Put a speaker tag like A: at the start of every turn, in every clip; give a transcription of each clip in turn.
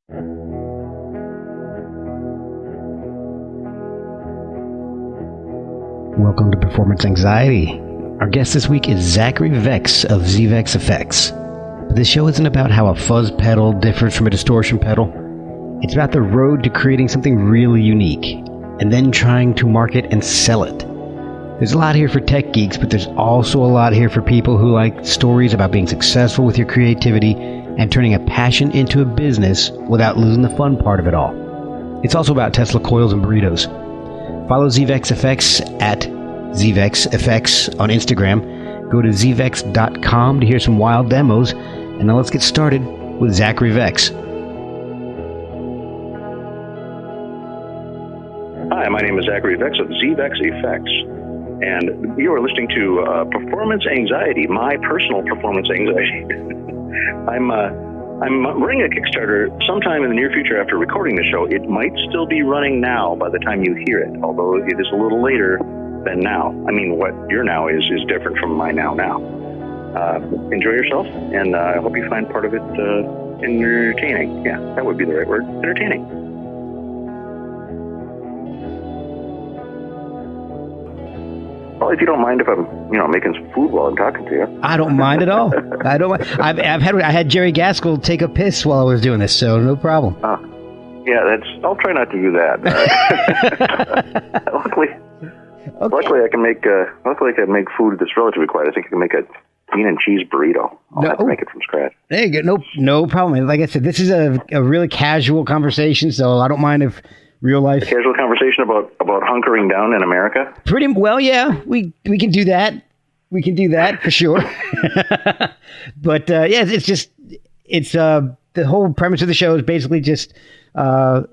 A: Welcome to Performance Anxiety. Our guest this week is Zachary ZVEX of ZVEX Effects. But this show isn't about how a fuzz pedal differs from a distortion pedal. It's about the road to creating something really unique, and then trying to market and sell it. There's a lot here for tech geeks, but there's also a lot here for people who like stories about being successful with your creativity and turning a passion into a business without losing the fun part of it all. It's also about Tesla coils and burritos. Follow ZVEX Effects at ZVEX Effects on Instagram. Go to zvex.com to hear some wild demos. And now let's get started with Zachary ZVEX.
B: Hi, my name is Zachary ZVEX of ZVEX Effects. And you are listening to Performance Anxiety, my personal performance anxiety. I'm running a Kickstarter sometime in the near future after recording the show. It might still be running now by the time you hear it, although it is a little later than now. I mean, what your now is different from my now. Enjoy yourself, and I hope you find part of it entertaining. Yeah, that would be the right word, entertaining. Well, if you don't mind if I'm, making some food while I'm talking to you.
A: I don't mind at all. I don't. I had Jerry Gaskell take a piss while I was doing this, so no problem.
B: Yeah, I'll try not to do that. Luckily, I can make food that's relatively quiet. I think I can make a bean and cheese burrito. I'll have to make it from scratch.
A: There you go. No problem. Like I said, this is a really casual conversation, so I don't mind if real life.
B: A casual conversation about hunkering down in America?
A: Pretty well, yeah. We can do that. We can do that for sure. But it's the whole premise of the show is basically just the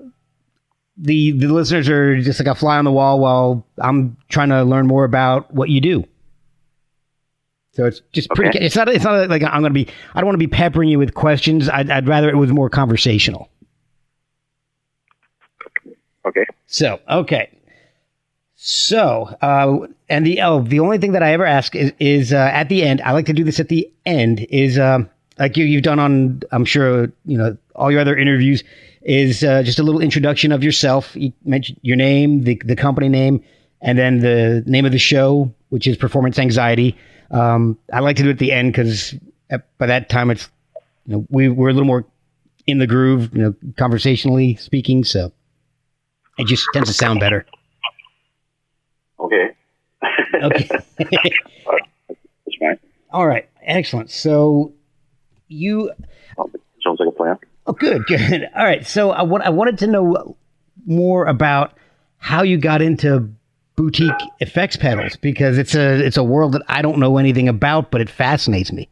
A: listeners are just like a fly on the wall while I'm trying to learn more about what you do. So it's just pretty. Okay. It's not like I don't want to be peppering you with questions. I'd rather it was more conversational.
B: Okay.
A: So and the only thing that I ever ask is at the end. I like to do this at the end. Is like you've done on, I'm sure all your other interviews. Is just a little introduction of yourself. You mentioned your name, the company name, and then the name of the show, which is Performance Anxiety. I like to do it at the end because by that time it's we're a little more in the groove, conversationally speaking. So. It just tends to sound better.
B: Okay.
A: Okay.
B: That's fine.
A: All right. Excellent. So
B: sounds like a plan.
A: Oh, good. All right. So I wanted to know more about how you got into boutique effects pedals, because it's a world that I don't know anything about, but it fascinates me.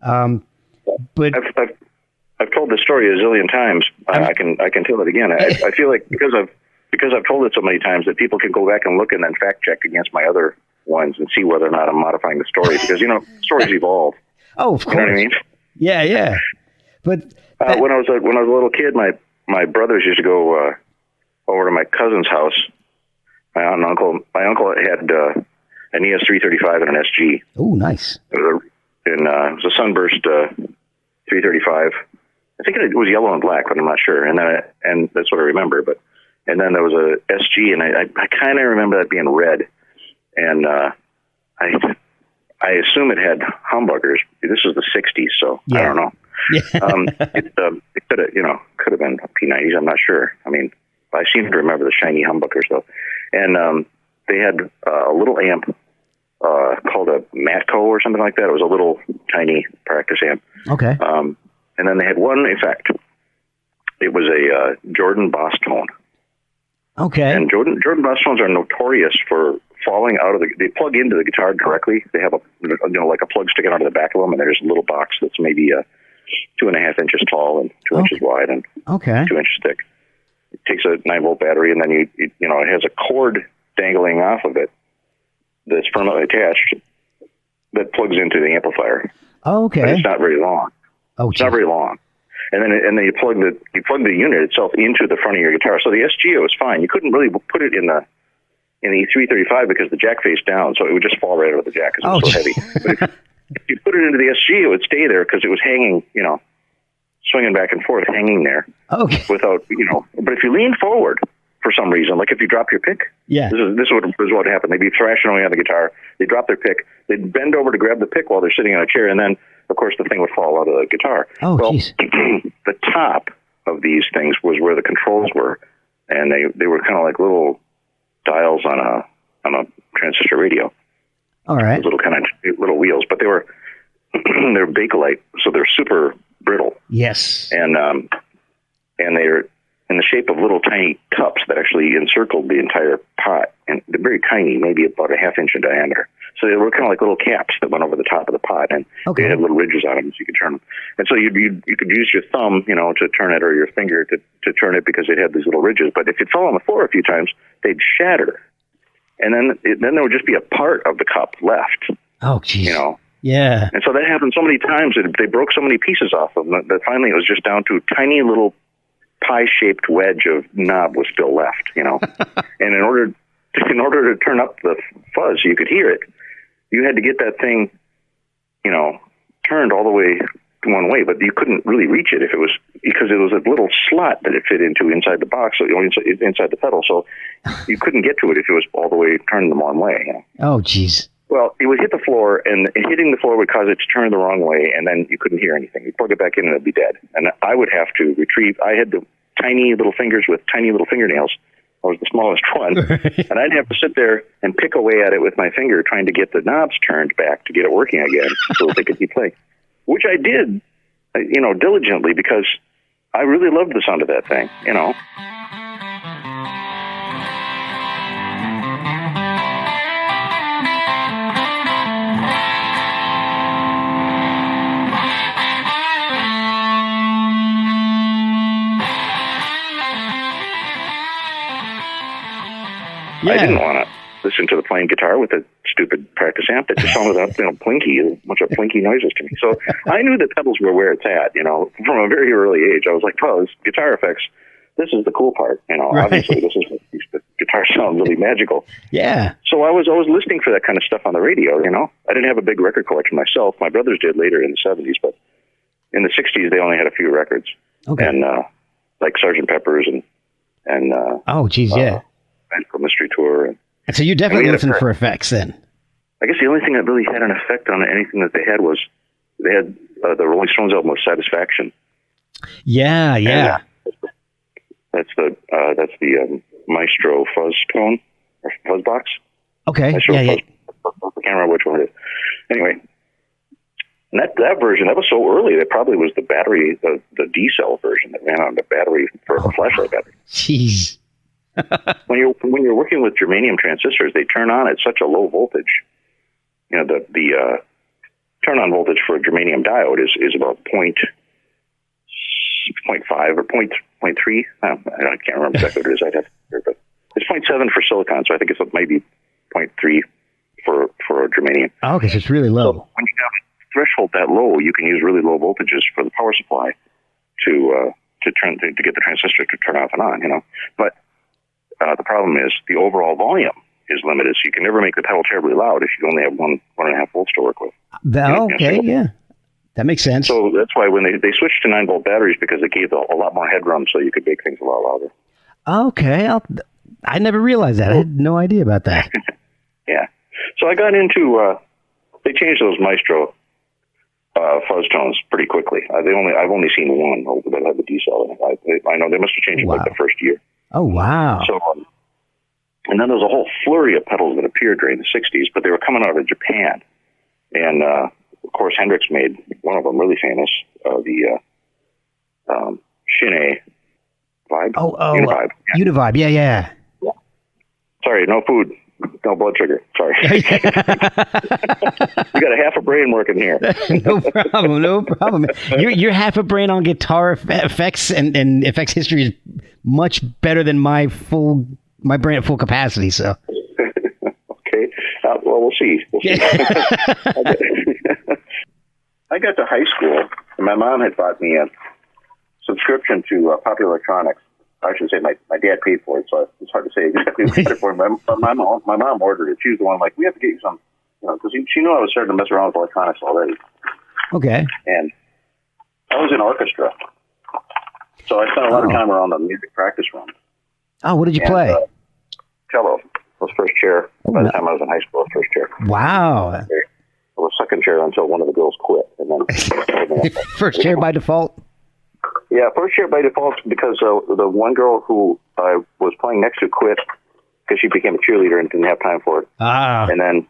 A: But
B: I've told this story a zillion times. I can tell it again. I feel like because I've told it so many times that people can go back and look and then fact check against my other ones and see whether or not I'm modifying the story, because stories evolve.
A: Oh, of course.
B: You know what I mean?
A: Yeah. But
B: when I was a little kid, my brothers used to go over to my cousin's house. My uncle had an ES335 and an SG.
A: Oh, nice.
B: It was a Sunburst 335. I think it was yellow and black, but I'm not sure. And that's what I remember. And then there was a SG, and I kind of remember that being red. And I assume it had humbuckers. This was the '60s, so yeah. I don't know. Yeah. It could have been P90s. I'm not sure. I mean, I seem to remember the shiny humbuckers though. And they had a little amp called a Matco or something like that. It was a little tiny practice amp.
A: Okay.
B: And then they had one effect. It was a Jordan Boss tone.
A: Okay.
B: And Jordan Boss tones are notorious for falling out of they plug into the guitar directly. They have like a plug sticking out of the back of them, and there's a little box that's maybe 2.5 inches tall and 2 inches wide and 2 inches thick. It takes a 9-volt battery, and then it has a cord dangling off of it that's permanently attached that plugs into the amplifier.
A: Oh, okay.
B: But it's not very long.
A: Oh,
B: it's not very long. And then you plug the unit itself into the front of your guitar. So the SGO was fine. You couldn't really put it in the E335 because the jack faced down, so it would just fall right out of the jack because it was so heavy. But if you put it into the SG, it would stay there because it was hanging, swinging back and forth, hanging there.
A: Okay.
B: Without, but if you lean forward for some reason, like if you drop your pick,
A: yeah,
B: this is what happened. They'd be thrashing away on the guitar. They'd drop their pick. They'd bend over to grab the pick while they're sitting on a chair, and then, of course, the thing would fall out of the guitar.
A: Oh, jeez.
B: The top of these things was where the controls were, and they were kind of like little dials on a transistor radio.
A: All right.
B: Those little kind of little wheels, but they're Bakelite, so they're super brittle.
A: Yes.
B: And they're in the shape of little tiny cups that actually encircled the entire pot, and they're very tiny, maybe about a half-inch in diameter. So they were kind of like little caps that went over the top of the pot, and they had little ridges on them so you could turn them. And so you could use your thumb, to turn it, or your finger to turn it, because they'd have these little ridges. But if it fell on the floor a few times, they'd shatter, and then there would just be a part of the cup left.
A: Oh, geez.
B: Yeah. And so that happened so many times that they broke so many pieces off of them that finally it was just down to a tiny little pie-shaped wedge of knob was still left, And in order to turn up the fuzz, you could hear it. You had to get that thing, turned all the way one way, but you couldn't really reach it because it was a little slot that it fit into inside the box, inside the pedal. So you couldn't get to it if it was all the way turned the wrong way.
A: Oh, geez.
B: Well, it would hit the floor, and hitting the floor would cause it to turn the wrong way, and then you couldn't hear anything. You plug it back in, and it'd be dead. And I would have to retrieve. I had the tiny little fingers with tiny little fingernails. I was the smallest one, and I'd have to sit there and pick away at it with my finger, trying to get the knobs turned back to get it working again, so that they could keep playing. Which I did, diligently, because I really loved the sound of that thing.
A: Yeah.
B: I didn't want to listen to the playing guitar with a stupid practice amp. It just sounded plinky, a bunch of plinky noises to me. So I knew that pedals were where it's at, from a very early age. I was like, oh, this guitar effects, this is the cool part.
A: Right.
B: Obviously this is what makes the guitar sound really magical.
A: Yeah.
B: So I was always listening for that kind of stuff on the radio, I didn't have a big record collection myself. My brothers did later in the 70s, but in the 60s they only had a few records.
A: Okay.
B: And like Sgt. Pepper's and
A: oh, geez, yeah.
B: Magical Mystery Tour.
A: And so you definitely listened for effects then.
B: I guess the only thing that really had an effect on anything that they had was they had the Rolling Stones album of Satisfaction.
A: Yeah, yeah.
B: And, that's the Maestro Fuzz tone or Fuzz box.
A: Okay.
B: Maestro
A: Fuzz.
B: I can't remember which one it is. Anyway, and that version, that was so early that probably was the battery, the D-cell version that ran on the battery for a flashlight battery.
A: Jeez.
B: When you're working with germanium transistors, they turn on at such a low voltage. The turn on voltage for a germanium diode is about 0.5 or 0.3. I can't remember exactly what it is. I'd have to hear, but it's 0.7 for silicon, so I think it's maybe 0.3 for a germanium.
A: Oh, okay, so it's really low.
B: So when you have a threshold that low, you can use really low voltages for the power supply to get the transistor to turn off and on. But the problem is the overall volume is limited, so you can never make the pedal terribly loud if you only have 1.5 volts to work with.
A: Okay, yeah. That makes sense.
B: So that's why when they switched to 9-volt batteries, because it gave a lot more headroom, so you could make things a lot louder.
A: Okay, I never realized that. I had no idea about that.
B: Yeah. So I got into, they changed those Maestro fuzz tones pretty quickly. I've only seen one that had the D-cell in it. I know they must have changed it like the first year.
A: Oh, wow.
B: So, and then there was a whole flurry of pedals that appeared during the 60s, but they were coming out of Japan. And, of course, Hendrix made one of them really famous, the Shin Vibe. Univibe.
A: Univibe, yeah.
B: Sorry, no food, no blood sugar. Sorry. You got a half a brain working here.
A: No problem. Your half a brain on guitar effects and effects history is much better than my brain at full capacity. So.
B: Okay. Well, we'll see. I got to high school, and my mom had bought me a subscription to Popular Electronics. I should say my dad paid for it, so it's hard to say exactly what he paid for it. My mom ordered it. She was the one like, we have to get you some, because she knew I was starting to mess around with electronics already.
A: Okay.
B: And I was in orchestra. So I spent a lot of time around the music practice room.
A: Oh, what did you play?
B: Cello was first chair. By the time I was in high school, I was first chair.
A: Wow.
B: I was second chair until one of the girls quit. And then
A: first chair by default?
B: Yeah, first chair by default because the one girl who I was playing next to quit because she became a cheerleader and didn't have time for it.
A: Ah.
B: And then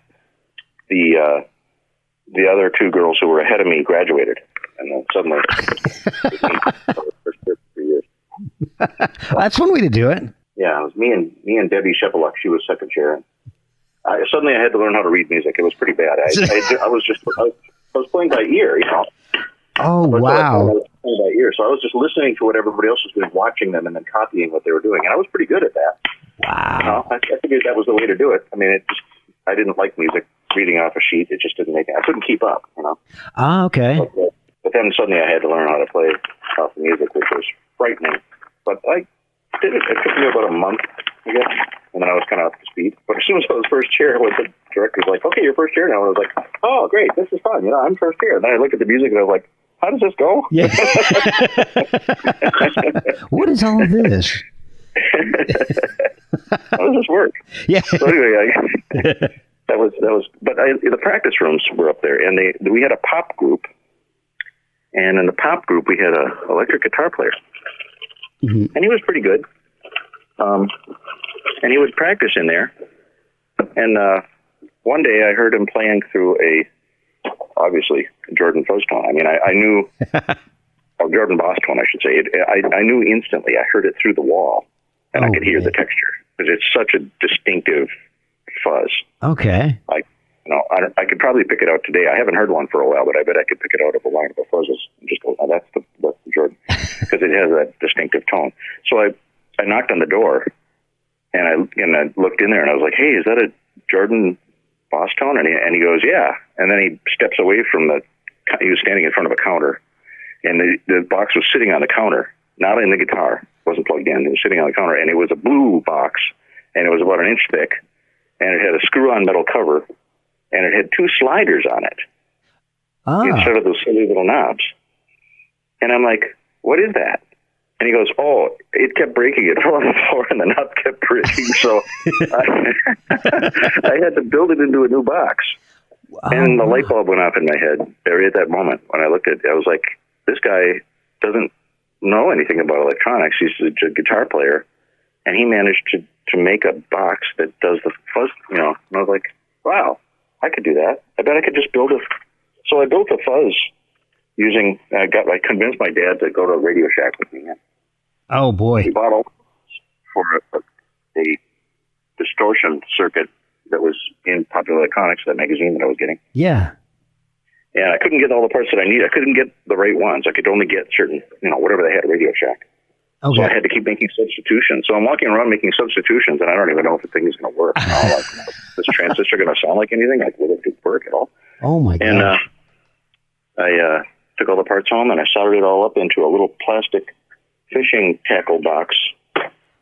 B: the other two girls who were ahead of me graduated. And then suddenly,
A: That's one way to do it.
B: Yeah, it was me and Debbie Shepeluk. She was second chair. Suddenly, I had to learn how to read music. It was pretty bad. I was playing by ear, you know.
A: Oh, wow.
B: I was playing by ear, so I was just listening to what everybody else was doing, watching them, and then copying what they were doing. And I was pretty good at that.
A: Wow.
B: You know, I figured that was the way to do it. I mean, I didn't like music reading off a sheet. It just didn't make it. I couldn't keep up, you know.
A: Ah, okay.
B: But then suddenly I had to learn how to play off the music, which was frightening. But I did it. It took me about a month, I guess, and then I was kind of up to speed. But as soon as I was first chair, the director's like, "Okay, you're first chair now." And I was like, "Oh, great, this is fun. You know, I'm first chair." And then I looked at the music and I was like, "How does this go?"
A: Yeah. What is all of this?
B: How does this work?
A: Yeah.
B: So anyway, that was. But the practice rooms were up there, and we had a pop group, and in the pop group we had an electric guitar player. Mm-hmm. And he was pretty good. And he would practice in there. And one day I heard him playing through obviously, Jordan Fuzz tone. I mean, I knew, or Jordan Boss tone, I should say. I knew instantly. I heard it through the wall, and I could hear the texture. Because it's such a distinctive fuzz.
A: Okay.
B: I could probably pick it out today. I haven't heard one for a while, but I bet I could pick it out of a line of fuzzes and just go, "Oh, that's the Jordan," because it has that distinctive tone. So I knocked on the door, and I looked in there, and I was like, "Hey, is that a Jordan Boss tone?" And he goes, "Yeah." And then he steps away from he was standing in front of a counter, and the box was sitting on the counter, not in the guitar. It wasn't plugged in. It was sitting on the counter, and it was a blue box, and it was about an inch thick, and it had a screw-on metal cover. And it had two sliders on it instead of those silly little knobs. And I'm like, "What is that?" And he goes, "Oh, it kept breaking. It fell on the floor and the knob kept breaking. So I had to build it into a new box." And the light bulb went off in my head there at that moment. When I looked at it, I was like, this guy doesn't know anything about electronics. He's a guitar player. And he managed to make a box that does the fuzz, you know. And I was like, wow. I could do that. I bet I could just build So I built a fuzz I convinced my dad to go to Radio Shack with me.
A: Oh, boy.
B: He bought all for a distortion circuit that was in Popular Electronics, that magazine that I was getting.
A: Yeah.
B: And I couldn't get all the parts that I needed. I couldn't get the right ones. I could only get certain, whatever they had at Radio Shack. Okay. So I had to keep making substitutions. So I'm walking around making substitutions, and I don't even know if the thing is going to work. Like, this transistor going to sound like anything? Like, will it work at all?
A: Oh, my God.
B: And I took all the parts home, and I soldered it all up into a little plastic fishing tackle box.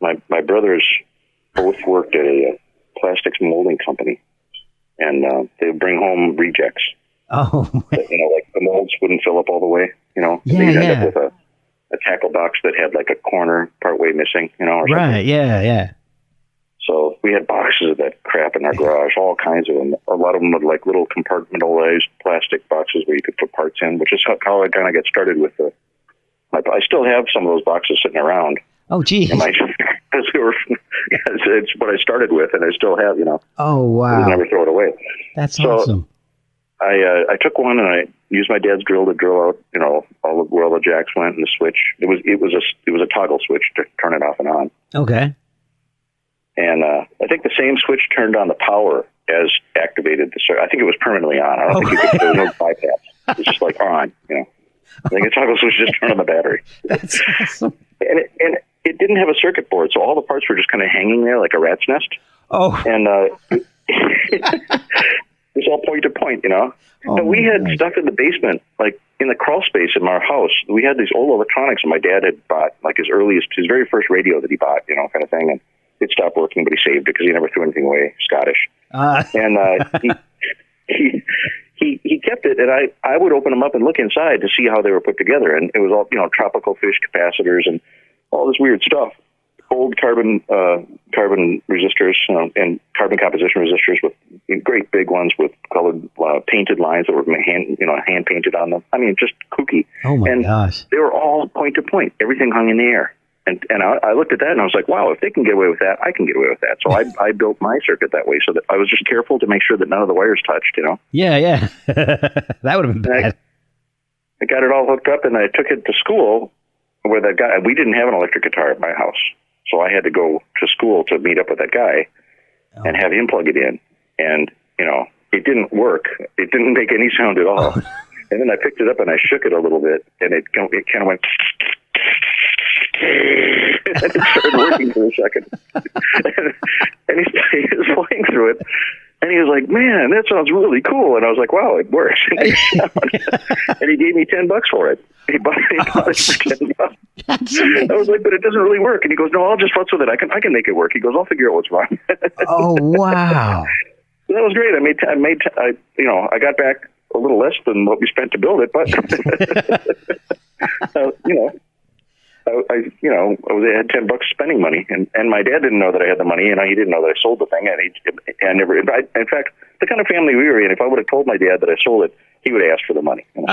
B: My brothers both worked at a plastics molding company, and they would bring home rejects.
A: Oh,
B: that, like the molds wouldn't fill up all the way,
A: Yeah,
B: they'd end up with a tackle box that had like a corner partway missing, or something.
A: Right, yeah.
B: So we had boxes of that crap in our garage, all kinds of them. A lot of them were like little compartmentalized plastic boxes where you could put parts in, which is how I kind of got started with I still have some of those boxes sitting around.
A: Oh, geez.
B: It's what I started with, and I still have,
A: Oh, wow.
B: I never throw it away.
A: That's awesome.
B: I took one and I used my dad's drill to drill out, where all the jacks went and the switch. It was a toggle switch to turn it off and on.
A: Okay.
B: And I think the same switch turned on the power as activated the circuit. I think it was permanently on. I don't think there was no bypass. It was just like on, I think a toggle switch just turned on the battery.
A: That's awesome.
B: And it didn't have a circuit board, so all the parts were just kind of hanging there like a rat's nest.
A: Oh.
B: And it was all point to point,
A: Oh,
B: but we had stuff in the basement, like in the crawl space in our house. We had these old electronics, and my dad had bought like his very first radio that he bought, kind of thing. And it stopped working, but he saved it because he never threw anything away. Scottish. And he kept it, and I would open them up and look inside to see how they were put together, and it was all tropical fish capacitors and all this weird stuff. Old carbon resistors and carbon composition resistors with great big ones with colored painted lines that were hand painted on them. I mean, just kooky.
A: Oh my gosh!
B: They were all point to point. Everything hung in the air. And I looked at that and I was like, wow, if they can get away with that, I can get away with that. So I built my circuit that way so that I was just careful to make sure that none of the wires touched,
A: Yeah. That would have been bad.
B: I got it all hooked up and I took it to school where that guy, we didn't have an electric guitar at my house. So I had to go to school to meet up with that guy and have him plug it in. And, it didn't work. It didn't make any sound at all. Oh. And then I picked it up and I shook it a little bit and it kind of went... and it started working for a second. and he was flying through it. And he was like, man, that sounds really cool. And I was like, wow, it works. And he gave me $10 for it. He bought it for $10. I was like, but it doesn't really work. And he goes, no, I'll just futz with it. I can make it work. He goes, I'll figure out what's wrong.
A: Oh, wow.
B: So that was great. I got back a little less than what we spent to build it, but I had $10 spending money, and my dad didn't know that I had the money, and he didn't know that I sold the thing, and in fact, the kind of family we were in, if I would have told my dad that I sold it, he would have asked for the money. He would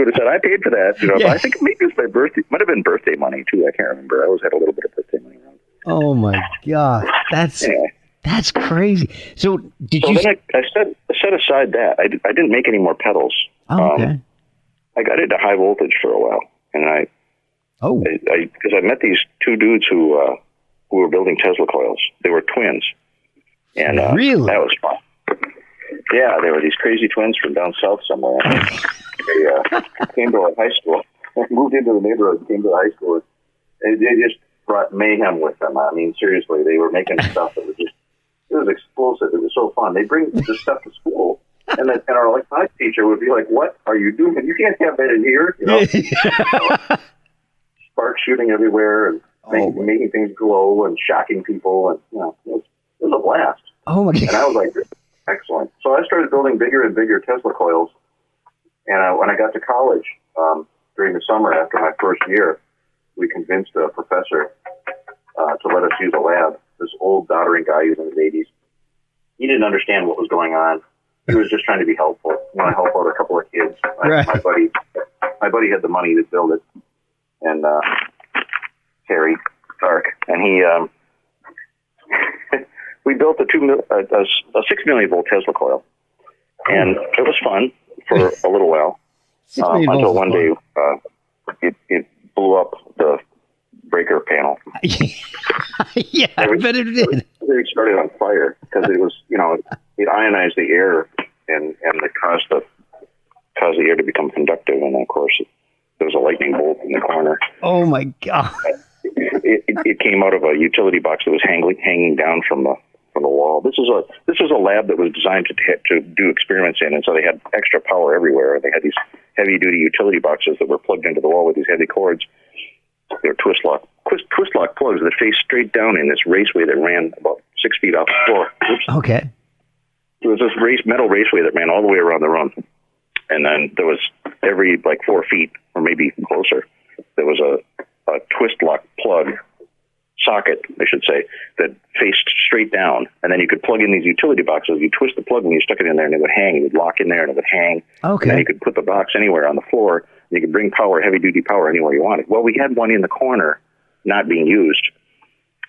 B: have said, I paid for that. But I think maybe it was my birthday. It might have been birthday money, too. I can't remember. I always had a little bit of birthday money around.
A: Oh, my God. That's crazy. So
B: then I set aside that. I didn't make any more pedals.
A: Oh, okay.
B: I got into high voltage for a while, and because I met these two dudes who were building Tesla coils. They were twins, and
A: really?
B: That was fun. Yeah, they were these crazy twins from down south somewhere. They came to our high school, moved into the neighborhood, came to the high school. And they just brought mayhem with them. I mean, seriously, they were making stuff that was it was explosive. It was so fun. They bring this stuff to school. And our electronics teacher would be like, what are you doing? You can't have that in here. Sparks shooting everywhere and making things glow and shocking people. And, it was a blast.
A: Oh, my God.
B: And I was like, excellent. So I started building bigger and bigger Tesla coils. And when I got to college, during the summer after my first year, we convinced a professor to let us use a lab. This old doddering guy who's in his 80s. He didn't understand what was going on. He was just trying to be helpful. I want to help out a couple of kids.
A: Right.
B: My buddy had the money to build it, and Terry Stark, and he we built a 6 million volt Tesla coil, and it was fun for a little while until one day it blew up the breaker panel.
A: Yeah, I bet it did.
B: It started on fire because it was, it ionized the air and it caused the air to become conductive. And of course, there was a lightning bolt in the corner.
A: Oh my God!
B: It came out of a utility box that was hanging down from the wall. This is a lab that was designed to do experiments in, and so they had extra power everywhere. They had these heavy duty utility boxes that were plugged into the wall with these heavy cords. They're twist lock plugs that faced straight down in this raceway that ran about 6 feet off the floor. Oops.
A: Okay.
B: There was this metal raceway that ran all the way around the room. And then there was every 4 feet or maybe closer, there was a twist lock plug socket, I should say, that faced straight down. And then you could plug in these utility boxes. You twist the plug when you stuck it in there and it would hang. It would lock in there and it would hang.
A: Okay.
B: And then you could put the box anywhere on the floor. You could bring power, heavy-duty power, anywhere you wanted. Well, we had one in the corner not being used,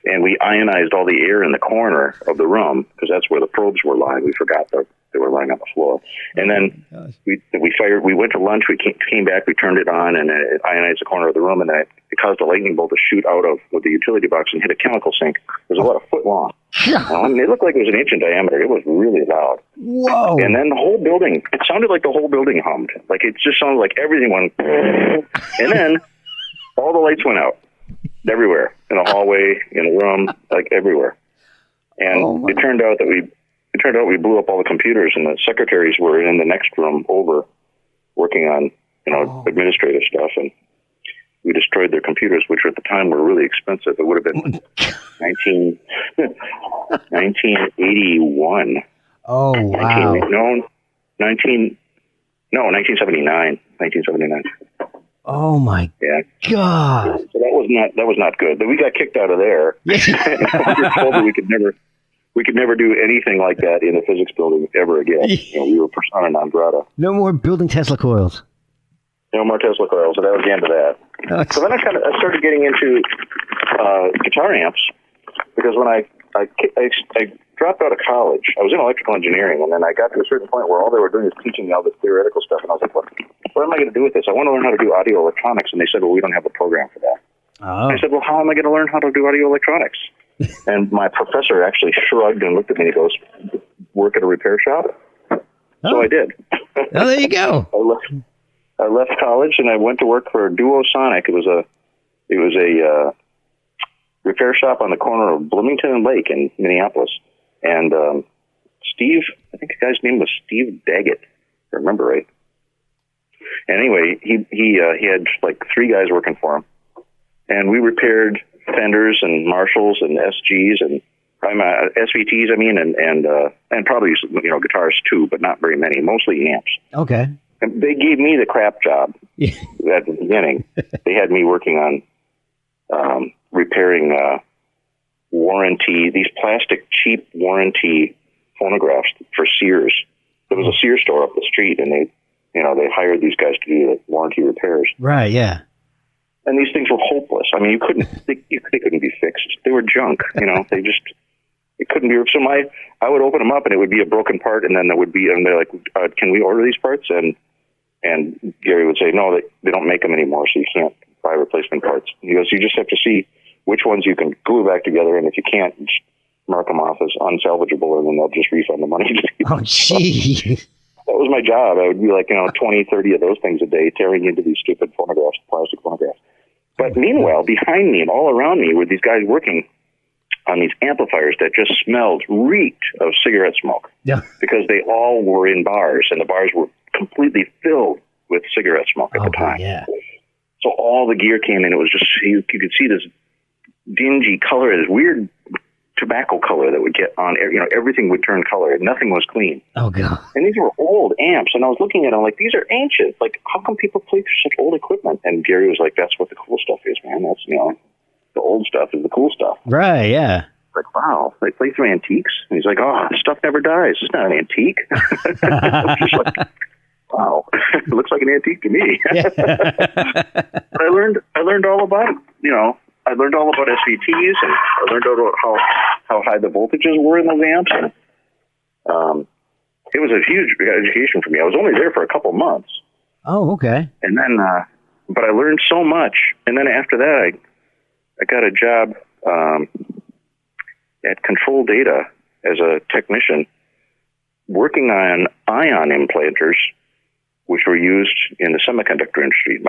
B: and we ionized all the air in the corner of the room because that's where the probes were lying. We forgot that they were lying on the floor. And then we went to lunch, we came back, we turned it on, and it ionized the corner of the room, and it caused a lightning bolt to shoot out of the utility box and hit a chemical sink. It was about a foot long. It looked like it was an inch in diameter. It was really loud.
A: Whoa.
B: And then the whole building, it sounded like the whole building hummed. Like it just sounded like everything went. And then all the lights went out everywhere, in the hallway, in the room, like everywhere. And it turned out we blew up all the computers, and the secretaries were in the next room over working on, administrative stuff. And we destroyed their computers, which at the time were really expensive. It would have been 1981.
A: Oh, wow.
B: 1979. 1979.
A: Oh, my God.
B: So that was not good. But we got kicked out of there. We were told that we could never do anything like that in the physics building ever again. We were persona non grata.
A: No more building Tesla coils.
B: No more Tesla coils. So that was the end of that. So then I started getting into guitar amps, because when I dropped out of college, I was in electrical engineering, and then I got to a certain point where all they were doing is teaching me all this theoretical stuff, and I was like, what am I going to do with this? I want to learn how to do audio electronics, and they said, well, we don't have a program for that.
A: Oh.
B: I said, well, how am I going to learn how to do audio electronics? And my professor actually shrugged and looked at me and he goes, work at a repair shop? So I did.
A: Oh, there you go.
B: I left college and I went to work for Duo Sonic. It was a repair shop on the corner of Bloomington and Lake in Minneapolis. And Steve, I think the guy's name was Steve Daggett, if I remember right. Anyway, he had like 3 guys working for him, and we repaired Fenders and Marshalls and SGs and SVTs. And probably guitars too, but not very many. Mostly amps.
A: Okay.
B: And they gave me the crap job at the beginning. They had me working on repairing these plastic cheap warranty phonographs for Sears. There was a Sears store up the street, and they hired these guys to do the warranty repairs.
A: Right. Yeah.
B: And these things were hopeless. I mean, they couldn't be fixed. They were junk. It couldn't be. So I would open them up, and it would be a broken part, and then they're like, can we order these parts? And Gary would say, no, they don't make them anymore, so you can't buy replacement parts. He goes, you just have to see which ones you can glue back together, and if you can't, just mark them off as unsalvageable, and then they'll just refund the money to you.
A: Oh, gee.
B: That was my job. I would be like, 20, 30 of those things a day, tearing into these stupid phonographs, plastic phonographs. But meanwhile, behind me and all around me were these guys working on these amplifiers that just reeked of cigarette smoke.
A: Yeah.
B: Because they all were in bars, and the bars were completely filled with cigarette smoke at the time.
A: Yeah.
B: So all the gear came in. It was just, you could see this dingy color, this weird tobacco color that would get on, everything would turn color. Nothing was clean. Oh, God. And these were old amps, and I was looking at them like, these are ancient. Like, how come people play through such old equipment? And Gary was like, that's what the cool stuff is, man. That's, the old stuff is the cool stuff.
A: Right, yeah.
B: Like, wow, they play through antiques? And he's like, oh, this stuff never dies. It's not an antique. Just like, wow, it looks like an antique to me. But I learned all about it, I learned all about SVTs, and I learned about how high the voltages were in those amps. And, it was a huge education for me. I was only there for a couple months.
A: Oh, okay.
B: And then, but I learned so much. And then after that, I got a job at Control Data as a technician, working on ion implanters, which were used in the semiconductor industry.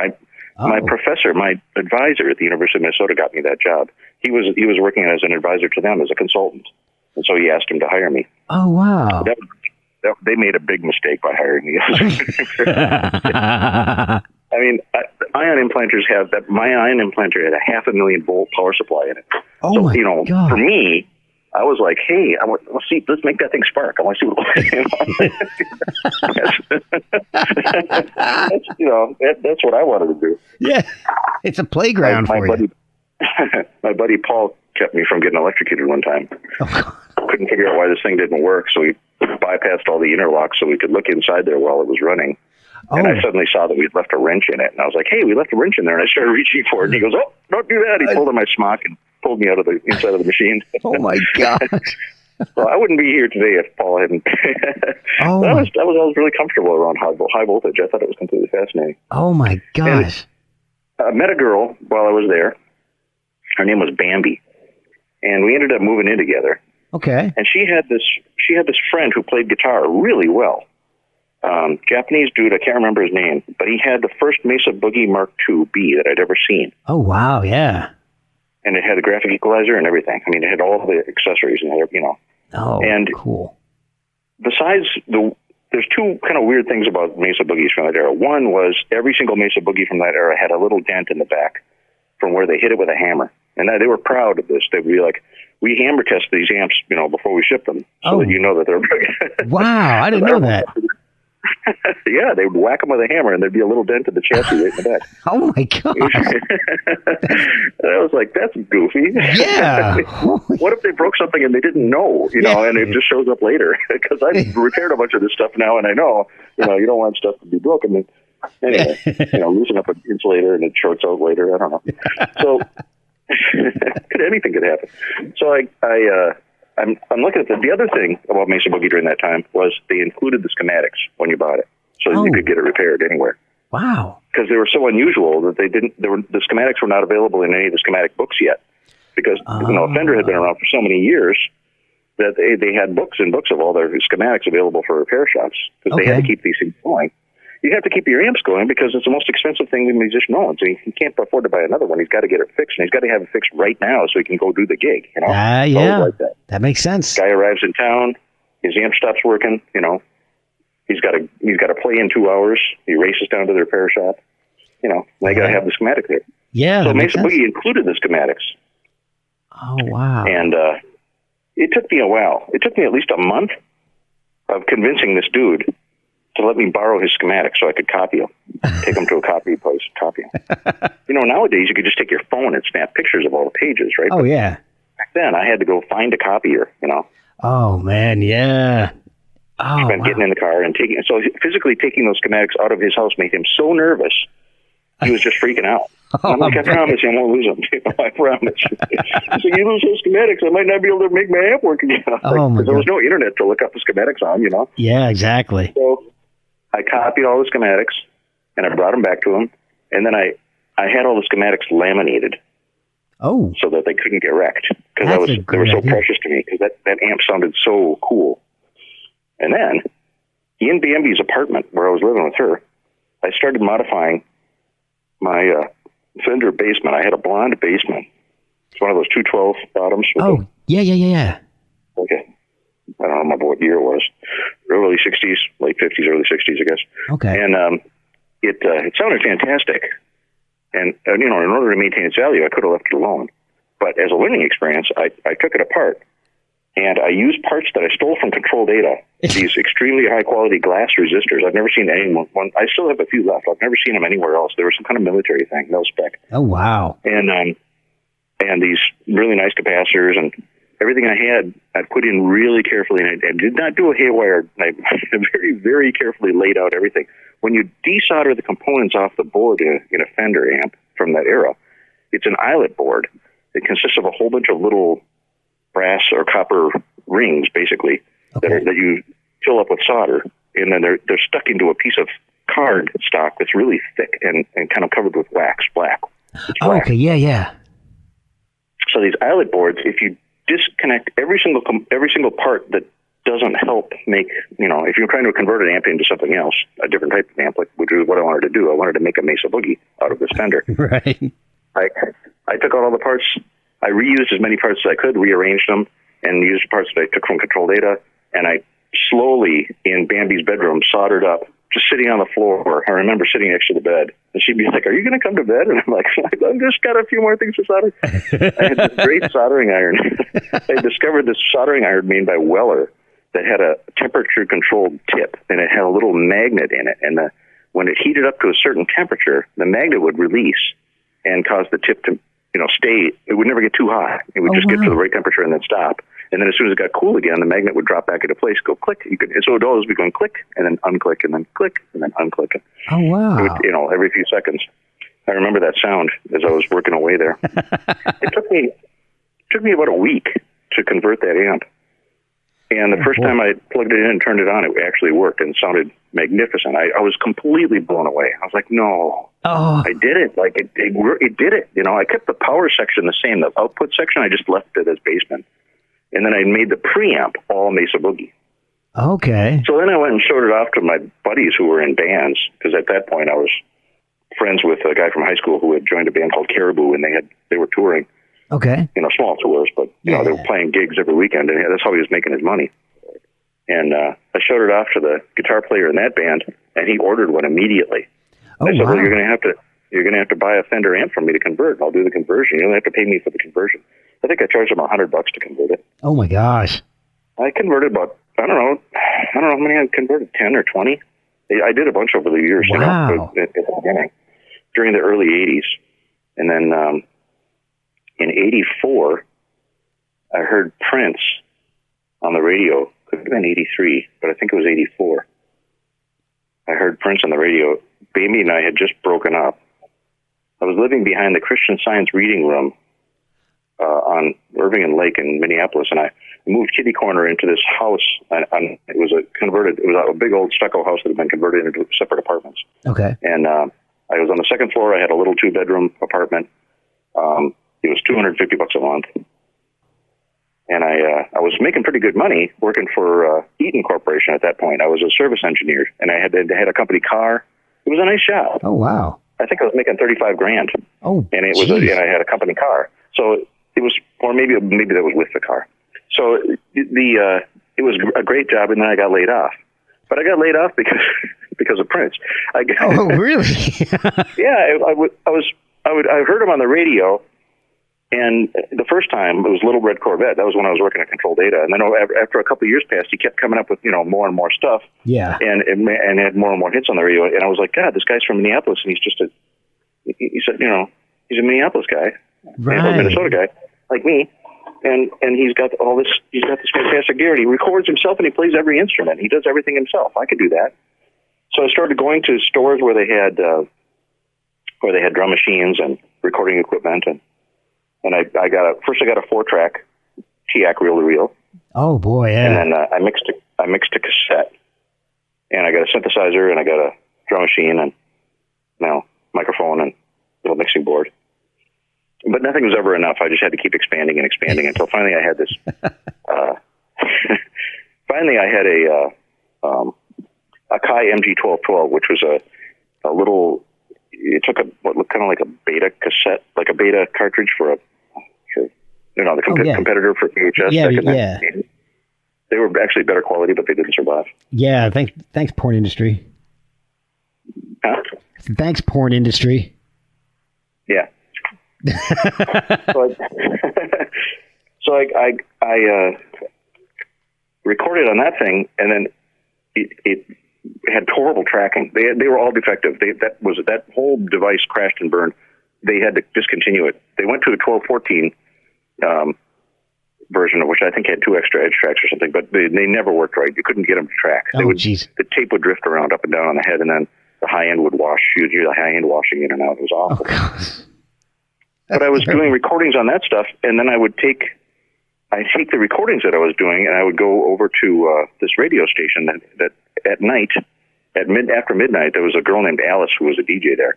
B: My professor, my advisor at the University of Minnesota, got me that job. He was working as an advisor to them as a consultant, and so he asked him to hire me.
A: Oh, wow!
B: They made a big mistake by hiring me. I mean, ion implanters have that. My ion implanter had a 500,000 volt power supply in it.
A: Oh,
B: so,
A: my God!
B: For me, I was like, hey, let's make that thing spark. I want to see what that's what I wanted to do.
A: Yeah, it's a playground for you.
B: My buddy Paul kept me from getting electrocuted one time. Couldn't figure out why this thing didn't work, so we bypassed all the interlocks so we could look inside there while it was running. And I suddenly saw that we'd left a wrench in it, and I was like, hey, we left a wrench in there, and I started reaching for it, and he goes, oh, don't do that. He pulled on my smock and pulled me out of the inside of the machine.
A: Oh, my God.
B: Well, I wouldn't be here today if Paul hadn't. I was really comfortable around high voltage. I thought it was completely fascinating.
A: Oh, my gosh.
B: I met a girl while I was there. Her name was Bambi, and we ended up moving in together.
A: Okay.
B: And she had this friend who played guitar really well. Japanese dude, I can't remember his name, but he had the first Mesa Boogie Mark II-B that I'd ever seen.
A: Oh, wow, yeah.
B: And it had a graphic equalizer and everything. I mean, it had all the accessories and
A: Oh, and cool.
B: Besides, there's two kind of weird things about Mesa Boogies from that era. One was every single Mesa Boogie from that era had a little dent in the back from where they hit it with a hammer. And they were proud of this. They'd be like, we hammer test these amps, before we ship them, so that you know that they're.
A: Wow, I didn't know that.
B: Yeah, they would whack them with a hammer, and there'd be a little dent in the chassis right in the back.
A: Oh my god!
B: I was like, "That's goofy."
A: Yeah.
B: What if they broke something and they didn't know? And it just shows up later? Because I've repaired a bunch of this stuff now, and I know, you don't want stuff to be broken. And anyway, loosen up an insulator and it shorts out later. I don't know. So anything could happen. So I'm looking at the other thing about Mesa Boogie during that time was they included the schematics when you bought it, so that you could get it repaired anywhere.
A: Wow!
B: Because they were so unusual that the schematics were not available in any of the schematic books yet. Because Fender had been around for so many years that they had books and books of all their schematics available for repair shops because they had to keep these things going. You have to keep your amps going because it's the most expensive thing the musician owns. So he can't afford to buy another one. He's got to get it fixed, and he's got to have it fixed right now so he can go do the gig.
A: Yeah,
B: like
A: that makes sense.
B: Guy arrives in town, his amp stops working. He's got to play in 2 hours. He races down to the repair shop. They got to have the schematic there.
A: Yeah.
B: So Mesa Boogie included the schematics.
A: Oh wow!
B: And it took me a while. It took me at least a month of convincing this dude to let me borrow his schematics so I could copy them. Take them to a copy place and copy them. Nowadays you could just take your phone and snap pictures of all the pages, right?
A: Oh, yeah.
B: Back then I had to go find a copier,
A: Oh, man, yeah. Oh,
B: getting in the car and physically taking those schematics out of his house made him so nervous, he was just freaking out. I'm like, I promise you I won't lose them. I promise. So you lose those schematics, I might not be able to make my amp work again. Because there was no internet to look up the schematics on,
A: Yeah, exactly.
B: So I copied all the schematics, and I brought them back to him, and then I had all the schematics laminated.
A: Oh.
B: So that they couldn't get wrecked, because they were so precious to me, because that amp sounded so cool. And then, in Bambi's apartment, where I was living with her, I started modifying my Fender basement. I had a blonde basement. It's one of those 212 bottoms.
A: Yeah.
B: Okay. I don't remember what year it was. Early 60s, late 50s, early 60s, I guess.
A: Okay.
B: And it sounded fantastic. And, in order to maintain its value, I could have left it alone. But as a learning experience, I took it apart, and I used parts that I stole from Control Data, these extremely high-quality glass resistors. I've never seen anyone. I still have a few left. I've never seen them anywhere else. They were some kind of military thing, no spec.
A: Oh, wow.
B: And these really nice capacitors, and everything I had, I put in really carefully, and I did not do a haywire. I very, very carefully laid out everything. When you desolder the components off the board in a Fender amp from that era, it's an eyelet board. It consists of a whole bunch of little brass or copper rings, basically, that you fill up with solder, and then they're stuck into a piece of card stock that's really thick and kind of covered with wax, black.
A: Okay, yeah.
B: So these eyelet boards, if you disconnect every single part that doesn't help make, if you're trying to convert an amp into something else, a different type of amp, which is what I wanted to do. I wanted to make a Mesa Boogie out of this Fender.
A: Right.
B: I took out all the parts. I reused as many parts as I could, rearranged them, and used the parts that I took from Control Data, and I slowly, in Bambi's bedroom, soldered up, just sitting on the floor. I remember sitting next to the bed, and she'd be like, "Are you going to come to bed?" And I'm like, "I've just got a few more things to solder." I had this great soldering iron. I discovered this soldering iron made by Weller that had a temperature-controlled tip, and it had a little magnet in it, and when it heated up to a certain temperature, the magnet would release and cause the tip to stay. It would never get too hot. It would just get to the right temperature and then stop. And then as soon as it got cool again, the magnet would drop back into place, go click. So it would always be going click, and then unclick, and then click, and then unclick.
A: Oh, wow.
B: It would, every few seconds. I remember that sound as I was working away there. It took me about a week to convert that amp. And the first time I plugged it in and turned it on, it actually worked and sounded magnificent. I was completely blown away. I was like, no, I did it. Like, it did it. I kept the power section the same. The output section, I just left it as basement. And then I made the preamp all Mesa Boogie.
A: Okay.
B: So then I went and showed it off to my buddies who were in bands, because at that point I was friends with a guy from high school who had joined a band called Caribou, and they were touring.
A: Okay.
B: Small tours, but they were playing gigs every weekend, and that's how he was making his money. And I showed it off to the guitar player in that band, and he ordered one immediately. I said, "Well, you're going to have to buy a Fender amp from me to convert. I'll do the conversion. You don't have to pay me for the conversion." I think I charged them $100 to convert it.
A: Oh my gosh.
B: I converted about, I don't know how many I converted, 10 or 20. I did a bunch over the years,
A: Wow.
B: at the beginning, during the early 80s. And then in 84, I heard Prince on the radio. Could have been 83, but I think it was 84. I heard Prince on the radio. Baby and I had just broken up. I was living behind the Christian Science reading room on Irving and Lake in Minneapolis, and I moved kitty corner into this house. It was a big old stucco house that had been converted into separate apartments.
A: Okay.
B: And I was on the second floor. I had a little 2-bedroom apartment. It was $250 a month. And I was making pretty good money working for Eaton Corporation at that point. I was a service engineer, and I had a company car. It was a nice job.
A: Oh, wow.
B: I think I was making $35,000.
A: Oh,
B: and it was, and I had a company car. So it was, or maybe that was with the car. So it was a great job, and then I got laid off. But I got laid off because of Prince.
A: Oh, really?
B: Yeah, I heard him on the radio. And the first time, it was Little Red Corvette. That was when I was working at Control Data. And then after a couple of years passed, he kept coming up with, more and more stuff.
A: Yeah.
B: And had more and more hits on the radio. And I was like, God, this guy's from Minneapolis, and he said, he's a Minneapolis guy.
A: Right.
B: A Minnesota guy, like me. And he's got this fantastic gear. And he records himself, and he plays every instrument. He does everything himself. I could do that. So I started going to stores where they had drum machines and recording equipment, and I got a 4-track TIAC reel-to-reel.
A: Oh boy, yeah.
B: And then I mixed a cassette, and I got a synthesizer, and I got a drum machine, and microphone, and little mixing board. But nothing was ever enough. I just had to keep expanding until finally I had this. Finally, I had a Kai MG1212, which was a little. It took what looked kind of like a beta cassette, like a beta cartridge for competitor for VHS.
A: Yeah.
B: They were actually better quality, but they didn't survive.
A: Yeah, thanks, porn industry.
B: Huh?
A: Thanks, porn industry.
B: Yeah. So I recorded on that thing, and then it had horrible tracking. They were all defective. That whole device crashed and burned. They had to discontinue it. They went to a 1214 version, of which I think had 2 extra edge tracks or something, but they never worked right. You couldn't get them to track.
A: Jeez.
B: The tape would drift around up and down on the head, and then the high end would wash. You'd hear the high end washing in and out. It was awful.
A: Oh,
B: but I was doing recordings on that stuff, and then I'd take the recordings that I was doing, and I would go over to this radio station that at night, after midnight, there was a girl named Alice who was a DJ there.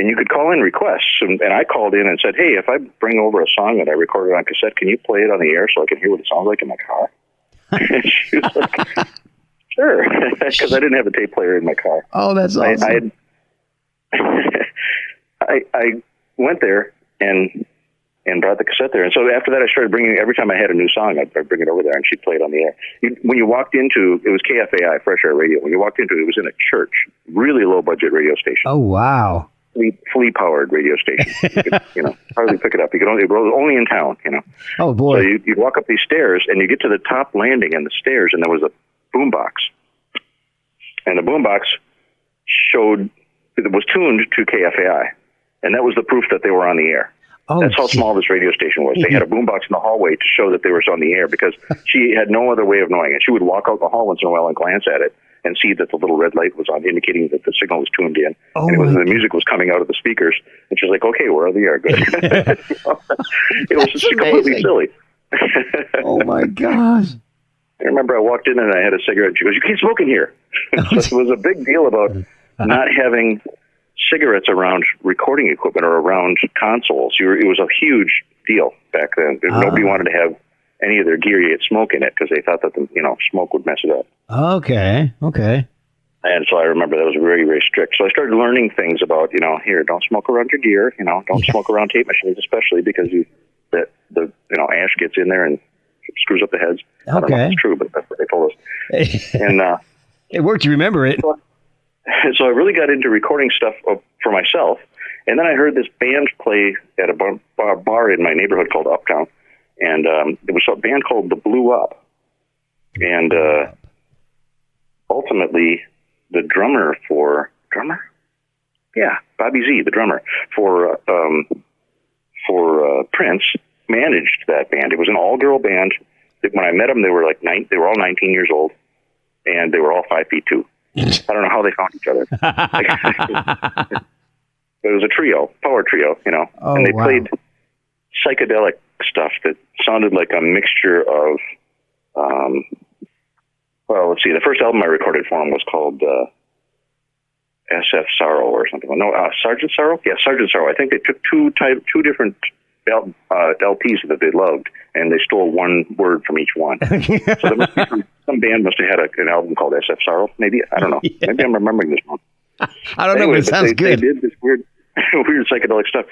B: And you could call in requests, and I called in and said, hey, if I bring over a song that I recorded on cassette, can you play it on the air so I can hear what it sounds like in my car? And she was like, sure, because I didn't have a tape player in my car.
A: Oh, that's awesome.
B: I went there and brought the cassette there. And so after that, I started every time I had a new song, I'd bring it over there, and she'd play it on the air. When you walked into, it was KFAI, Fresh Air Radio. When you walked into it, it was in a church, really low-budget radio station.
A: Oh, wow.
B: Flea-powered radio station. You could, hardly pick it up. It was only in town,
A: Oh, boy.
B: So you'd walk up these stairs, and you get to the top landing and the stairs, and there was a boombox. And the boombox it was tuned to KFAI. And that was the proof that they were on the air.
A: Oh,
B: that's how small this radio station was. They had a boombox in the hallway to show that they were on the air, because she had no other way of knowing it. She would walk out the hall once in a while and glance at it and see that the little red light was on, indicating that the signal was tuned in.
A: Oh,
B: and the music was coming out of the speakers. And she's like, okay, we're on the air. Good. It was just completely silly.
A: Oh, my gosh.
B: I remember I walked in and I had a cigarette. She goes, you can't smoke in here. So it was a big deal about not having cigarettes around recording equipment or around consoles. It was a huge deal back then. Nobody wanted to have any of their gear yet smoke in it, because they thought that smoke would mess it up.
A: Okay.
B: And so I remember that was very, very strict. So I started learning things about, here, don't smoke around your gear. Don't smoke around tape machines, especially because the ash gets in there and screws up the heads.
A: Okay.
B: I don't know if it's true, but that's what they told us. And
A: it worked. You remember it.
B: So I really got into recording stuff for myself. And then I heard this band play at a bar in my neighborhood called Uptown. And it was a band called The Blew Up. And ultimately, the drummer? Yeah, Bobby Z, the drummer for Prince, managed that band. It was an all-girl band. When I met them, they were they were all 19 years old, and they were all 5'2". I don't know how they found each other. It was a trio, power trio, and they played psychedelic stuff that sounded like a mixture of, let's see, the first album I recorded for them was called SF Sorrow or something. No, Sergeant Sorrow? Yeah, Sergeant Sorrow. I think they took two different LPs that they loved, and they stole one word from each one. So there must be some band must have had an album called SF Sorrow. Maybe, I don't know. Yeah. Maybe I'm remembering this one.
A: I don't know, but it sounds good.
B: They did this weird psychedelic stuff.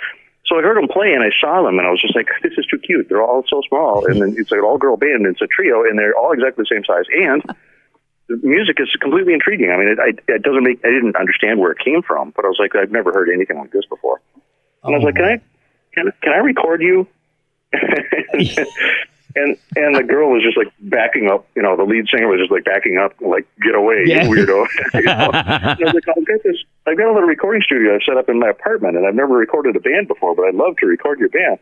B: So I heard them play, and I saw them, and I was just like, this is too cute. They're all so small, and then it's an all-girl band, and it's a trio, and they're all exactly the same size, and the music is completely intriguing. I mean, it doesn't make, I didn't understand where it came from, but I was like, I've never heard anything like this before. And I was like, can I record you? and the girl was just like backing up, the lead singer was just like backing up, like, get away, you weirdo. And I was like, I'll get this. I've got a little recording studio I've set up in my apartment, and I've never recorded a band before, but I'd love to record your band.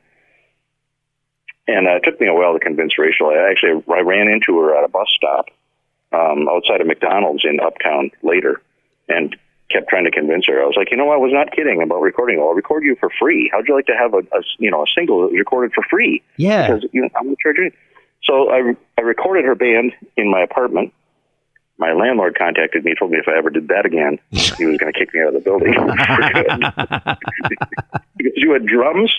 B: And it took me a while to convince Rachel. I ran into her at a bus stop outside of McDonald's in Uptown later, and kept trying to convince her. I was like, I was not kidding about recording. I'll record you for free. How'd you like to have a single recorded for free?
A: Yeah.
B: Because I'm going to charge you. So I recorded her band in my apartment. My landlord contacted me, told me if I ever did that again, he was going to kick me out of the building. Because you had drums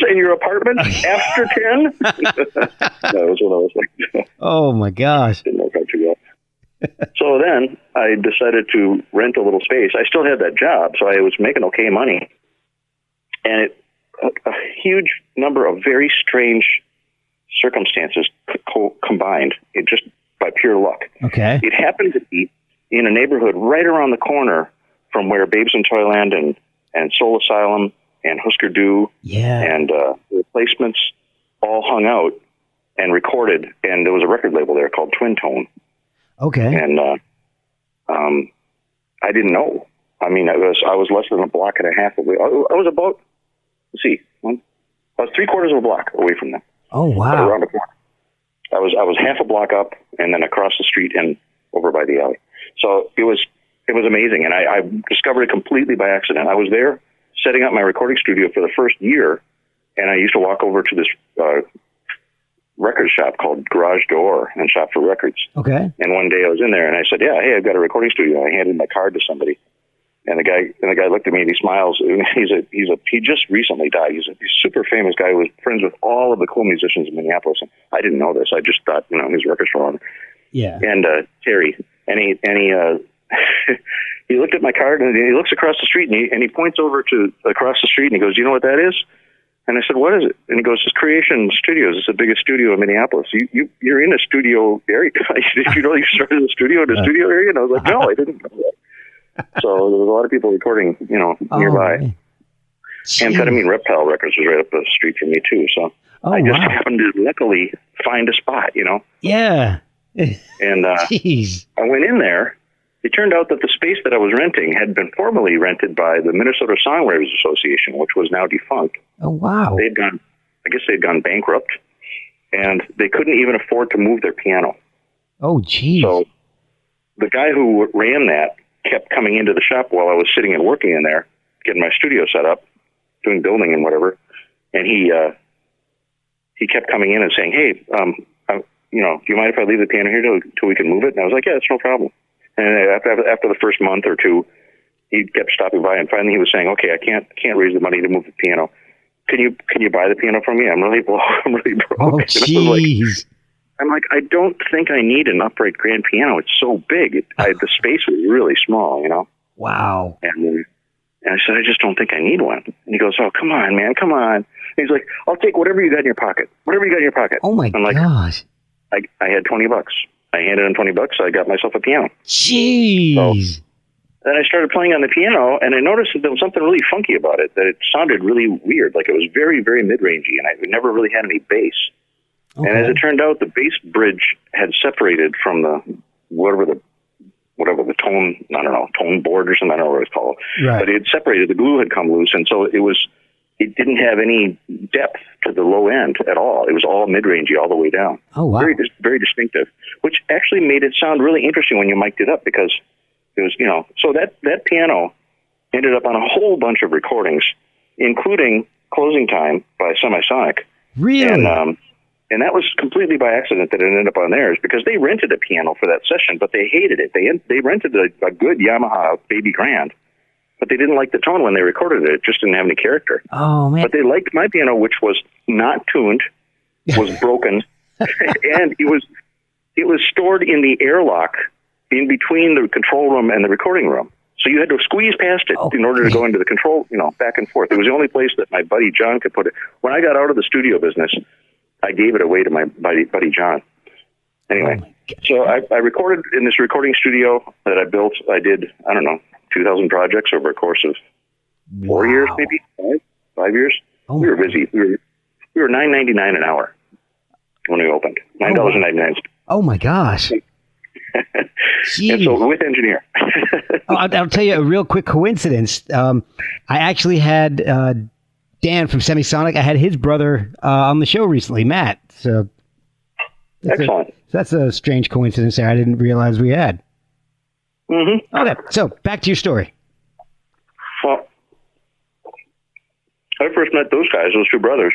B: in your apartment after 10? That was what I was like.
A: Oh my gosh.
B: Didn't work out too well. So then I decided to rent a little space. I still had that job, so I was making okay money. And a huge number of very strange circumstances combined, just by pure luck.
A: Okay.
B: It happened to be in a neighborhood right around the corner from where Babes in Toyland and Soul Asylum and Husker Du and Replacements all hung out and recorded. And there was a record label there called Twin Tone.
A: Okay.
B: And I didn't know. I mean, I was less than a block and a half away. I was about, I was 3/4 of a block away from them.
A: Oh, wow.
B: But around the corner. I was half a block up and then across the street and over by the alley. So it was amazing. And I discovered it completely by accident. I was there setting up my recording studio for the first year, and I used to walk over to this record shop called Garage Door and shop for records.
A: Okay.
B: And one day I was in there and I said, hey, I've got a recording studio. I handed my card to somebody. And the guy looked at me and he smiles. He just recently died. He's a super famous guy who was friends with all of the cool musicians in Minneapolis. And I didn't know this. I just thought, his record store owner.
A: Yeah.
B: And Terry, and he he looked at my card and he looks across the street and he points over to across the street and he goes, "Do you know what that is?" And I said, "What is it?" And he goes, "It's Creation Studios. It's the biggest studio in Minneapolis. You're in a studio area. Did you know you started a studio in a studio area?" And I was like, "No, I didn't know that." So there was a lot of people recording, nearby.
A: Man.
B: Amphetamine Reptile Records was right up the street from me too. So I just happened to luckily find a spot,
A: Yeah.
B: And I went in there. It turned out that the space that I was renting had been formerly rented by the Minnesota Songwriters Association, which was now defunct.
A: Oh, wow.
B: They'd gone bankrupt, and they couldn't even afford to move their piano.
A: Oh, geez.
B: So the guy who ran that kept coming into the shop while I was sitting and working in there, getting my studio set up, doing building and whatever. And he kept coming in and saying, "Hey, do you mind if I leave the piano here till we can move it?" And I was like, "Yeah, it's no problem." And after the first month or two, he kept stopping by, and finally he was saying, "Okay, I can't raise the money to move the piano. Can you buy the piano from me? I'm really broke."
A: Oh, jeez.
B: I'm like, I don't think I need an upright grand piano. It's so big. The space was really small,
A: Wow.
B: And I said, I just don't think I need one. And he goes, "Oh, come on, man, come on." And he's like, "I'll take whatever you got in your pocket. Whatever you got in your pocket."
A: Oh, my gosh.
B: I had $20. I handed him $20. I got myself a piano.
A: Jeez.
B: So then I started playing on the piano, and I noticed that there was something really funky about it, that it sounded really weird, like it was very, very mid-rangey, and I never really had any bass. Okay. And as it turned out, the bass bridge had separated from the whatever the tone, I don't know, tone board or something, I don't know what it's called. Right. But it had separated, the glue had come loose, and so it didn't have any depth to the low end at all. It was all mid-rangey all the way down.
A: Oh, wow.
B: Very, very distinctive, which actually made it sound really interesting when you mic'd it up, because it was, so that piano ended up on a whole bunch of recordings, including Closing Time by Semisonic.
A: Really?
B: And that was completely by accident that it ended up on theirs, because they rented a piano for that session, but they hated it. They rented a good Yamaha Baby Grand, but they didn't like the tone when they recorded it. It just didn't have any character.
A: Oh, man.
B: But they liked my piano, which was not tuned, was broken, and it was stored in the airlock in between the control room and the recording room. So you had to squeeze past it in order to go into the control, back and forth. It was the only place that my buddy John could put it. When I got out of the studio business, I gave it away to my buddy John. Anyway, so I recorded in this recording studio that I built. I did, 2,000 projects over a course of 4 years, maybe 5 years. Oh, we were busy. We were $9.99 an hour when we opened. $9.99.
A: Oh my gosh!
B: And so with engineer.
A: I'll tell you a real quick coincidence. I actually had Dan from Semisonic. I had his brother on the show recently, Matt. So
B: excellent.
A: That's a strange coincidence there. I didn't realize we had.
B: Mm-hmm.
A: Okay, so back to your story.
B: Well, I first met those two brothers,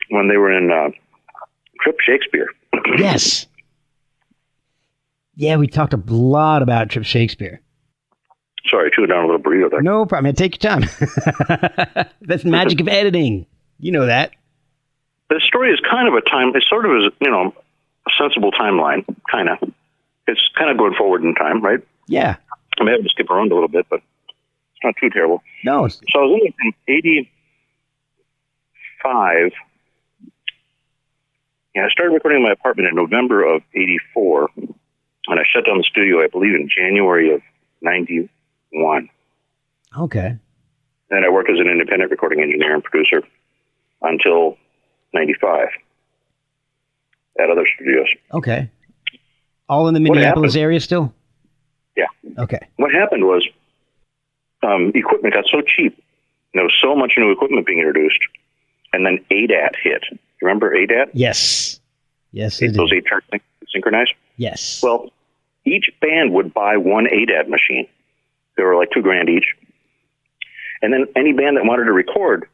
B: when they were in Trip Shakespeare.
A: Yes. Yeah, we talked a lot about Trip Shakespeare.
B: Sorry, chewed down a little burrito there.
A: No problem. Take your time. That's the magic of editing. You know that.
B: The story is kind of it's sort of a sensible timeline, kind of. It's kind of going forward in time, right?
A: Yeah.
B: I may have to skip around a little bit, but it's not too terrible.
A: No.
B: So I was in it from 85. Yeah, I started recording in my apartment in November of 84, and I shut down the studio, I believe, in January of 91.
A: Okay.
B: And I worked as an independent recording engineer and producer until 95 at other studios.
A: Okay. All in the Minneapolis area still?
B: Yeah.
A: Okay.
B: What happened was equipment got so cheap. There was so much new equipment being introduced, and then ADAT hit. Remember ADAT?
A: Yes. Yes,
B: those 8-track synchronized?
A: Yes.
B: Well, each band would buy one ADAT machine. They were like $2,000 each. And then any band that wanted to record,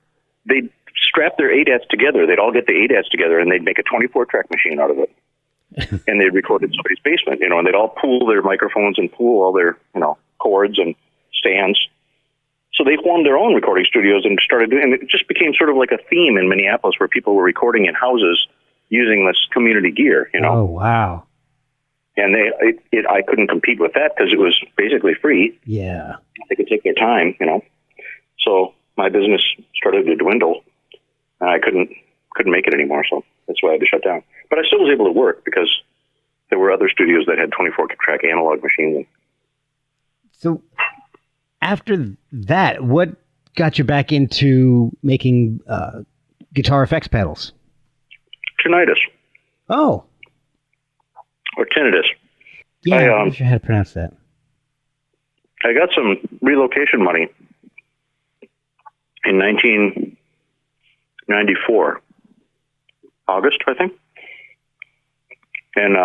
B: they'd strap their ADATs together. They'd all get the ADATs together, and they'd make a 24-track machine out of it. And they'd record in somebody's basement, and they'd all pool their microphones and pool all their, cords and stands. So they formed their own recording studios and started doing, and it just became sort of like a theme in Minneapolis where people were recording in houses using this community gear,
A: Oh, wow.
B: And I couldn't compete with that because it was basically free.
A: Yeah.
B: They could take their time, So my business started to dwindle, and I couldn't make it anymore, so that's why I had to shut down. But I still was able to work because there were other studios that had 24-track analog machines.
A: So after that, what got you back into making guitar effects pedals?
B: Tinnitus.
A: Oh.
B: Or tinnitus.
A: Yeah, I'm not sure how to pronounce that.
B: I got some relocation money in 1994. August, I think. And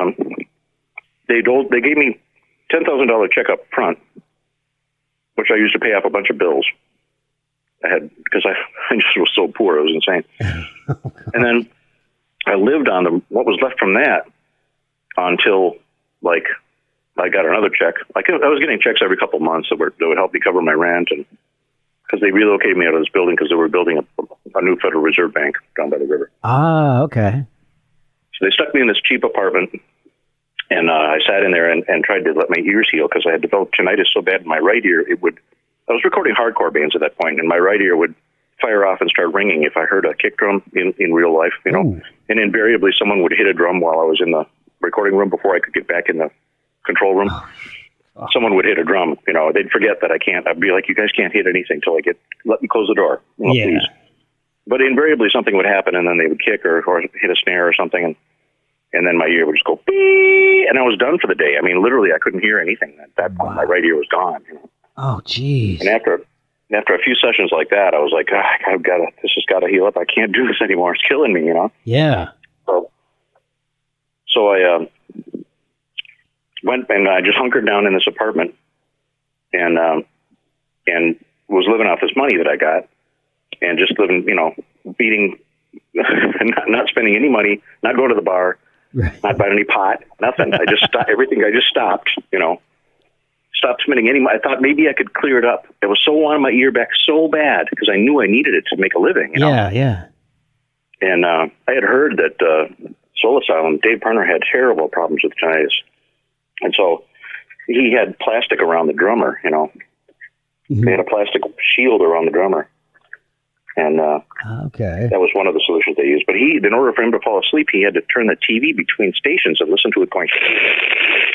B: they gave me $10,000 check up front, which I used to pay off a bunch of bills I had because I just was so poor. It was insane. And then I lived on what was left from that until I got another check. I was getting checks every couple of months that would help me cover my rent, and because they relocated me out of this building because they were building a new Federal Reserve Bank down by the river.
A: Ah, okay.
B: So they stuck me in this cheap apartment, and I sat in there and tried to let my ears heal because I had developed tinnitus so bad in my right ear. I was recording hardcore bands at that point, and my right ear would fire off and start ringing if I heard a kick drum in real life, Ooh. And invariably someone would hit a drum while I was in the recording room before I could get back in the control room. someone would hit a drum, they'd forget that I can't. I'd be like, you guys can't hit anything till let me close the door, please. But invariably something would happen, and then they would kick or hit a snare or something, and then my ear would just go beep, and I was done for the day. I mean, literally, I couldn't hear anything at that point. My right ear was gone.
A: Oh, geez.
B: And after a few sessions like that, I was like, this has got to heal up. I can't do this anymore. It's killing me,
A: Yeah.
B: So I went and I just hunkered down in this apartment and was living off this money that I got and just living, beating, not spending any money, not going to the bar, not buying any pot, nothing. I just stopped everything. I just stopped, stopped spending any money. I thought maybe I could clear it up. I was so wanting my ear back so bad because I knew I needed it to make a living.
A: Yeah.
B: And I had heard that Soul Asylum, Dave Perner had terrible problems with tinnitus. And so he had plastic around the drummer,
A: Mm-hmm.
B: They had a plastic shield around the drummer. And that was one of the solutions they used. But in order for him to fall asleep, he had to turn the TV between stations and listen to it going,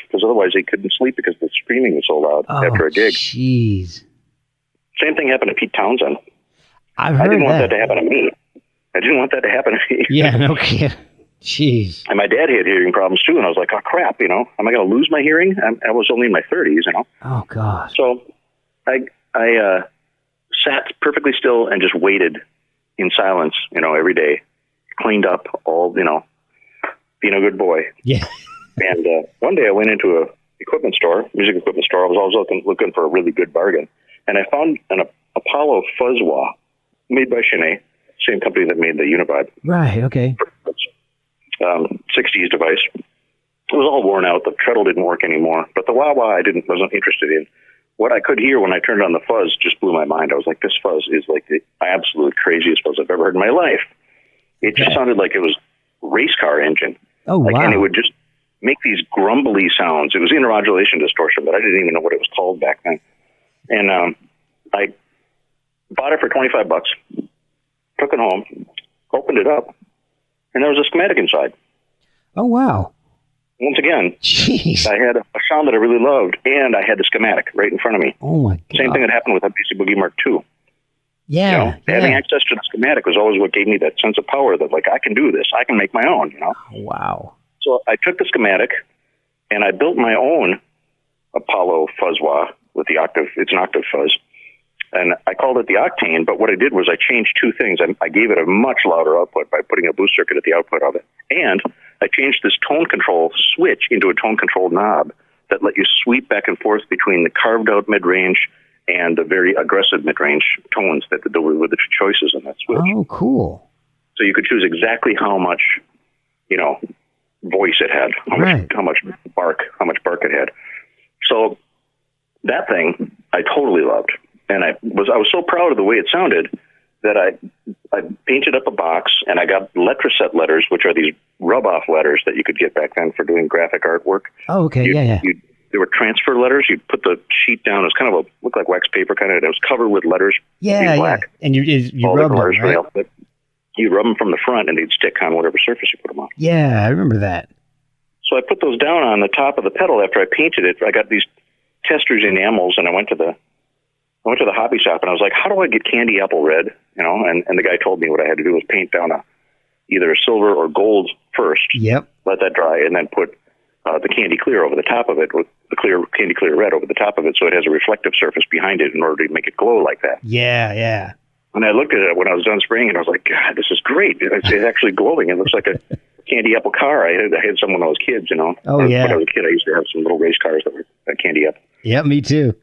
B: because otherwise he couldn't sleep because the screaming was so loud after a gig.
A: Jeez.
B: Same thing happened to Pete Townsend.
A: I didn't
B: want that to happen to me. I didn't want that to happen to me.
A: Yeah, no kidding. Jeez.
B: And my dad had hearing problems too, and I was like, oh crap, am I going to lose my hearing? I was only in my 30s,
A: Oh God.
B: So I sat perfectly still and just waited in silence, every day, cleaned up all, being a good boy.
A: Yeah.
B: And one day I went into a music equipment store. I was always looking for a really good bargain. And I found an Apollo Fuzz Wah made by Shanae, same company that made the Univibe.
A: Right, okay.
B: 60s device. It was all worn out. The treadle didn't work anymore. But the wah-wah I wasn't interested in. What I could hear when I turned on the fuzz just blew my mind. I was like, this fuzz is like the absolute craziest fuzz I've ever heard in my life. It just sounded like it was a race car engine.
A: Oh, wow.
B: And it would just make these grumbly sounds. It was intermodulation distortion, but I didn't even know what it was called back then. And I bought it for $25, took it home, opened it up, and there was a schematic inside.
A: Oh, wow.
B: Once again,
A: jeez.
B: I had a sound that I really loved, and I had the schematic right in front of me.
A: Oh, my God.
B: Same thing that happened with that BC Boogie Mark II.
A: Yeah.
B: Having access to the schematic was always what gave me that sense of power that, like, I can do this. I can make my own,
A: Wow.
B: So I took the schematic, and I built my own Apollo Fuzz Wah with the octave. It's an octave fuzz. And I called it the Octane, but what I did was I changed two things. I gave it a much louder output by putting a boost circuit at the output of it. And I changed this tone control switch into a tone control knob that let you sweep back and forth between the carved out mid-range and the very aggressive mid-range tones that were the choices in that switch.
A: Oh, cool.
B: So you could choose exactly how much, voice it had, how much bark it had. So that thing I totally loved. And I was so proud of the way it sounded that I painted up a box and I got Letraset letters, which are these rub-off letters that you could get back then for doing graphic artwork.
A: Oh, okay, yeah.
B: There were transfer letters. You'd put the sheet down. It was kind of looked like wax paper kind of. It was covered with letters.
A: Yeah,
B: black.
A: Yeah. And you rub them, right?
B: You'd rub them from the front and they'd stick on whatever surface you put them on.
A: Yeah, I remember that.
B: So I put those down on the top of the pedal after I painted it. I got these testers enamels and I went to the hobby shop and I was like, how do I get candy apple red? And the guy told me what I had to do was paint down either a silver or gold first.
A: Yep.
B: Let that dry and then put the candy clear over the top of it with the candy clear red over the top of it so it has a reflective surface behind it in order to make it glow like that.
A: Yeah.
B: And I looked at it when I was done spraying and I was like, God, this is great. It's actually glowing. It looks like a candy apple car. I had some when I was kids,
A: Oh, yeah.
B: When I was a kid, I used to have some little race cars that were candy apple.
A: Yeah, me too.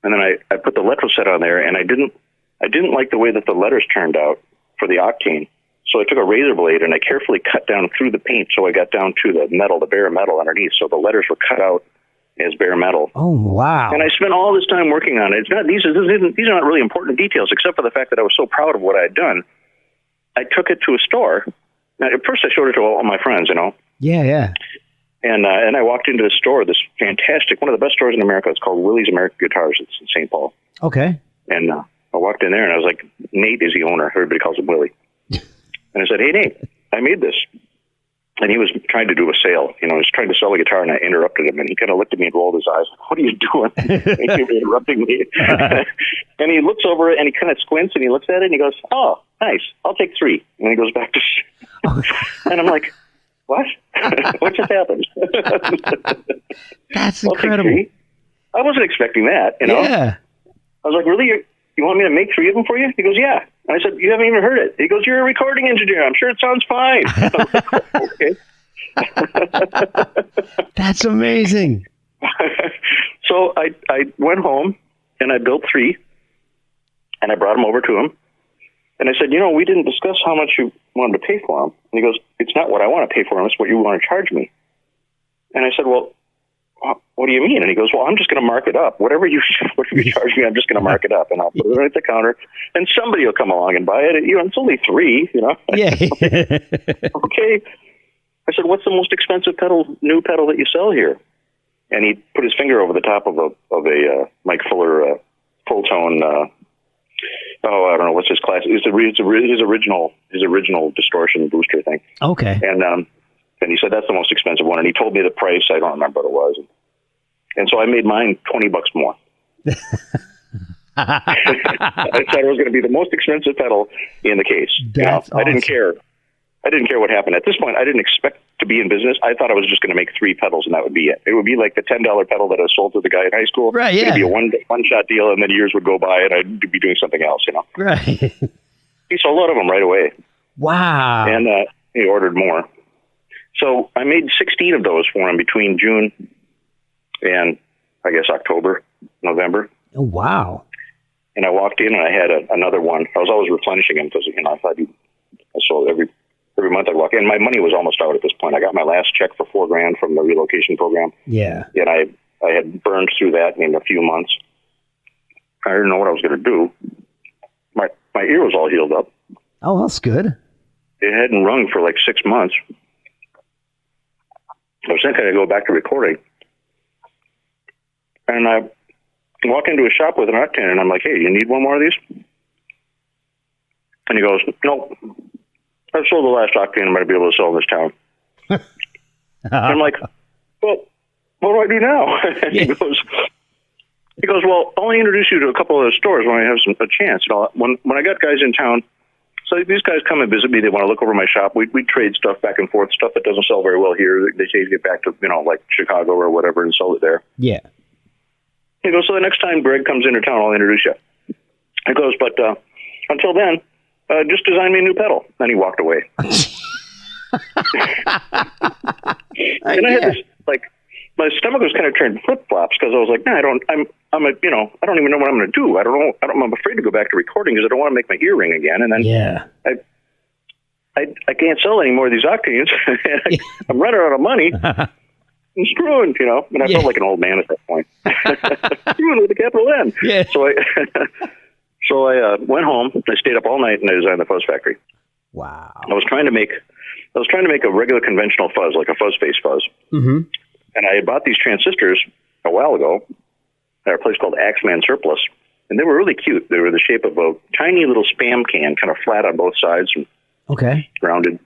B: And then I put the Letraset on there, and I didn't like the way that the letters turned out for the Octane. So I took a razor blade and I carefully cut down through the paint so I got down to the metal, the bare metal underneath. So the letters were cut out as bare metal.
A: Oh, wow.
B: And I spent all this time working on it. These are not really important details, except for the fact that I was so proud of what I had done. I took it to a store. Now, at first I showed it to all my friends,
A: Yeah.
B: And I walked into the store, this fantastic, one of the best stores in America. It's called Willie's American Guitars. It's in St. Paul.
A: Okay.
B: And I walked in there and I was like, Nate is the owner. Everybody calls him Willie. And I said, hey, Nate, I made this. And he was trying to do a sale. He was trying to sell a guitar, and I interrupted him. And he kind of looked at me and rolled his eyes. What are you doing? You're interrupting me. And he looks over, and he kind of squints, and he looks at it, and he goes, "Oh, nice. I'll take 3." And then he goes back to and I'm like, what? What just happened?
A: That's incredible.
B: I wasn't expecting that,
A: Yeah.
B: I was like, really? You want me to make 3 of them for you? He goes, yeah. And I said, you haven't even heard it. He goes, you're a recording engineer. I'm sure it sounds fine. Okay.
A: That's amazing.
B: So I went home and I built 3 and I brought them over to him. And I said, we didn't discuss how much you wanted to pay for them. And he goes, it's not what I want to pay for them. It's what you want to charge me. And I said, well, what do you mean? And he goes, well, I'm just going to mark it up. Whatever you charge me, I'm just going to mark it up. And I'll put it right at the counter. And somebody will come along and buy it. It's only 3,
A: Yeah.
B: Okay. I said, what's the most expensive new pedal that you sell here? And he put his finger over the top of a Mike Fuller full tone. I don't know what's his class. It's his original distortion booster thing.
A: Okay.
B: And he said that's the most expensive one. And he told me the price. I don't remember what it was. And so I made mine $20 more. I thought it was going to be the most expensive pedal in the case.
A: That's awesome.
B: I didn't care. I didn't care what happened. At this point, I didn't expect to be in business. I thought I was just going to make 3 pedals, and that would be it. It would be like the $10 pedal that I sold to the guy in high school.
A: Right, yeah.
B: It would be a one-shot deal, and then years would go by, and I'd be doing something else,
A: Right.
B: He sold a lot of them right away.
A: Wow.
B: And he ordered more. So I made 16 of those for him between June and, I guess, October, November.
A: Oh, wow.
B: And I walked in, and I had another one. I was always replenishing them because, I thought I sold every month I'd walk in. My money was almost out at this point. I got my last check for $4,000 from the relocation program.
A: Yeah.
B: And I had burned through that in a few months. I didn't know what I was going to do. My ear was all healed up.
A: Oh, that's good.
B: It hadn't rung for like 6 months. I was thinking I'd go back to recording. And I walk into a shop with an octane, and I'm like, hey, you need one more of these? And he goes, nope. I've sold the last octane I'm going to be able to sell in this town. And I'm like, well, what do I do now? And he goes, well, I'll only introduce you to a couple of the stores when I have a chance. When I got guys in town, so these guys come and visit me. They want to look over my shop. We trade stuff back and forth, stuff that doesn't sell very well here. They say to get back to, like Chicago or whatever and sell it there.
A: Yeah.
B: He goes, so the next time Greg comes into town, I'll introduce you. He goes, but until then, just design me a new pedal. Then he walked away. And I had this, my stomach was kind of turned flip-flops because I was like, I don't even know what I'm going to do. I'm afraid to go back to recording because I don't want to make my ear ring again. And then I can't sell any more of these octanes. I'm running out of money. I'm screwing, and I felt like an old man at that point. Screwing with a capital N. Yeah. So I went home. I stayed up all night and I designed the Fuzz Factory.
A: Wow.
B: I was trying to make a regular conventional fuzz, like a fuzz face fuzz. Mm-hmm. And I had bought these transistors a while ago at a place called Axeman Surplus, and they were really cute. They were the shape of a tiny little Spam can, kind of flat on both sides and rounded.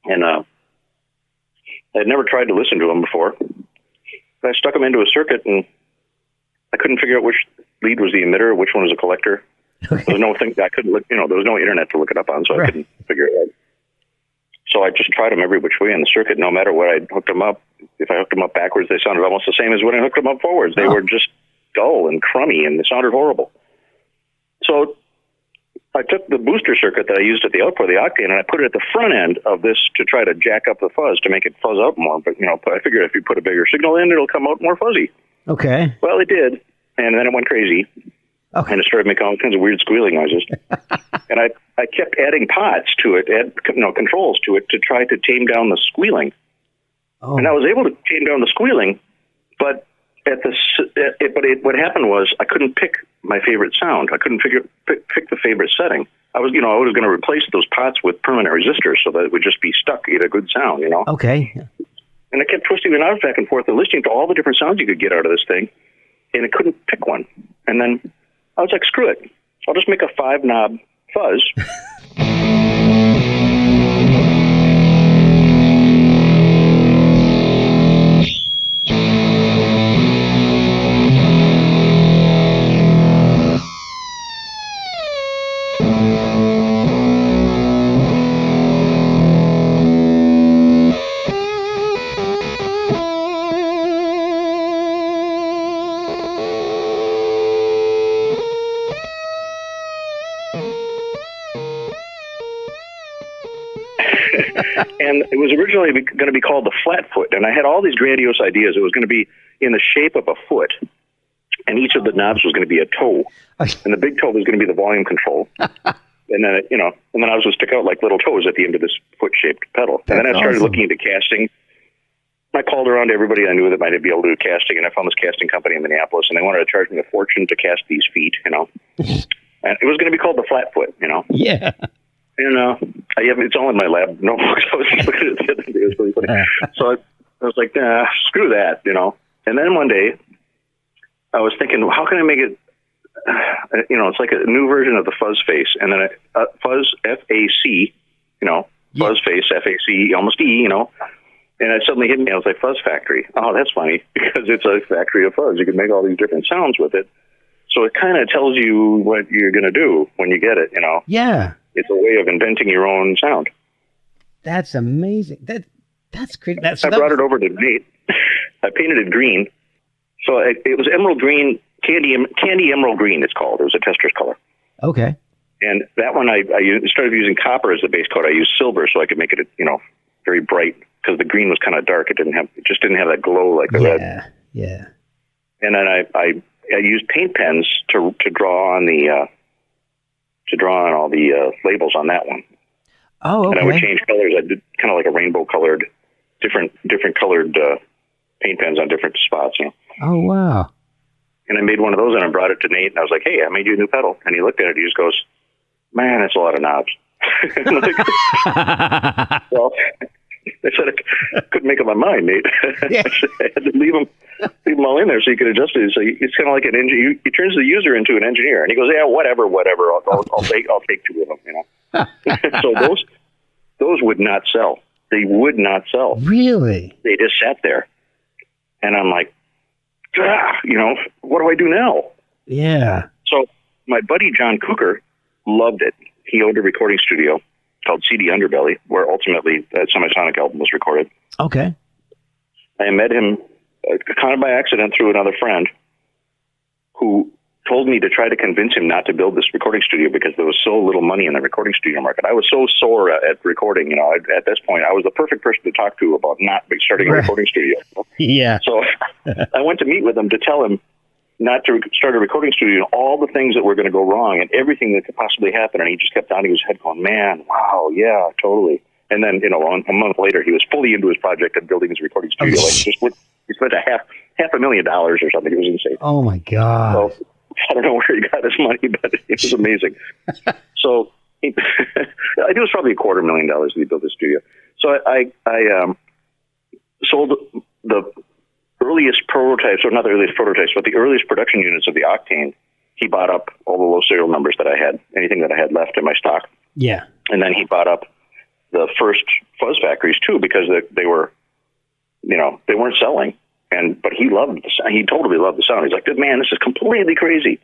B: And I had never tried to listen to them before. But I stuck them into a circuit, and I couldn't figure out which lead was the emitter, which one was a collector. There was no thing I couldn't look. There was no internet to look it up on, so I couldn't figure it out. So I just tried them every which way in the circuit. No matter what I hooked them up, if I hooked them up backwards, they sounded almost the same as when I hooked them up forwards. They were just dull and crummy, and they sounded horrible. So I took the booster circuit that I used at the output of the octane, and I put it at the front end of this to try to jack up the fuzz to make it fuzz out more. But I figured if you put a bigger signal in, it'll come out more fuzzy. Okay. Well, it did, and then it went crazy. Okay. And it started making all kinds of weird squealing noises. And I kept adding pots to it, controls to it to try to tame down the squealing. Oh. And I was able to tame down the squealing, but what happened was I couldn't pick my favorite sound. I couldn't pick the favorite setting. I was going to replace those pots with permanent resistors so that it would just be stuck, get a good sound, Okay. And I kept twisting the knobs back and forth and listening to all the different sounds you could get out of this thing, and I couldn't pick one. And then I was like, screw it. I'll just make a 5-knob fuzz. And it was originally going to be called the Flatfoot, and I had all these grandiose ideas. It was going to be in the shape of a foot, and each of the knobs was going to be a toe, and the big toe was going to be the volume control. And then, and then I was going to stick out like little toes at the end of this foot-shaped pedal. And then I started looking into casting. I called around to everybody I knew that might be able to do casting, and I found this casting company in Minneapolis, and they wanted to charge me a fortune to cast these feet, And it was going to be called the Flatfoot,
A: Yeah.
B: And it's all in my lab notebooks. I was just looking at it the other day. It was really funny. So I was like, nah, screw that, And then one day, I was thinking, how can I make it, it's like a new version of the Fuzz Face, and then Fuzz, F-A-C, Fuzz Face, F-A-C, almost E, And it suddenly hit me. I was like, Fuzz Factory. Oh, that's funny, because it's a factory of fuzz. You can make all these different sounds with it. So it kind of tells you what you're going to do when you get it,
A: Yeah.
B: It's a way of inventing your own sound.
A: That's amazing. That's great.
B: I brought it over to Nate. I painted it green. So it was emerald green, candy emerald green, it's called. It was a tester's color.
A: Okay.
B: And that one, instead of using copper as the base coat, I used silver so I could make it, very bright, because the green was kind of dark. It just didn't have that glow like the red.
A: Yeah.
B: And then I used paint pens to draw on all the labels on that one.
A: Oh, okay.
B: And I would change colors. I did kind of like a rainbow colored, different colored paint pens on different spots.
A: Oh, wow.
B: And I made one of those and I brought it to Nate and I was like, hey, I made you a new pedal. And he looked at it. He just goes, man, that's a lot of knobs. Well, I said I couldn't make up my mind, Nate.
A: Yeah.
B: I had to leave them all in there so you could adjust it. So it's kind of like an engineer. He turns the user into an engineer, and he goes, "Yeah, whatever. I'll take two of them." So those would not sell. They would not sell.
A: Really?
B: They just sat there, and I'm like, what do I do now?
A: Yeah.
B: So my buddy John Cooker loved it. He owned a recording studio called CD Underbelly, where ultimately that Semisonic album was recorded.
A: Okay.
B: I met him kind of by accident through another friend who told me to try to convince him not to build this recording studio because there was so little money in the recording studio market. I was so sore at recording, at this point, I was the perfect person to talk to about not starting a recording studio.
A: Yeah.
B: So I went to meet with him to tell him not to start a recording studio and all the things that were going to go wrong and everything that could possibly happen. And he just kept nodding his head going, man, wow, yeah, totally. And then, a month later, he was fully into his project and building his recording studio. He spent $500,000 or something. It was insane.
A: Oh, my God.
B: So I don't know where he got his money, but it was amazing. So I think it was probably $250,000 when he built the studio. So I sold the earliest prototypes, or not the earliest prototypes, but the earliest production units of the Octane. He bought up all the low serial numbers that I had, anything that I had left in my stock.
A: Yeah.
B: And then he bought up the first Fuzz factories too, because they were, they weren't selling. But he loved the sound. He totally loved the sound. He's like, man, this is completely crazy.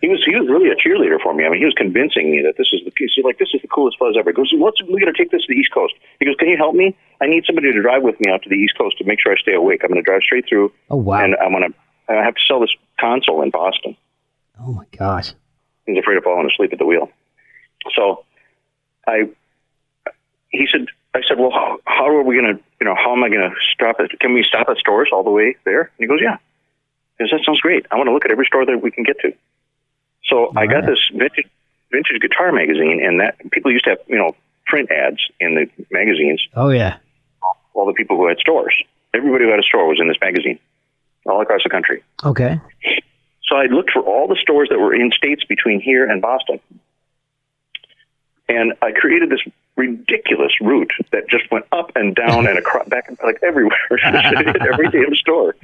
B: He was really a cheerleader for me. I mean, he was convincing me that this is the piece. He's like, this is the coolest Fuzz ever. He goes, we're going to take this to the East Coast. He goes, can you help me? I need somebody to drive with me out to the East Coast to make sure I stay awake. I'm going to drive straight through.
A: Oh, wow.
B: And I have to sell this console in Boston.
A: Oh, my gosh.
B: He's afraid of falling asleep at the wheel. So I said, well, how are we going to, how am I going to stop it? Can we stop at stores all the way there? And he goes, yeah. He goes, that sounds great. I want to look at every store that we can get to. So I got this vintage guitar magazine, and that people used to have, print ads in the magazines.
A: Oh, yeah.
B: All the people who had stores. Everybody who had a store was in this magazine, all across the country.
A: Okay.
B: So I looked for all the stores that were in states between here and Boston. And I created this ridiculous route that just went up and down and across, back and like everywhere. Every damn store,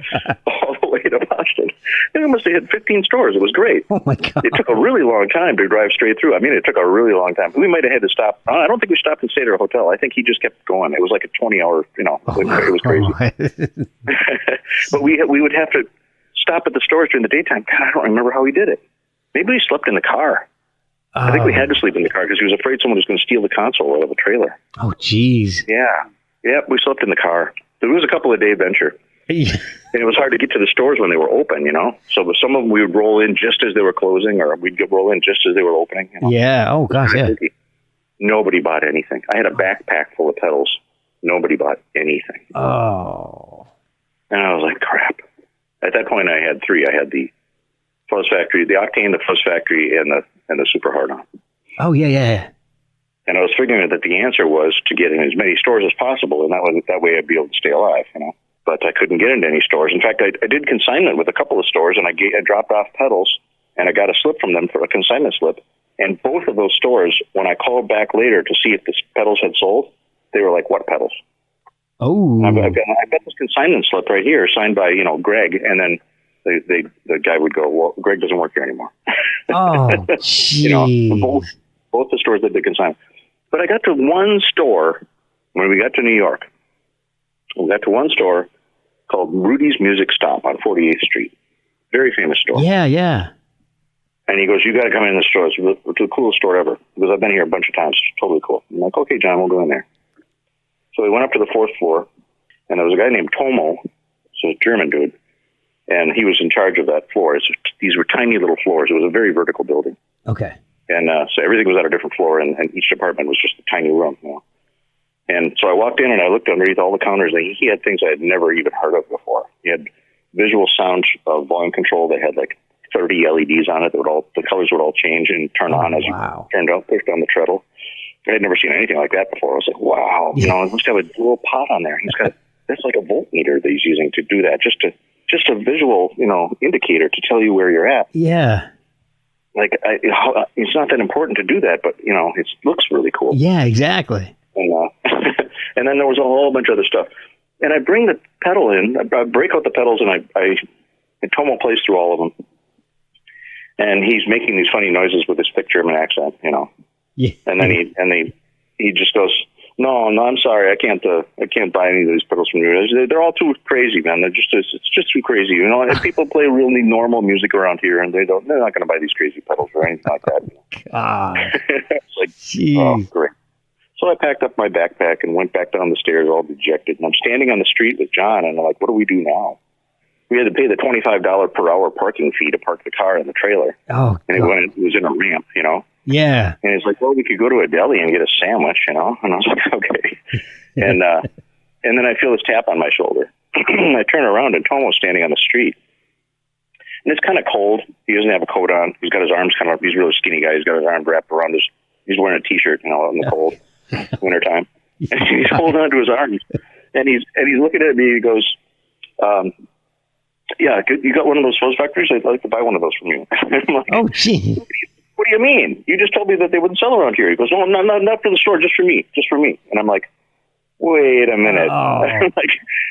B: all the way to Boston. And I must have hit 15 stores. It was great.
A: Oh my God!
B: It took a really long time to drive straight through. I mean, it took a really long time. We might have had to stop. I don't think we stopped and stayed at a hotel. I think he just kept going. It was like a 20-hour. It was crazy. But we would have to stop at the stores during the daytime. God, I don't remember how he did it. Maybe he slept in the car. I think we had to sleep in the car because he was afraid someone was going to steal the console out of the trailer.
A: Oh, geez.
B: Yeah, we slept in the car. It was a couple of day venture. And it was hard to get to the stores when they were open, So with some of them we would roll in just as they were closing, or we'd roll in just as they were opening.
A: Yeah. Oh, gosh, yeah.
B: Nobody bought anything. I had a backpack full of pedals. Nobody bought anything.
A: Oh.
B: And I was like, crap. At that point, I had three. I had the Fuzz Factory, the Octane, the Fuzz Factory, and the Super Hard-On.
A: Oh, yeah.
B: And I was figuring that the answer was to get in as many stores as possible, and that way I'd be able to stay alive, But I couldn't get into any stores. In fact, I did consignment with a couple of stores, and I dropped off pedals, and I got a slip from them for a consignment slip. And both of those stores, when I called back later to see if the pedals had sold, they were like, "What pedals?"
A: Oh.
B: I've got this consignment slip right here, signed by Greg, and then the guy would go, "Well, Greg doesn't work here anymore."
A: Oh, geez.
B: Both the stores did the consignment. But I got to one store when we got to New York. We got to one store called Rudy's Music Stop on 48th Street. Very famous store.
A: Yeah.
B: And he goes, "You got to come in the store. It's the coolest store ever." Because I've been here a bunch of times. It's totally cool. I'm like, "Okay, John, we'll go in there." So we went up to the 4th floor, and there was a guy named Tomo, so a German dude, and he was in charge of that floor. These were tiny little floors. It was a very vertical building.
A: Okay.
B: And so everything was at a different floor, and each department was just a tiny room. And so I walked in, and I looked underneath all the counters, and he had things I had never even heard of before. He had visual sound volume control. They had like 30 LEDs on it. The colors would all change and turn on as you pushed on the treadle. I had never seen anything like that before. I was like, wow, he must have a dual pot on there. He's got that's like a voltmeter that he's using to do that, just a visual, indicator to tell you where you're at.
A: Yeah.
B: Like, it's not that important to do that, but, it looks really cool.
A: Yeah, exactly.
B: And, and then there was a whole bunch of other stuff. And I bring the pedal in, I break out the pedals, and Tomo plays through all of them. And he's making these funny noises with his thick German accent,
A: Yeah.
B: And then he just goes, no, I'm sorry, I can't buy any of these pedals from you. They're all too crazy, man. It's just too crazy. If people play really normal music around here, and they're not going to buy these crazy pedals or anything like that.
A: God.
B: It's like,
A: jeez.
B: Oh, great. So I packed up my backpack and went back down the stairs all dejected. And I'm standing on the street with John, and I'm like, what do we do now? We had to pay the $25 per hour parking fee to park the car in the trailer.
A: Oh,
B: and it was in a ramp,
A: Yeah.
B: And he's like, well, we could go to a deli and get a sandwich, And I was like, okay. And then I feel this tap on my shoulder. I turn around, and Tomo's standing on the street. And it's kind of cold. He doesn't have a coat on. He's got his arms kind of up. He's a really skinny guy. He's got his arm wrapped around he's wearing a T-shirt, in the cold, wintertime. And he's holding on to his arms. And he's looking at me. He goes, yeah, you got one of those Fuzz Factories? I'd like to buy one of those from you. I'm like, oh, gee. What do you mean? You just told me that they wouldn't sell around here. He goes, no, not for the store, just for me. And I'm like, wait a minute. Oh. I'm like,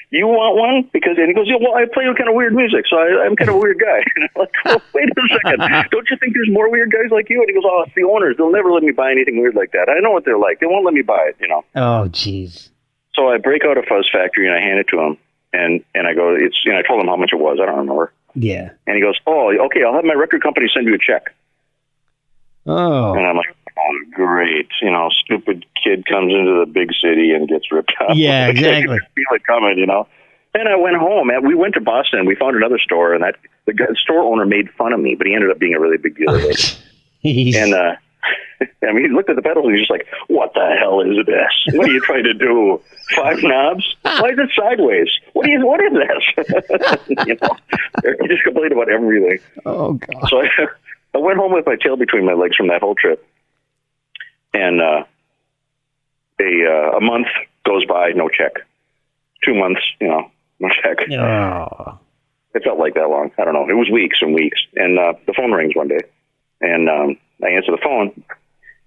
B: you want one? And he goes, yeah, well, I play kind of weird music, so I'm kind of a weird guy. And I'm like, well, wait a second. Don't you think there's more weird guys like you? And he goes, oh, it's the owners. They'll never let me buy anything weird like that. I know what they're like. They won't let me buy it,
A: Oh, jeez.
B: So I break out a Fuzz Factory, and I hand it to him. And I go, I told him how much it was. I don't remember.
A: Yeah.
B: And he goes, oh, okay, I'll have my record company send you a check.
A: Oh.
B: And I'm like, oh, great. Stupid kid comes into the big city and gets ripped off.
A: Yeah, exactly.
B: I feel it coming, And I went home, and we went to Boston. We found another store, and the store owner made fun of me, but he ended up being a really big dealer. And, he looked at the pedals, and he's just like, what the hell is this? What are you trying to do? 5 knobs? Why is it sideways? What is this? He just complained about everything.
A: Oh, God.
B: So I went home with my tail between my legs from that whole trip. And a month goes by, no check. 2 months, no check.
A: Oh.
B: It felt like that long. I don't know. It was weeks and weeks. And the phone rings one day. And I answer the phone,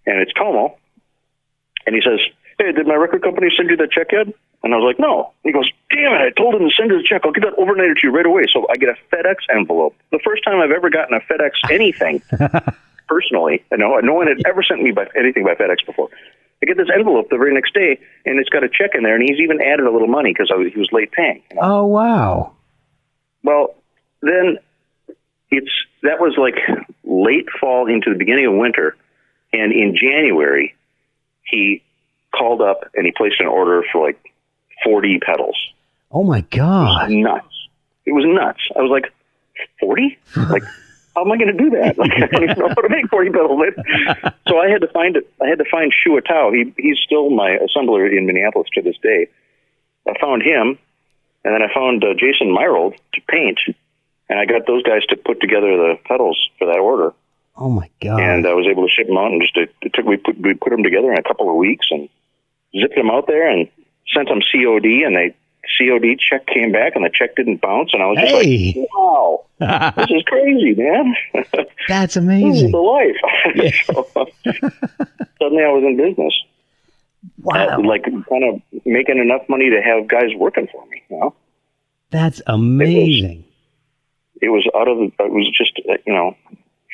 B: and it's Tomo. And he says, hey, did my record company send you that check yet? And I was like, no. He goes, damn it, I told him to send you the check. I'll get that overnighted to you right away. So I get a FedEx envelope. The first time I've ever gotten a FedEx anything, personally. No one had ever sent me anything by FedEx before. I get this envelope the very next day, and it's got a check in there, and he's even added a little money because he was late paying.
A: Oh, wow.
B: Well, then that was like late fall into the beginning of winter, and in January, he called up and he placed an order for like 40 pedals.
A: Oh my God.
B: It was nuts. I was like, 40? Like, How am I going to do that? Like, I don't even know how to make 40 pedals. So I had to find Shu Tao. He's still my assembler in Minneapolis to this day. I found him, and then I found Jason Myrold to paint, and I got those guys to put together the pedals for that order.
A: Oh my God!
B: And I was able to ship them out, and we put them together in a couple of weeks, and zipped them out there, and sent them COD, and the COD check came back, and the check didn't bounce, and I was just like, wow, this is crazy, man.
A: That's amazing.
B: This is the life.
A: Yeah.
B: So, suddenly I was in business.
A: Wow.
B: Like kind of making enough money to have guys working for me, you know?
A: That's amazing.
B: It was just,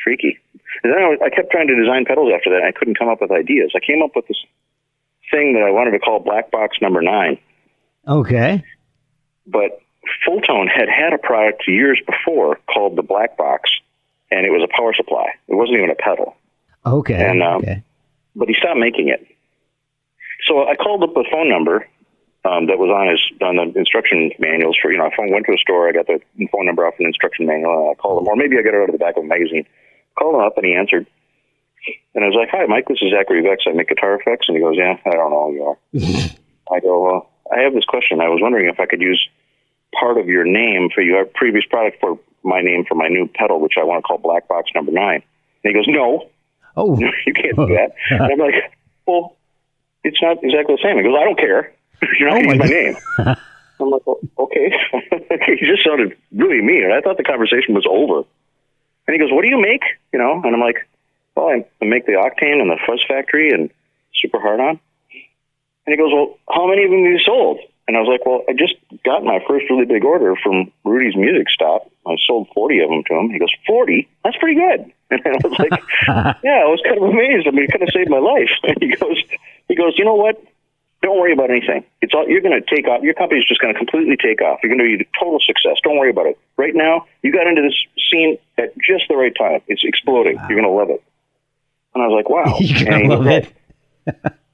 B: freaky. And then I kept trying to design pedals after that, and I couldn't come up with ideas. I came up with this thing that I wanted to call Black Box number 9.
A: Okay.
B: But Fulltone had a product years before called the Black Box, and it was a power supply. It wasn't even a pedal.
A: Okay.
B: And,
A: okay.
B: But he stopped making it. So I called up a phone number that was on the instruction manuals for, I went to a store, I got the phone number off an instruction manual, and I called him, or maybe I got it out of the back of a magazine. Called him up, and he answered. And I was like, "Hi, Mike, this is Zachary ZVEX. I make guitar effects." And he goes, "Yeah, I don't know who you are." I go, "Well, I have this question. I was wondering if I could use part of your name for your previous product for my name for my new pedal, which I want to call Black Box number 9. And he goes, "No, you can't do that." And I'm like, "Well, it's not exactly the same." He goes, "I don't care. You're not using my name." I'm like, well, "Okay." He just sounded really mean. I thought the conversation was over. And he goes, "What do you make?" And I'm like, "Well, I make the Octane and the Fuzz Factory and Super Hard-On." And he goes, "Well, how many of them have you sold?" And I was like, "Well, I just got my first really big order from Rudy's Music Stop. I sold 40 of them to him." He goes, 40? That's pretty good. And I was like, yeah, I was kind of amazed. I mean, it could have saved my life. And he goes, "You know what? Don't worry about anything. It's all, you're going to take off. Your company's just going to completely take off. You're going to be a total success. Don't worry about it. Right now, you got into this scene at just the right time. It's exploding. Wow. You're going to love it." And I was like, wow.
A: You're going to love it.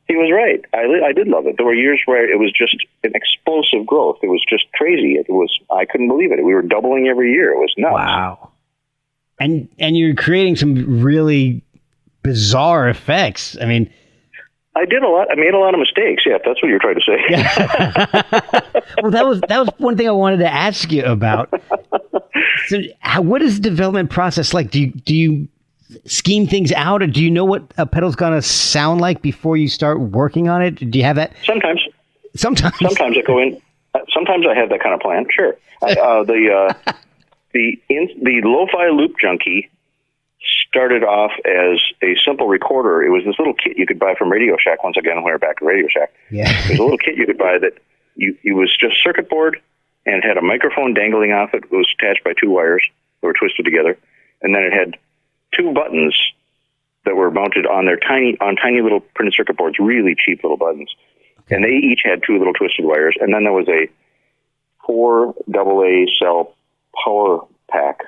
B: He was right. I did love it. There were years where it was just an explosive growth. It was just crazy. I couldn't believe it. We were doubling every year. It was nuts.
A: Wow. And you're creating some really bizarre effects. I mean,
B: I did a lot. I made a lot of mistakes. Yeah, if that's what you're trying to say.
A: Yeah. Well, that was one thing I wanted to ask you about. So, what is the development process like? Do you scheme things out, or do you know what a pedal's going to sound like before you start working on it? Do you have that?
B: Sometimes I go in. Sometimes I have that kind of plan. Sure. The Lo-Fi Loop Junkie started off as a simple recorder. It was this little kit you could buy from Radio Shack. Once again, we're back to Radio Shack.
A: Yeah.
B: There's a little kit you could buy that it was just circuit board and it had a microphone dangling off it. It was attached by 2 wires that were twisted together, and then it had 2 buttons that were mounted on tiny little printed circuit boards, really cheap little buttons. Okay. And they each had 2 little twisted wires. And then there was a 4 AA cell power pack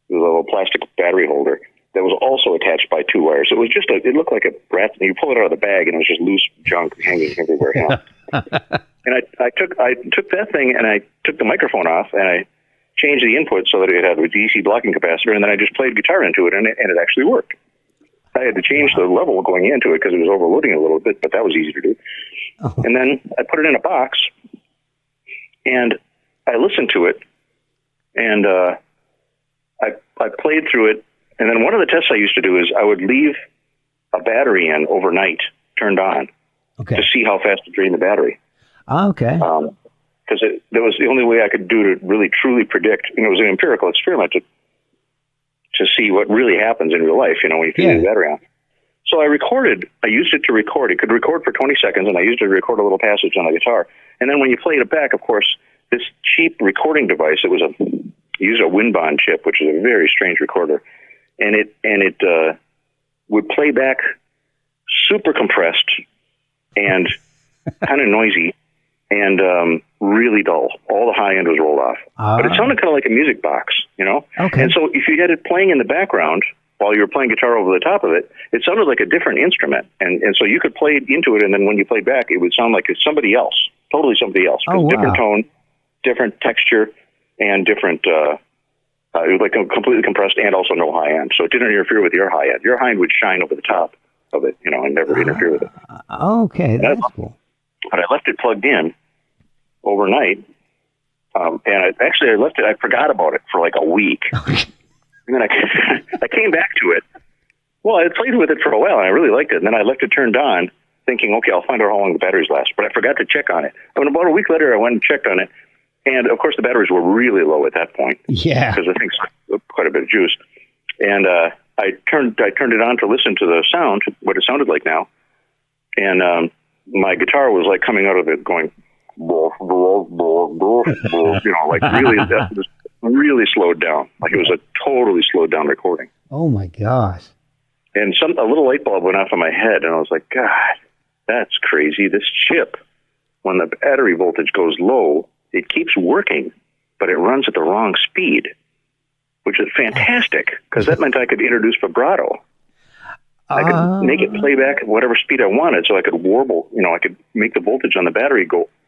B: with a little plastic battery holder that was also attached by 2 wires. It was just it looked like a rat. You pull it out of the bag and it was just loose junk hanging everywhere. And I took that thing and I took the microphone off and I changed the input so that it had a DC blocking capacitor, and then I just played guitar into it, and it actually worked. I had to change the level going into it because it was overloading a little bit, but that was easy to do. Oh. And then I put it in a box, and I listened to it, and I played through it, and then one of the tests I used to do is I would leave a battery in overnight, turned on, to see how fast it drained the battery.
A: Oh, okay.
B: Because that was the only way I could do to really truly predict, and it was an empirical experiment to see what really happens in real life, when you turn the battery on. So I used it to record. It could record for 20 seconds, and I used it to record a little passage on the guitar. And then when you played it back, of course, this cheap recording device, it used a Winbond chip, which is a very strange recorder, and it would play back super compressed and kind of noisy and really dull. All the high end was rolled off. But it sounded kind of like a music box, Okay. And so if you had it playing in the background while you were playing guitar over the top of it, it sounded like a different instrument. And so you could play into it, and then when you played back, it would sound like it's somebody else, totally somebody else. Different tone, different texture, and different It was like completely compressed and also no high end. So it didn't interfere with your high end. Your high end would shine over the top of it, and never interfere with it.
A: Okay, that's cool.
B: But I left it plugged in overnight. And I forgot about it for like a week. And then I came back to it. Well, I played with it for a while and I really liked it. And then I left it turned on thinking, okay, I'll find out how long the batteries last. But I forgot to check on it. And about a week later, I went and checked on it. And of course, the batteries were really low at that point.
A: Yeah.
B: Because I think it's quite a bit of juice. And I turned it on to listen to the sound, what it sounded like now. And my guitar was like coming out of it going, like really slowed down. Like it was a totally slowed down recording.
A: Oh my gosh.
B: And a little light bulb went off in my head and I was like, God, that's crazy. This chip, when the battery voltage goes low, it keeps working, but it runs at the wrong speed, which is fantastic because that meant I could introduce vibrato. I could make it play back at whatever speed I wanted, so I could warble. I could make the voltage on the battery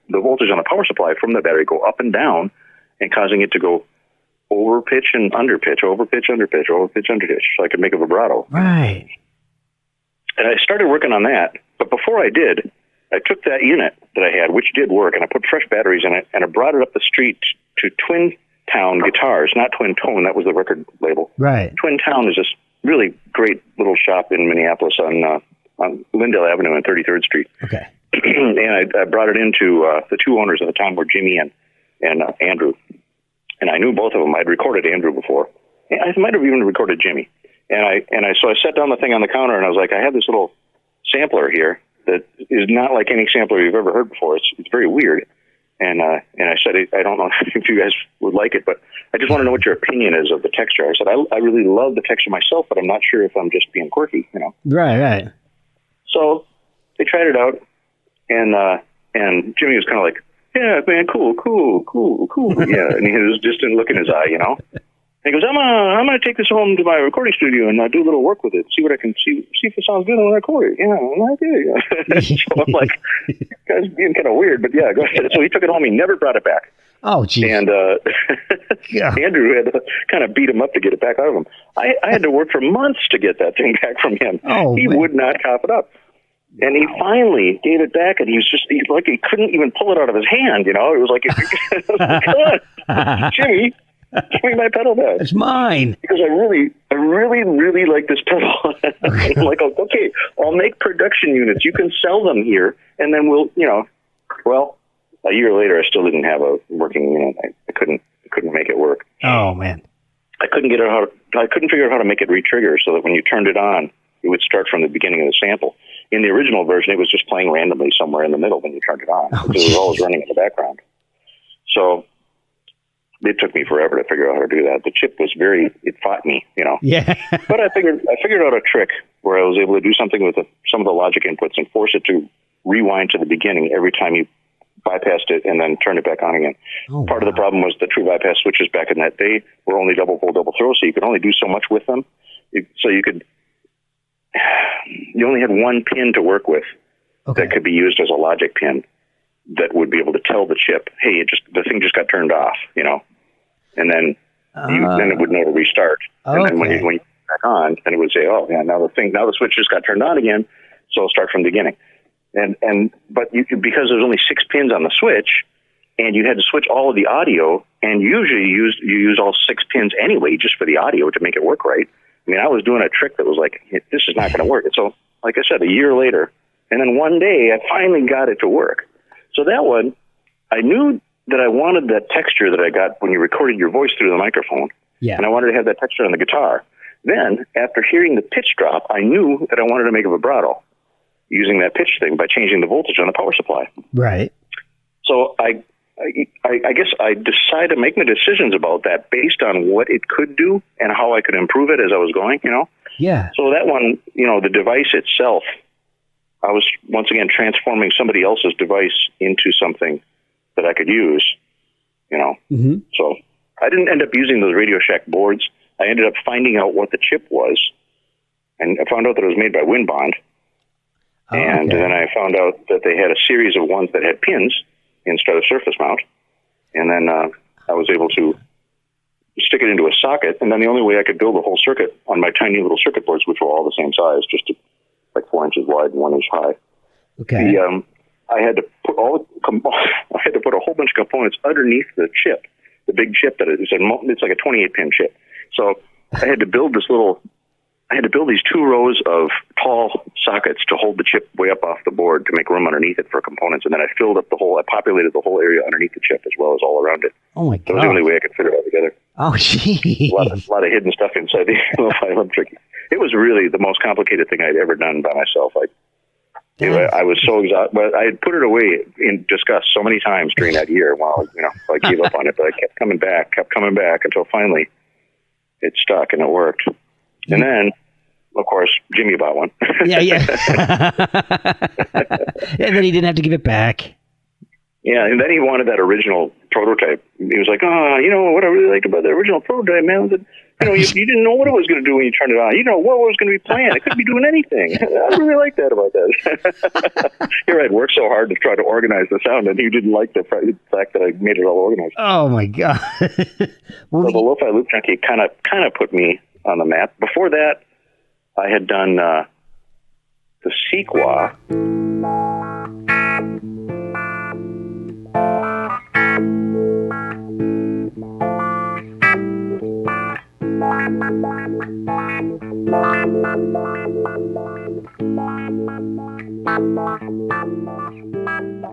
B: the voltage on the power supply from the battery go up and down, and causing it to go over pitch and under pitch, over pitch, under pitch, over pitch, under pitch, so I could make a vibrato.
A: Right.
B: And I started working on that, but before I did, I took that unit that I had, which did work, and I put fresh batteries in it, and I brought it up the street to Twin Town Guitars, not Twin Tone, that was the record label.
A: Right.
B: Twin Town is this really great little shop in Minneapolis on Lyndale Avenue and 33rd Street.
A: Okay.
B: And I brought it into the two owners at the time were Jimmy and Andrew. And I knew both of them. I'd recorded Andrew before. I might have even recorded Jimmy. So I set down the thing on the counter and I was like, I have this little sampler here that is not like any sampler you've ever heard before. It's very weird. And I said, I don't know if you guys would like it, but I just want to know what your opinion is of the texture. I said, I really love the texture myself, but I'm not sure if I'm just being quirky,
A: Right.
B: So they tried it out, and Jimmy was kind of like, yeah, man, cool. Yeah, and he was just didn't look in his eye, And he goes, I'm gonna take this home to my recording studio and do a little work with it, see what I can see if it sounds good when I record it. Yeah, I'm like, so I'm like, this guy's being kind of weird, but yeah, go ahead. So he took it home. He never brought it back.
A: Oh, geez.
B: And Andrew had to kind of beat him up to get it back out of him. I had to work for months to get that thing back from him.
A: Oh,
B: he would not cough it up. And he finally gave it back, and he couldn't even pull it out of his hand, It was like, come on, Jimmy, give me my pedal back.
A: It's mine.
B: Because I really like this pedal. I'm like, okay, I'll make production units. You can sell them here, and then we'll, well, a year later, I still didn't have a working unit. I couldn't make it work.
A: Oh, man.
B: I couldn't figure out how to make it re-trigger so that when you turned it on, it would start from the beginning of the sample. In the original version, it was just playing randomly somewhere in the middle when you turned it on. It was always running in the background. So it took me forever to figure out how to do that. The chip was it fought me,
A: Yeah.
B: But I figured out a trick where I was able to do something with some of the logic inputs and force it to rewind to the beginning every time you bypassed it and then turned it back on again.
A: Oh,
B: Part of the problem was the true bypass switches back in that day were only double pull, double throw, so you could only do so much with them. You only had one pin to work with that could be used as a logic pin that would be able to tell the chip, hey, the thing just got turned off, and then then it would know to restart. And then when you put it back on, then it would say, oh yeah, now the switch just got turned on again, so I'll start from the beginning. But because there's only 6 pins on the switch, and you had to switch all of the audio, and usually you use all 6 pins anyway just for the audio to make it work right. I mean, I was doing a trick that was like, this is not going to work. And so, like I said, a year later, and then one day I finally got it to work. So that one, I knew that I wanted that texture that I got when you recorded your voice through the microphone.
A: Yeah.
B: And I wanted to have that texture on the guitar. Then, after hearing the pitch drop, I knew that I wanted to make a vibrato using that pitch thing by changing the voltage on the power supply.
A: Right.
B: So I guess I decided to make my decisions about that based on what it could do and how I could improve it as I was going,
A: Yeah.
B: So that one, the device itself, I was once again transforming somebody else's device into something that I could use,
A: Mm-hmm.
B: So I didn't end up using those Radio Shack boards. I ended up finding out what the chip was, and I found out that it was made by Winbond. And then I found out that they had a series of ones that had pins instead of surface mount. And then I was able to stick it into a socket, and then the only way I could build a whole circuit on my tiny little circuit boards, which were all the same size, like 4 inches wide and 1 inch high.
A: Okay.
B: I had to put a whole bunch of components underneath the chip, the big chip it's like a 28-pin chip. So I had to build these 2 rows of tall sockets to hold the chip way up off the board to make room underneath it for components. And then I populated the whole area underneath the chip as well as all around it.
A: Oh my God.
B: That was the only way I could fit it all together.
A: Oh, geez.
B: A lot of hidden stuff inside the lo-fi electric. It was really the most complicated thing I'd ever done by myself. I was so exhausted, but I had put it away in disgust so many times during that year. While I gave up on it, but I kept coming back until finally it stuck and it worked. And then, of course, Jimmy bought one.
A: Yeah. And then he didn't have to give it back.
B: Yeah, and then he wanted that original prototype. He was like, what I really liked about the original prototype, man, was that, you didn't know what it was going to do when you turned it on. You know what was going to be playing. It couldn't be doing anything. I really like that about that. Here I'd worked so hard to try to organize the sound, and he didn't like the fact that I made it all organized.
A: Oh, my God.
B: Well, the Lo-Fi Loop Junkie kind of put me on the map. Before that, I had done the Fuzz Wah.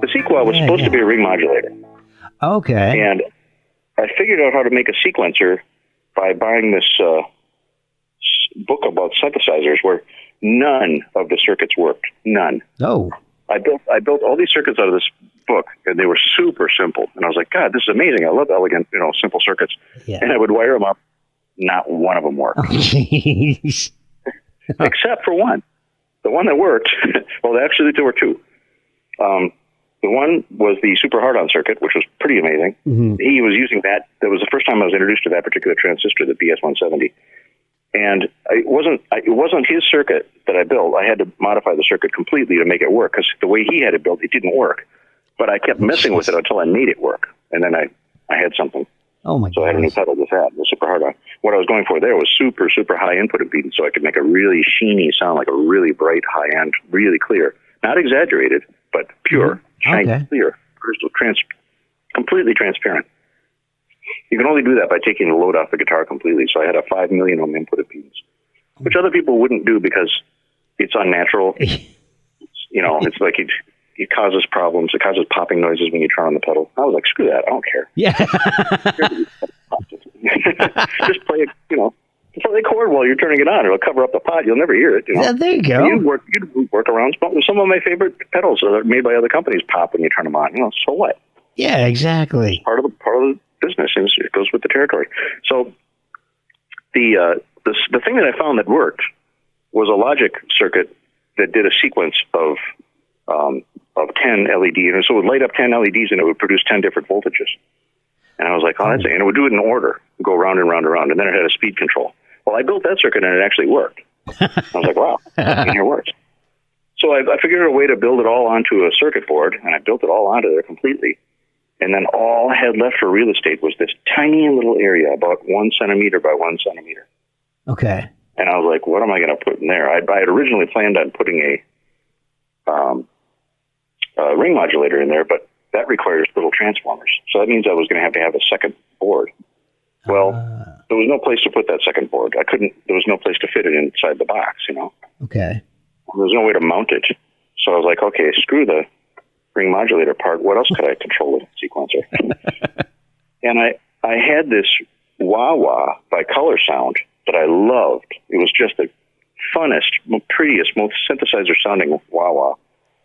B: The Fuzz Wah was supposed to be a ring modulator.
A: Okay.
B: And I figured out how to make a sequencer by buying this book about synthesizers where none of the circuits worked. None.
A: Oh.
B: I built all these circuits out of this book, and they were super simple. And I was like, God, this is amazing. I love elegant, simple circuits. Yeah. And I would wire them up. Not one of them worked.
A: Oh, geez.
B: Except for one. The one that worked, well, actually, there were 2. The one was the super hard-on circuit, which was pretty amazing. Mm-hmm. He was using that. That was the first time I was introduced to that particular transistor, the BS170. And it wasn't his circuit that I built. I had to modify the circuit completely to make it work, because the way he had it built, it didn't work. But I kept messing with it until I made it work. And then I had something.
A: Oh, my God.
B: So I had a new pedal with that, the super hard-on. What I was going for there was super, super high input impedance, so I could make a really sheeny sound, like a really bright high-end, really clear. Not exaggerated, but pure, shiny, clear, crystal, completely transparent. You can only do that by taking the load off the guitar completely. So I had a 5 million ohm input impedance, which other people wouldn't do because it's unnatural. It's like it causes problems. It causes popping noises when you turn on the pedal. I was like, screw that. I don't care.
A: Yeah.
B: Just play it, play a chord while you're turning it on. It'll cover up the pot. You'll never hear it.
A: Yeah, there you go.
B: You'd work around. Some of my favorite pedals that are made by other companies pop when you turn them on. So what?
A: Yeah, exactly.
B: It's part of the business, and it goes with the territory. So the thing that I found that worked was a logic circuit that did a sequence of 10 LEDs, and so it would light up 10 LEDs and it would produce 10 different voltages. And I was like, and it would do it in order, go round and round and round, and then it had a speed control. Well, I built that circuit and it actually worked. I was like, wow, it works. So I figured out a way to build it all onto a circuit board, and I built it all onto there completely. And then all I had left for real estate was this tiny little area, about 1 centimeter by 1 centimeter.
A: Okay.
B: And I was like, what am I going to put in there? I had originally planned on putting a ring modulator in there, but that requires little transformers. So that means I was going to have a second board. Well, there was no place to put that second board. There was no place to fit it inside the box,
A: Okay.
B: There was no way to mount it. So I was like, okay, screw the ring modulator part. What else could I control with a sequencer? And I had this Wah Wah by Color Sound that I loved. It was just the funnest, prettiest, most synthesizer sounding Wah Wah,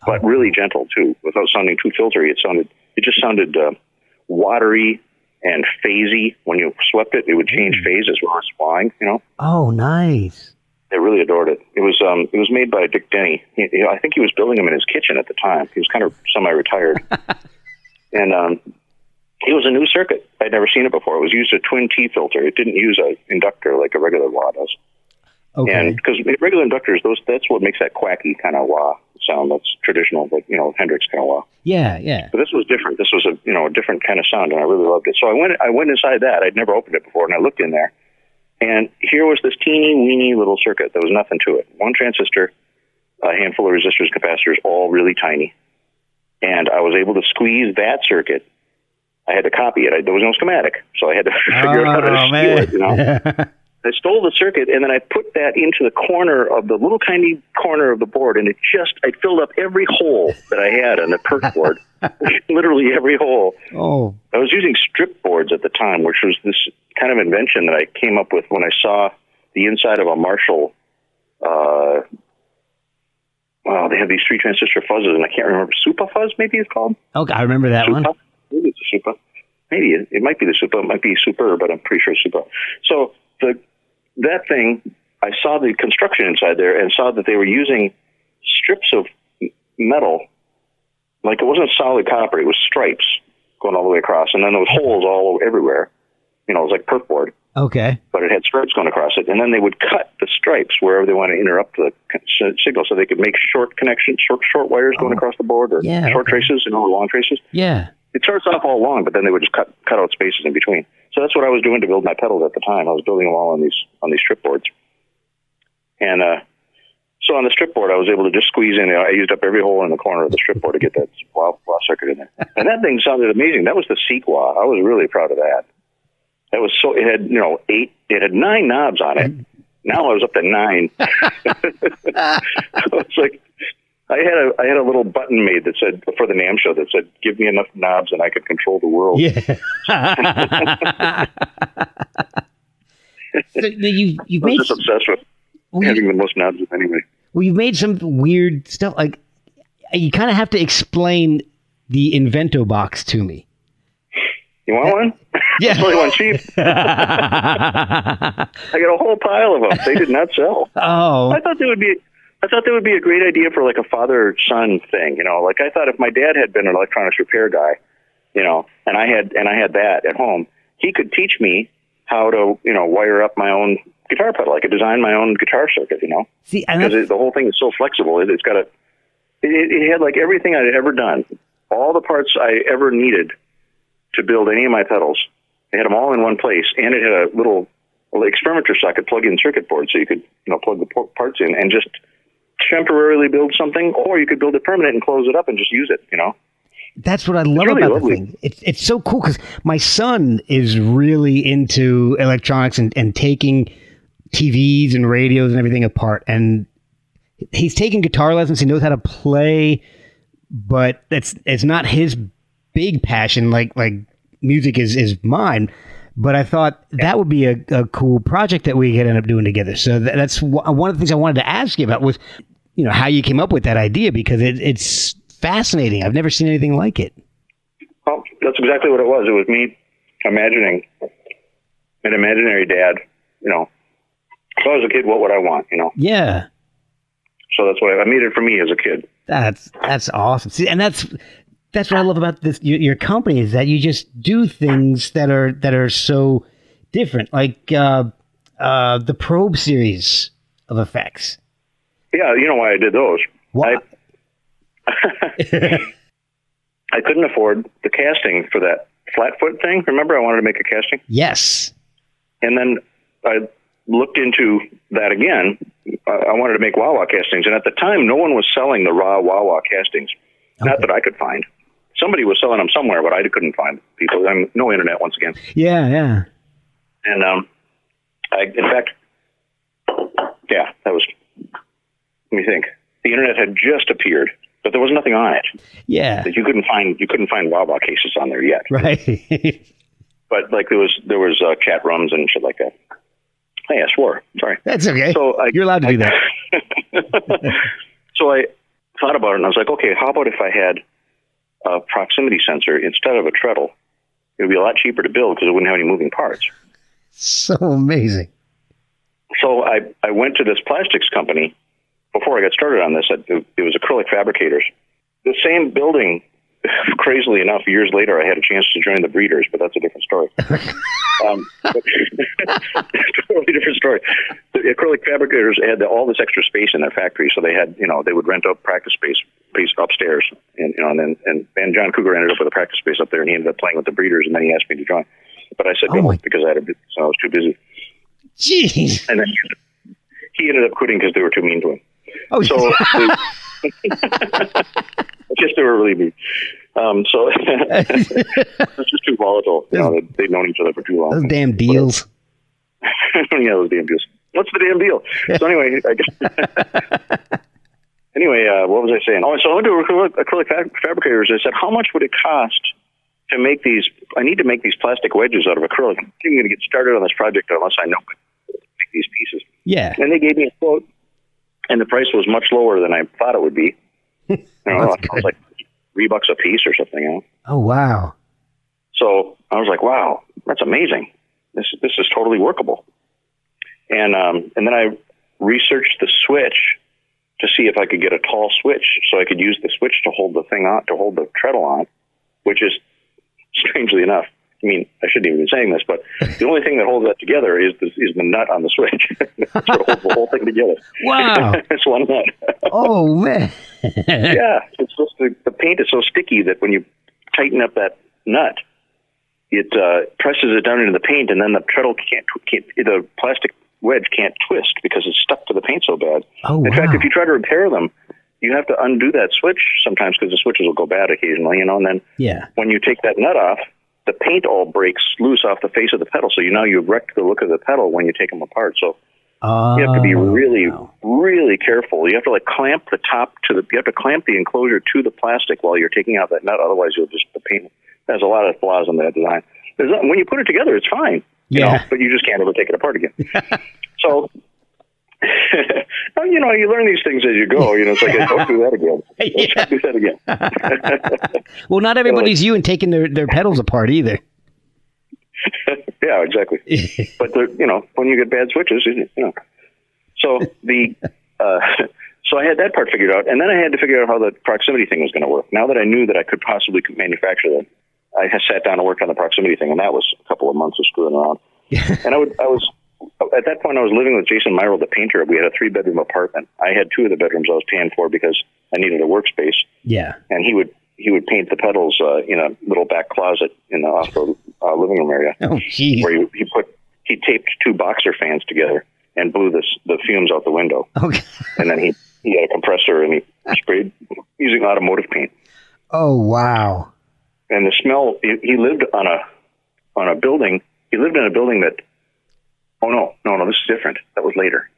B: but really gentle too, without sounding too filtery. It just sounded watery and phasey. When you swept it, it would change phase as well as flying,
A: Oh, nice.
B: I really adored it. It was made by Dick Denny. I think he was building them in his kitchen at the time. He was kind of semi-retired. And it was a new circuit. I'd never seen it before. It was used a twin T filter. It didn't use an inductor like a regular wah does. Okay. And because regular inductors, that's what makes that quacky kind of wah sound. That's traditional, like, Hendrix kind of wah.
A: Yeah, yeah.
B: But this was different. This was a different kind of sound, and I really loved it. So I went inside that. I'd never opened it before, and I looked in there, and here was this teeny weeny little circuit. There was nothing to it. One transistor, a handful of resistors, capacitors, all really tiny. And I was able to squeeze that circuit. I had to copy it. There was no schematic, so I had to figure out how to steal it, I stole the circuit, and then I put that into the corner of the little tiny corner of the board, and I filled up every hole that I had on the PERC board. Literally every hole.
A: Oh.
B: I was using strip boards at the time, which was this kind of invention that I came up with when I saw the inside of a Marshall. They have these 3 transistor fuzzes, and I can't remember. Super Fuzz, maybe it's called?
A: Okay, I remember that
B: Super?
A: one.
B: Maybe it's a Super. Maybe it might be the Super. It might be Super, but I'm pretty sure it's Super. So that thing, I saw the construction inside there and saw that they were using strips of metal. Like, it wasn't solid copper. It was stripes going all the way across. And then there was holes all everywhere. It was like PERC board.
A: Okay.
B: But it had stripes going across it. And then they would cut the stripes wherever they want to interrupt the signal, so they could make short connections, short wires going across the board, or short traces, or long traces.
A: Yeah.
B: It starts off all long, but then they would just cut out spaces in between. So that's what I was doing to build my pedals at the time. I was building them all on these strip boards. And so on the strip board, I was able to just squeeze in. I used up every hole in the corner of the strip board to get that wah circuit in there. And that thing sounded amazing. That was the Seek Wah. I was really proud of that. That was so. It had it had 9 knobs on it. Now I was up to 9. It's like I had a little button made that said, for the NAMM show, that said, "Give me enough knobs and I could control the world."
A: Yeah. So you've made.
B: I was just obsessed with having the most knobs of anybody.
A: Well, you've made some weird stuff. Like, you kind of have to explain the Invento box to me.
B: You want one?
A: Yeah.
B: Really one cheap. I got a whole pile of them. They did not sell.
A: Oh.
B: I thought that would be a great idea for like a father-son thing. Like, I thought if my dad had been an electronics repair guy, and I had that at home, he could teach me how to, wire up my own guitar pedal. I could design my own guitar circuit,
A: See,
B: because the whole thing is so flexible. It had like everything I'd ever done, all the parts I ever needed to build any of my pedals. They had them all in one place, and it had a little experimenter socket plug-in circuit board, so you could plug the parts in and just temporarily build something, or you could build it permanent and close it up and just use it.
A: That's what I love really about lovely. The thing. It's so cool because my son is really into electronics and taking TVs and radios and everything apart, and he's taking guitar lessons. He knows how to play, but it's not his big passion like music is mine. But I thought that would be a cool project that we could end up doing together. So that's one of the things I wanted to ask you about was, how you came up with that idea, because it's fascinating. I've never seen anything like it.
B: Well, that's exactly what it was. It was me imagining an imaginary dad. If I was a kid, what would I want?
A: Yeah.
B: So that's what I made it for me as a kid.
A: That's awesome. See, and that's what I love about this. Your company is that you just do things that are so different, like the Probe series of effects.
B: Yeah, you know why I did those.
A: Why?
B: I couldn't afford the casting for that flatfoot thing. Remember, I wanted to make a casting?
A: Yes.
B: And then I looked into that again. I wanted to make wah-wah castings, and at the time, no one was selling the raw wah-wah castings. Okay. Not that I could find. Somebody was selling them somewhere, but I couldn't find people. No internet, once again.
A: Yeah.
B: And that was. Let me think. The internet had just appeared, but there was nothing on it.
A: Yeah.
B: You couldn't find wah-wah cases on there yet.
A: Right.
B: But like there was chat rooms and shit like that. Hey, I swore. Sorry.
A: That's okay.
B: So
A: you're allowed to do that.
B: So I thought about it, and I was like, okay, how about if I had a proximity sensor instead of a treadle? It would be a lot cheaper to build because it wouldn't have any moving parts.
A: So amazing.
B: So I went to this plastics company. Before I got started on this, it was Acrylic Fabricators. The same building, crazily enough, years later, I had a chance to join the breeders, but that's a different story. Totally different story. The Acrylic Fabricators had all this extra space in their factory, so they had, they would rent out practice spaces upstairs, and and John Cougar ended up with a practice space up there, and he ended up playing with the breeders, and then he asked me to join, but I said no because I was too busy.
A: Jeez.
B: And then he ended up quitting because they were too mean to him.
A: Oh,
B: so just they were really mean. So it's just too volatile. They'd known each other for too long.
A: Those damn deals.
B: Yeah, those damn deals. What's the damn deal? So anyway, what was I saying? Oh, so I went to acrylic fabricators. I said, how much would it cost to make these? I need to make these plastic wedges out of acrylic. I'm going to get started on this project unless I know how to make these pieces.
A: Yeah.
B: And they gave me a quote, and the price was much lower than I thought it would be. It was like $3 a piece or something.
A: Oh, wow.
B: So I was like, wow, that's amazing. This is totally workable. And then I researched the switch to see if I could get a tall switch so I could use the switch to hold the thing on, to hold the treadle on, which is, strangely enough, I mean, I shouldn't even be saying this, but the only thing that holds that together is the nut on the switch. That's what holds the whole thing together.
A: Wow.
B: It's one nut.
A: Oh, man.
B: Yeah. It's just the paint is so sticky that when you tighten up that nut, it presses it down into the paint, and then the treadle the plastic wedge can't twist because it's stuck to the paint so bad.
A: Oh,
B: in fact, if you try to repair them, you have to undo that switch sometimes because the switches will go bad occasionally, and then when you take that nut off, the paint all breaks loose off the face of the pedal. So now you've wrecked the look of the pedal when you take them apart. So you have to be really, really careful. You have to clamp the top you have to clamp the enclosure to the plastic while you're taking out that nut. Otherwise, the paint has a lot of flaws in that design. When you put it together, it's fine. But you just can't ever take it apart again. So, you learn these things as you go. It's like, don't do that again. Don't do that again.
A: Well, not everybody's you and taking their pedals apart either.
B: Yeah, exactly. But when you get bad switches, So so I had that part figured out, and then I had to figure out how the proximity thing was going to work. Now that I knew that I could possibly manufacture that, I sat down and worked on the proximity thing, and that was a couple of months of screwing around. And I was at that point I was living with Jason Myrtle, the painter. We had a 3-bedroom apartment. I had 2 of the bedrooms I was paying for because I needed a workspace. Yeah. And he would paint the pedals in a little back closet off the living room area.
A: Oh, geez.
B: Where he taped 2 boxer fans together and blew the fumes out the window. Okay. And then he had a compressor and he sprayed using automotive paint.
A: Oh, wow.
B: And the smell, he lived on a building. He lived in a building that, no, this is different. That was later.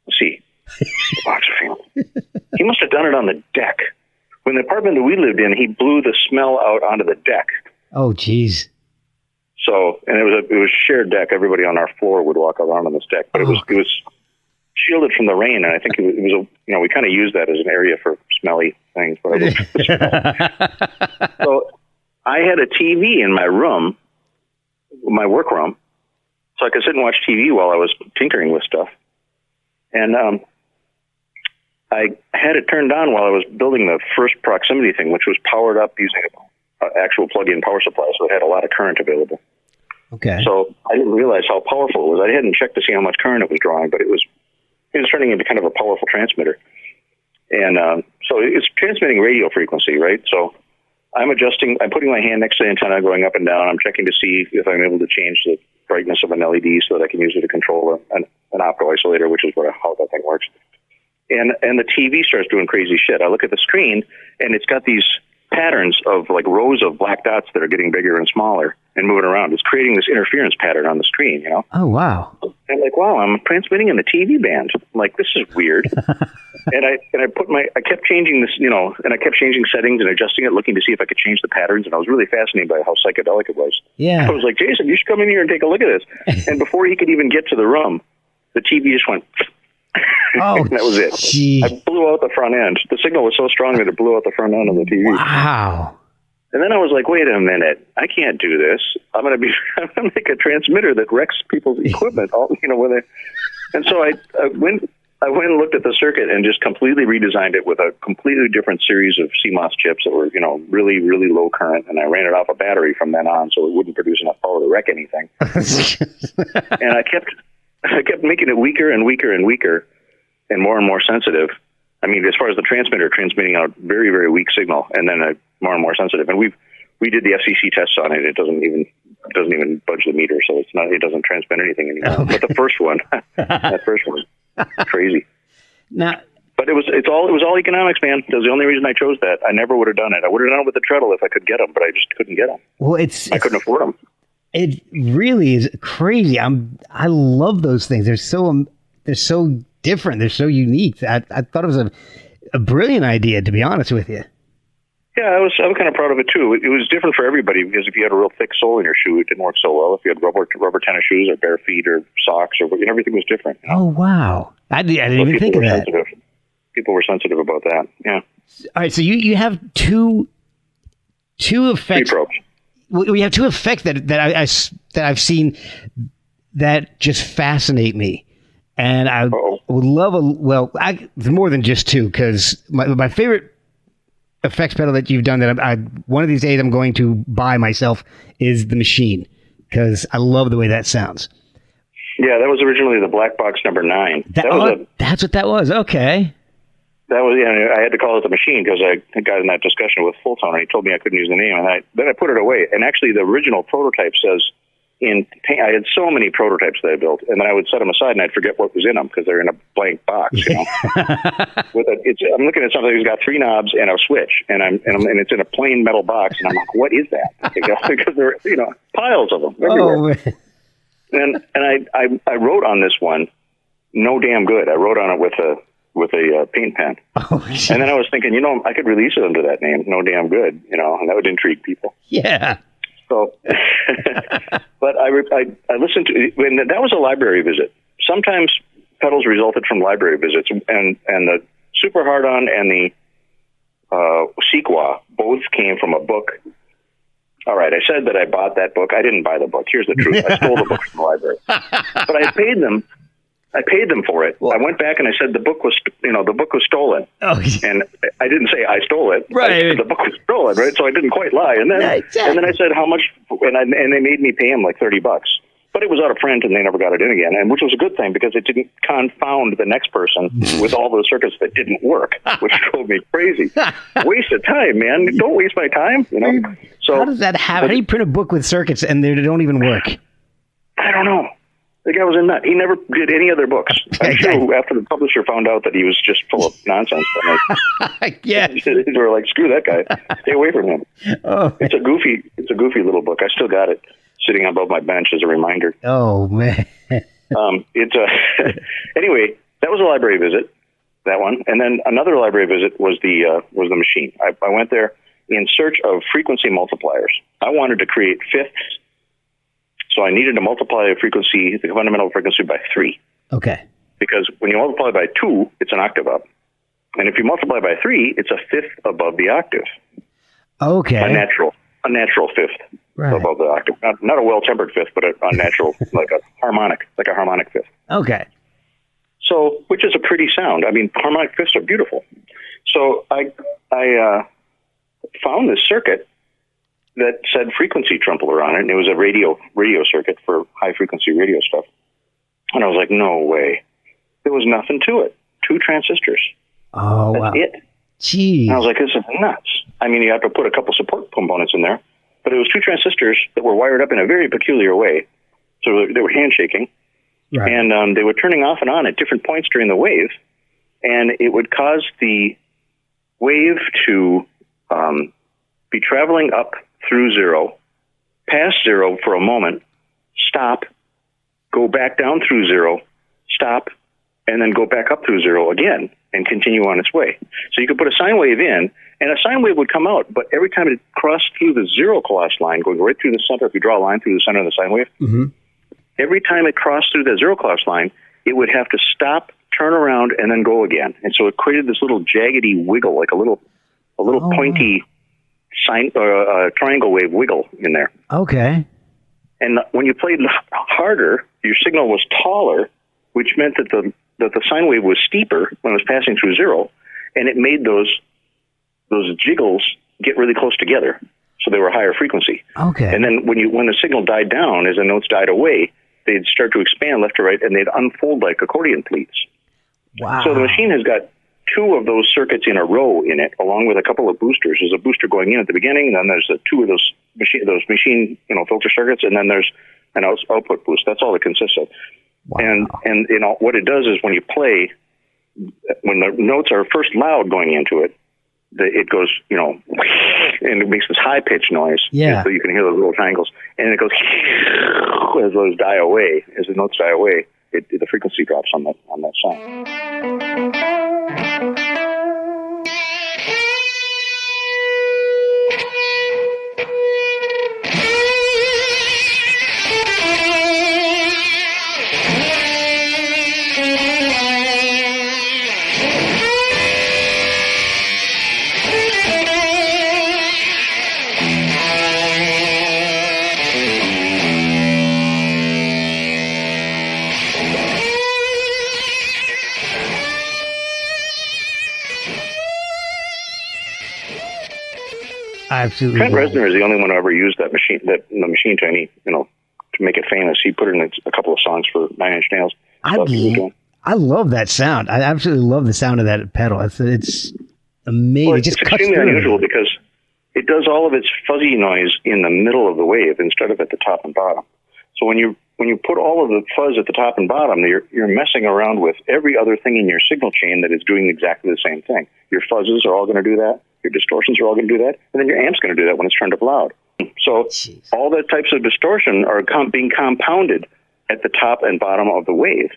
B: Let's see. Boxer fan. He must have done it on the deck. When the apartment that we lived in, he blew the smell out onto the deck.
A: Oh, geez.
B: So, and it was a shared deck. Everybody on our floor would walk around on this deck, but it was shielded from the rain. And I think it was we kind of used that as an area for smelly things. But so I had a TV in my room, my work room, so I could sit and watch TV while I was tinkering with stuff. And I had it turned on while I was building the first proximity thing, which was powered up using an actual plug-in power supply, so it had a lot of current available. Okay. So I didn't realize how powerful it was. I hadn't checked to see how much current it was drawing, but it was turning into kind of a powerful transmitter. And so it's transmitting radio frequency, right? So I'm putting my hand next to the antenna, going up and down. I'm checking to see if I'm able to change the brightness of an LED so that I can use it to control an opto isolator, which is how that thing works. And the TV starts doing crazy shit. I look at the screen, and it's got these patterns of rows of black dots that are getting bigger and smaller and moving around. It's creating this interference pattern on the screen,
A: Oh, wow.
B: And I'm like, wow, I'm transmitting in the TV band. I'm like, this is weird. and I kept changing this, and I kept changing settings and adjusting it, looking to see if I could change the patterns. And I was really fascinated by how psychedelic it was. Yeah. I was like, Jason, you should come in here and take a look at this. And before he could even get to the room, the TV just went...
A: Oh,
B: and that was it. Geez. I blew out the front end. The signal was so strong that it blew out the front end of the TV. Wow. And then I was like, wait a minute. I can't do this. I'm going to make a transmitter that wrecks people's equipment. And so I went and looked at the circuit and just completely redesigned it with a completely different series of CMOS chips that were, really, really low current. And I ran it off a battery from then on so it wouldn't produce enough power to wreck anything. And I kept making it weaker and weaker and weaker and more sensitive I mean, as far as the transmitter, transmitting out very, very weak signal, and then a more and more sensitive. And we did the FCC tests on it. It doesn't even budge the meter, so it doesn't transmit anything anymore.
A: Okay.
B: But the first one, that first one, crazy.
A: Now,
B: but it was all economics, man. That was the only reason I chose that. I never would have done it. I would have done it with the treadle if I could get them, but I just couldn't get them.
A: Well,
B: I couldn't afford them.
A: It really is crazy. I love those things. They're so different. They're so unique. I thought it was a brilliant idea, to be honest with you.
B: Yeah, I'm kind of proud of it too. It was different for everybody because if you had a real thick sole in your shoe, it didn't work so well. If you had rubber tennis shoes or bare feet or socks or everything was different. You know?
A: Oh wow! I didn't even think of that.
B: People were sensitive about that. Yeah.
A: All right, so you have two effects.
B: Three probes.
A: We have two effects that I've seen that just fascinate me, and I would love there's more than just two, because my favorite effects pedal that you've done that one of these days I'm going to buy myself is the Machine, because I love the way that sounds. Yeah,
B: that was originally the Black Box number 9.
A: That's what that was. Okay.
B: That was, I had to call it the Machine because I got in that discussion with Fulltone, and he told me I couldn't use the name, and then I put it away. And actually, the original prototype says I had so many prototypes that I built, and then I would set them aside, and I'd forget what was in them because they're in a blank box. You know, I'm looking at something that's got 3 knobs and a switch, and it's in a plain metal box, and I'm like, what is that? Because there are piles of them everywhere.
A: Oh,
B: and I wrote on this one, no damn good. I wrote on it with a paint pen.
A: Oh,
B: and then I was thinking, I could release it under that name, no damn good, and that would intrigue people.
A: Yeah.
B: So, but I listened to, and that was a library visit. Sometimes pedals resulted from library visits, and the Super Hard-On and the Sequoia both came from a book. All right, I said that I bought that book. I didn't buy the book. Here's the truth. I stole the book from the library. But I paid them for it. Well, I went back and I said the book was stolen.
A: Oh,
B: and I didn't say I stole it.
A: Right.
B: The book was stolen, right? So I didn't quite lie. And then I said how much, and they made me pay them like $30. But it was out of print, and they never got it in again, and which was a good thing because it didn't confound the next person with all those circuits that didn't work, which drove me crazy. Waste of time, man! Don't waste my time. So
A: how does that happen? How do you print a book with circuits and they don't even work?
B: I don't know. The guy was a nut. He never did any other books. I'm sure after the publisher found out that he was just full of nonsense.
A: Yeah,
B: they were like, "Screw that guy. Stay away from him."
A: Oh,
B: it's a goofy little book. I still got it sitting above my bench as a reminder.
A: Oh man.
B: Anyway, that was a library visit, that one, and then another library visit was the Machine. I went there in search of frequency multipliers. I wanted to create fifths. So I needed to multiply the fundamental frequency by 3.
A: Okay. Because
B: when you multiply by 2, it's an octave up. And if you multiply by 3, it's a fifth above the octave.
A: Okay.
B: A natural fifth above the octave. Not a well-tempered fifth, but a natural, like a harmonic fifth.
A: Okay.
B: So, which is a pretty sound. I mean, harmonic fifths are beautiful. So I found this circuit that said frequency trembler on it, and it was a radio circuit for high-frequency radio stuff. And I was like, no way. There was nothing to it. 2 transistors.
A: Oh,
B: That's
A: wow.
B: it.
A: Jeez.
B: And I was like, this is nuts. I mean, you have to put a couple support components in there, but it was 2 transistors that were wired up in a very peculiar way. So they were handshaking,
A: right.
B: And they were turning off and on at different points during the wave, and it would cause the wave to be traveling up through 0, past 0 for a moment, stop, go back down through 0, stop, and then go back up through 0 again and continue on its way. So you could put a sine wave in, and a sine wave would come out, but every time it crossed through the 0 cross line, going right through the center, if you draw a line through the center of the sine wave, every time it crossed through the 0 cross line, it would have to stop, turn around, and then go again. And so it created this little jaggedy wiggle, like a little pointy triangle wave wiggle in there.
A: Okay.
B: And when you played harder, your signal was taller, which meant that the sine wave was steeper when it was passing through 0, and it made those jiggles get really close together, so they were higher frequency.
A: Okay.
B: And then when the signal died down, as the notes died away, they'd start to expand left to right, and they'd unfold like accordion pleats.
A: Wow.
B: So the Machine has got two of those circuits in a row in it, along with a couple of boosters. There's a booster going in at the beginning, and then there's two of those machine filter circuits, and then there's an output boost. That's all it consists of. Wow. And what it does is when you play, when the notes are first loud going into it, it goes, and it makes this high pitched noise.
A: Yeah.
B: So you can hear those little triangles, and it goes as those die away. As the notes die away, the frequency drops on that sound.
A: Absolutely.
B: Trent Reznor is the only one who ever used the machine to make it famous. He put it in a couple of songs for Nine Inch Nails.
A: I love that sound. I absolutely love the sound of that pedal. It's amazing.
B: Well,
A: it just
B: it's
A: cuts
B: extremely
A: through
B: unusual because it does all of its fuzzy noise in the middle of the wave instead of at the top and bottom. So when you put all of the fuzz at the top and bottom, you're messing around with every other thing in your signal chain that is doing exactly the same thing. Your fuzzes are all going to do that. Your distortions are all going to do that. And then your amp's going to do that when it's turned up loud. So all the types of distortion are being compounded at the top and bottom of the wave.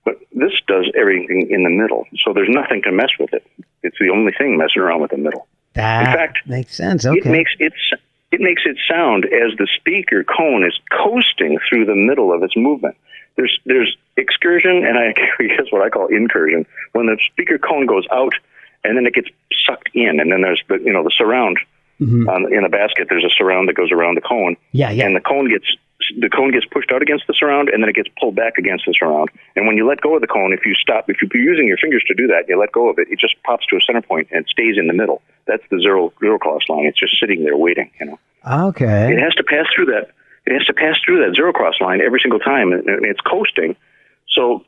B: But this does everything in the middle. So there's nothing to mess with it. It's the only thing messing around with the middle.
A: That
B: in fact,
A: makes sense. Okay.
B: It makes it sound as the speaker cone is coasting through the middle of its movement. There's excursion, and I guess what I call incursion. When the speaker cone goes out, and then it gets sucked in, and then there's the surround. Mm-hmm. In a basket, there's a surround that goes around the cone.
A: Yeah.
B: And the cone gets pushed out against the surround, and then it gets pulled back against the surround. And when you let go of the cone, if you're using your fingers to do that, you let go of it, it just pops to a center point and it stays in the middle. That's the zero cross line. It's just sitting there waiting.
A: Okay.
B: It has to pass through that. It has to pass through that zero cross line every single time, and it's coasting. So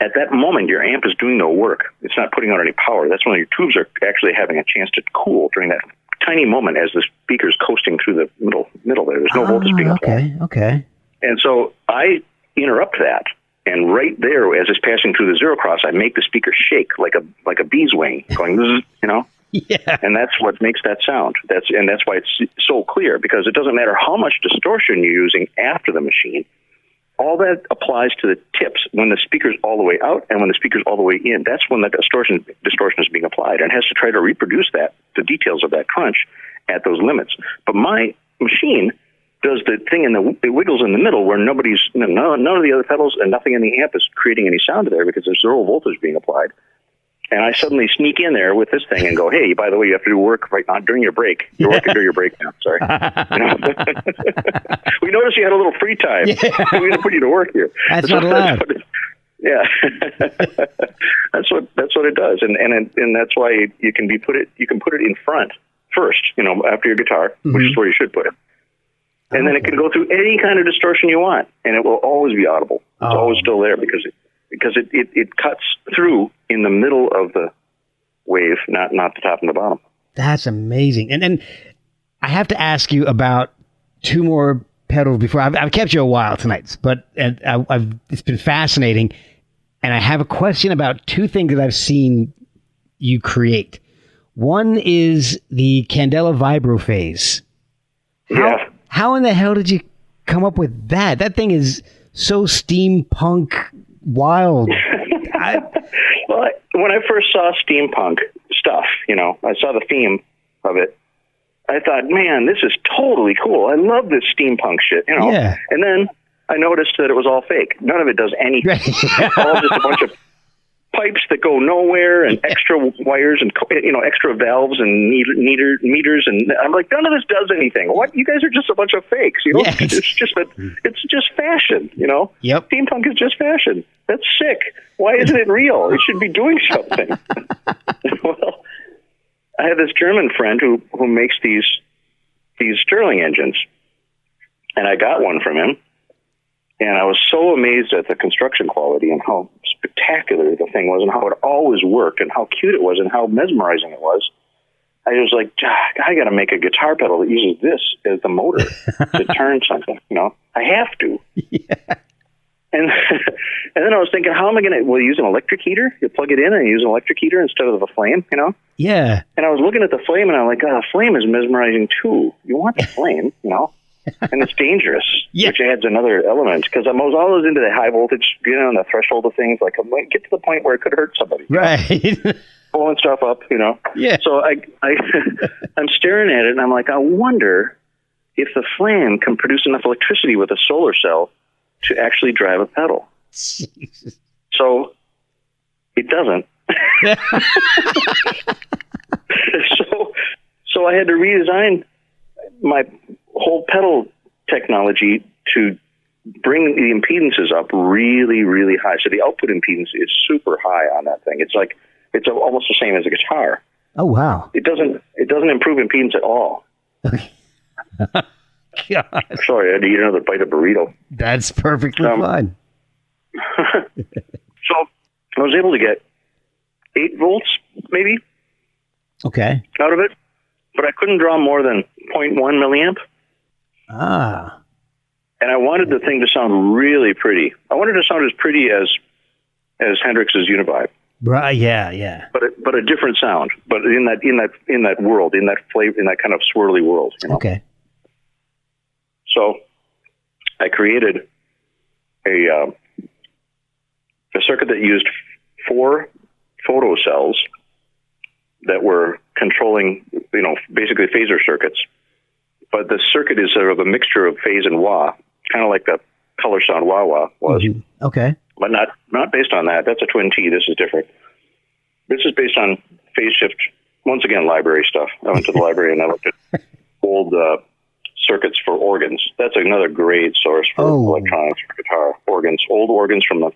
B: at that moment, your amp is doing no work. It's not putting out any power. That's when your tubes are actually having a chance to cool during that tiny moment as the speaker's coasting through the middle there. There's no voltage being applied.
A: Okay.
B: And so I interrupt that, and right there, as it's passing through the zero cross, I make the speaker shake like a bee's wing, going,
A: Yeah.
B: And that's what makes that sound. That's why it's so clear, because it doesn't matter how much distortion you're using after the machine. All that applies to the tips when the speaker's all the way out and when the speaker's all the way in. That's when the distortion is being applied, and has to try to reproduce the details of that crunch at those limits. But my machine does the thing it wiggles in the middle where none of the other pedals and nothing in the amp is creating any sound there because there's zero voltage being applied. And I suddenly sneak in there with this thing and go, hey, by the way, you have to do work right now during your break. You're working during your break now. Sorry. We noticed you had a little free time. Yeah. We're going to put you to work here.
A: That's not allowed.
B: That's what it does, and that's why you can put it in front first. After your guitar, mm-hmm. which is where you should put it. And then it can go through any kind of distortion you want, and it will always be audible. It's always still there because it cuts through in the middle of the wave, not the top and the bottom.
A: That's amazing. And I have to ask you about two more pedals before. I've kept you a while tonight, but it's been fascinating. And I have a question about two things that I've seen you create. One is the Candela Vibro phase. How in the hell did you come up with that? That thing is so steampunk wild.
B: Well, when I first saw steampunk stuff, I saw the theme of it. I thought, man, this is totally cool. I love this steampunk shit,
A: Yeah.
B: And then I noticed that it was all fake. None of it does anything. It's all just a bunch of pipes that go nowhere and extra wires and extra valves and meters, and I'm like, none of this does anything. What? You guys are just a bunch of fakes.
A: Yes.
B: It's just fashion.
A: Yep.
B: Steampunk is just fashion. That's sick. Why isn't it real? It should be doing something. Well, I have this German friend who makes these Stirling engines, and I got one from him, and I was so amazed at the construction quality and how spectacular the thing was and how it always worked and how cute it was and how mesmerizing it was, I was like, I got to make a guitar pedal that uses this as the motor to turn something. I have to. Yeah. And then I was thinking, how am I going to? Well, use an electric heater. You plug it in and use an electric heater instead of a flame.
A: Yeah.
B: And I was looking at the flame and I'm like, the flame is mesmerizing too. You want the flame, and it's dangerous, which adds another element because I was always into the high voltage, on the threshold of things. Like, I might get to the point where it could hurt somebody.
A: Right.
B: Pulling stuff up,
A: Yeah.
B: So I'm staring at it and I'm like, I wonder if the flame can produce enough electricity with a solar cell to actually drive a pedal. Jesus. So it doesn't. so I had to redesign my whole pedal technology to bring the impedances up really, really high. So the output impedance is super high on that thing. It's almost the same as a guitar.
A: Oh wow!
B: It doesn't improve impedance at all. God. Sorry, I had to eat another bite of burrito.
A: That's perfectly fine.
B: So I was able to get 8 volts, maybe.
A: Okay.
B: Out of it, but I couldn't draw more than 0.1 milliamp.
A: Ah.
B: And I wanted the thing to sound really pretty. I wanted it to sound as pretty as Hendrix's Univibe.
A: Right. Yeah.
B: But a different sound. But in that world, in that flavor, in that kind of swirly world.
A: Okay.
B: So I created a circuit that used 4 photocells that were controlling, basically phaser circuits. But the circuit is sort of a mixture of phase and wah, kind of like the color sound wah wah was.
A: Mm-hmm. Okay.
B: But not based on that. That's a twin T. This is different. This is based on phase shift. Once again, library stuff. I went to the library and I looked at old circuits for organs. That's another great source for electronics for guitar. Organs, old organs from the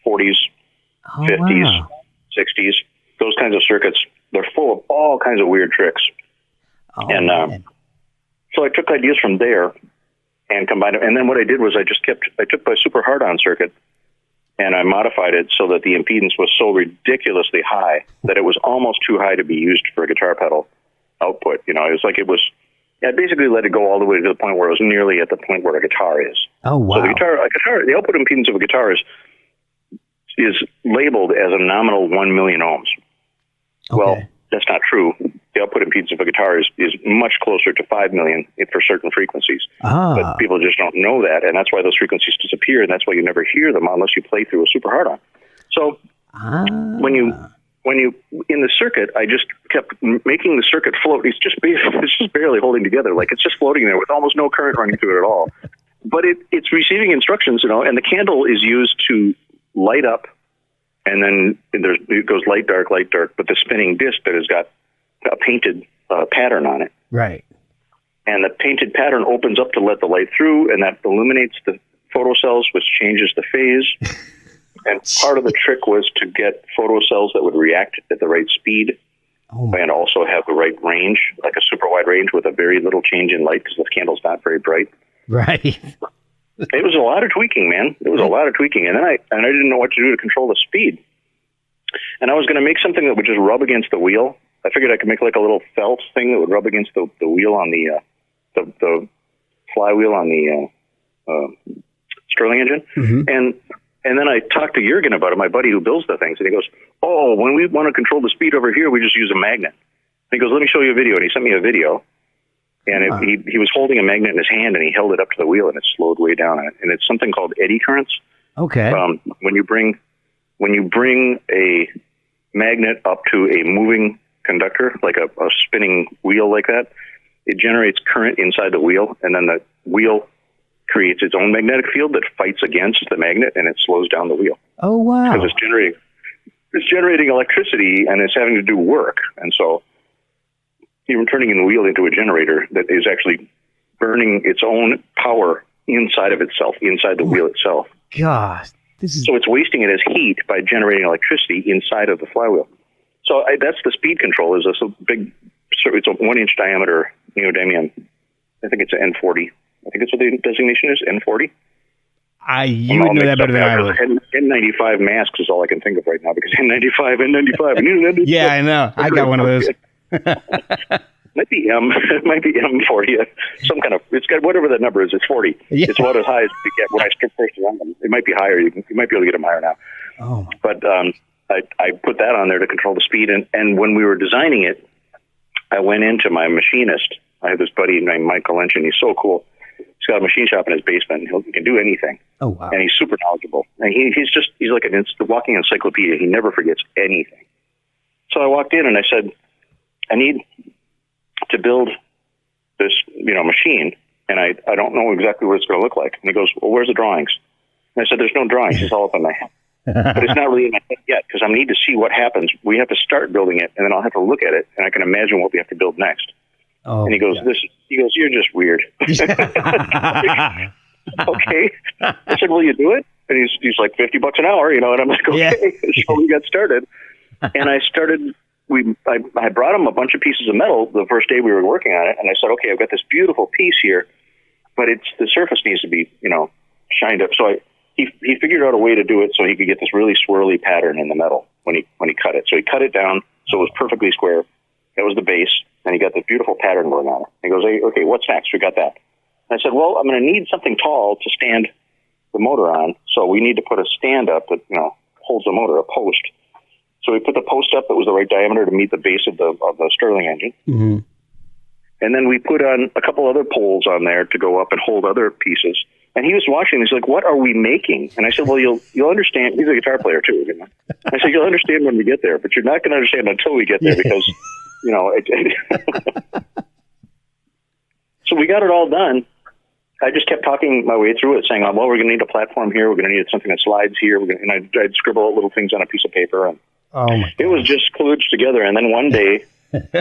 B: 40s, 50s, 60s. Those kinds of circuits. They're full of all kinds of weird tricks. So I took ideas from there and combined them. And then what I did was I took my super hard-on circuit and I modified it so that the impedance was so ridiculously high that it was almost too high to be used for a guitar pedal output. I basically let it go all the way to the point where it was nearly at the point where a guitar is.
A: Oh, wow.
B: So the output impedance of a guitar is labeled as a nominal 1 million ohms.
A: Okay.
B: Well, that's not true. The output impedance of a guitar is much closer to 5 million for certain frequencies. But people just don't know that, and that's why those frequencies disappear, and that's why you never hear them unless you play through a super hard-on. So when you in the circuit, I just kept making the circuit float. It's just barely holding together, like it's just floating there with almost no current running through it at all. But it's receiving instructions, and the candle is used to light up, and then it goes light, dark, but the spinning disc that has got a painted pattern on it.
A: Right.
B: And the painted pattern opens up to let the light through, and that illuminates the photocells, which changes the phase. And part of the trick was to get photocells that would react at the right speed and also have the right range, like a super wide range with a very little change in light because the candle's not very bright.
A: Right.
B: It was a lot of tweaking, man. It was a lot of tweaking. And then I didn't know what to do to control the speed. And I was going to make something that would just rub against the wheel. I figured I could make like a little felt thing that would rub against the wheel on the flywheel on the Stirling engine. Mm-hmm. And then I talked to Jurgen about it, my buddy who builds the things, and he goes, when we want to control the speed over here, we just use a magnet. And he goes, let me show you a video. And he sent me a video. And he was holding a magnet in his hand, and he held it up to the wheel, and it slowed way down. And it's something called eddy currents.
A: Okay.
B: When you bring a magnet up to a moving conductor, like a spinning wheel like that, it generates current inside the wheel, and then the wheel creates its own magnetic field that fights against the magnet, and it slows down the wheel.
A: Oh, wow.
B: Because it's generating electricity, and it's having to do work. And so you're turning the wheel into a generator that is actually burning its own power inside of itself, inside the wheel itself.
A: God.
B: So it's wasting it as heat by generating electricity inside of the flywheel. So that's the speed control. Is a big, it's a 1-inch diameter neodymium. I think it's an N40. I think that's what the designation is, N40.
A: You would know that better than I would.
B: N95 masks is all I can think of right now because N95. I need an N95.
A: Yeah, I know. I got one of those.
B: Might be M for you. Some kind of, it's got whatever that number is. It's 40. Yeah. It's about as high as we get when I first run them. It might be higher. You might be able to get them higher now.
A: Oh.
B: But I put that on there to control the speed. And when we were designing it, I went into my machinist. I have this buddy named Michael Lynch, and he's so cool. He's got a machine shop in his basement. He can do anything.
A: Oh, wow.
B: And he's super knowledgeable. And he's like a walking encyclopedia. He never forgets anything. So I walked in and I said, I need to build this, machine, and I don't know exactly what it's going to look like. And he goes, well, where's the drawings? And I said, there's no drawings. It's all up in my head. But it's not really in my head yet because I need to see what happens. We have to start building it, and then I'll have to look at it, and I can imagine what we have to build next.
A: Oh,
B: and he goes, you're just weird. Okay. I said, will you do it? And he's like $50 an hour, and I'm like, okay. Yeah. So we got started, and I started. I brought him a bunch of pieces of metal the first day we were working on it, and I said, okay, I've got this beautiful piece here, but the surface needs to be, shined up. So he figured out a way to do it so he could get this really swirly pattern in the metal when he cut it. So he cut it down so it was perfectly square. That was the base, and he got this beautiful pattern going on it. He goes, hey, okay, what's next? We got that. And I said, well, I'm going to need something tall to stand the motor on, so we need to put a stand up that holds the motor, a post. So we put the post up that was the right diameter to meet the base of the Stirling engine.
A: Mm-hmm.
B: And then we put on a couple other poles on there to go up and hold other pieces. And he was watching. He's like, what are we making? And I said, well, you'll understand. He's a guitar player, too. I said, you'll understand when we get there, but you're not going to understand until we get there because, So we got it all done. I just kept talking my way through it, saying, well, we're going to need a platform here. We're going to need something that slides here. And I'd scribble out little things on a piece of paper. And it was just kludged together. And then one day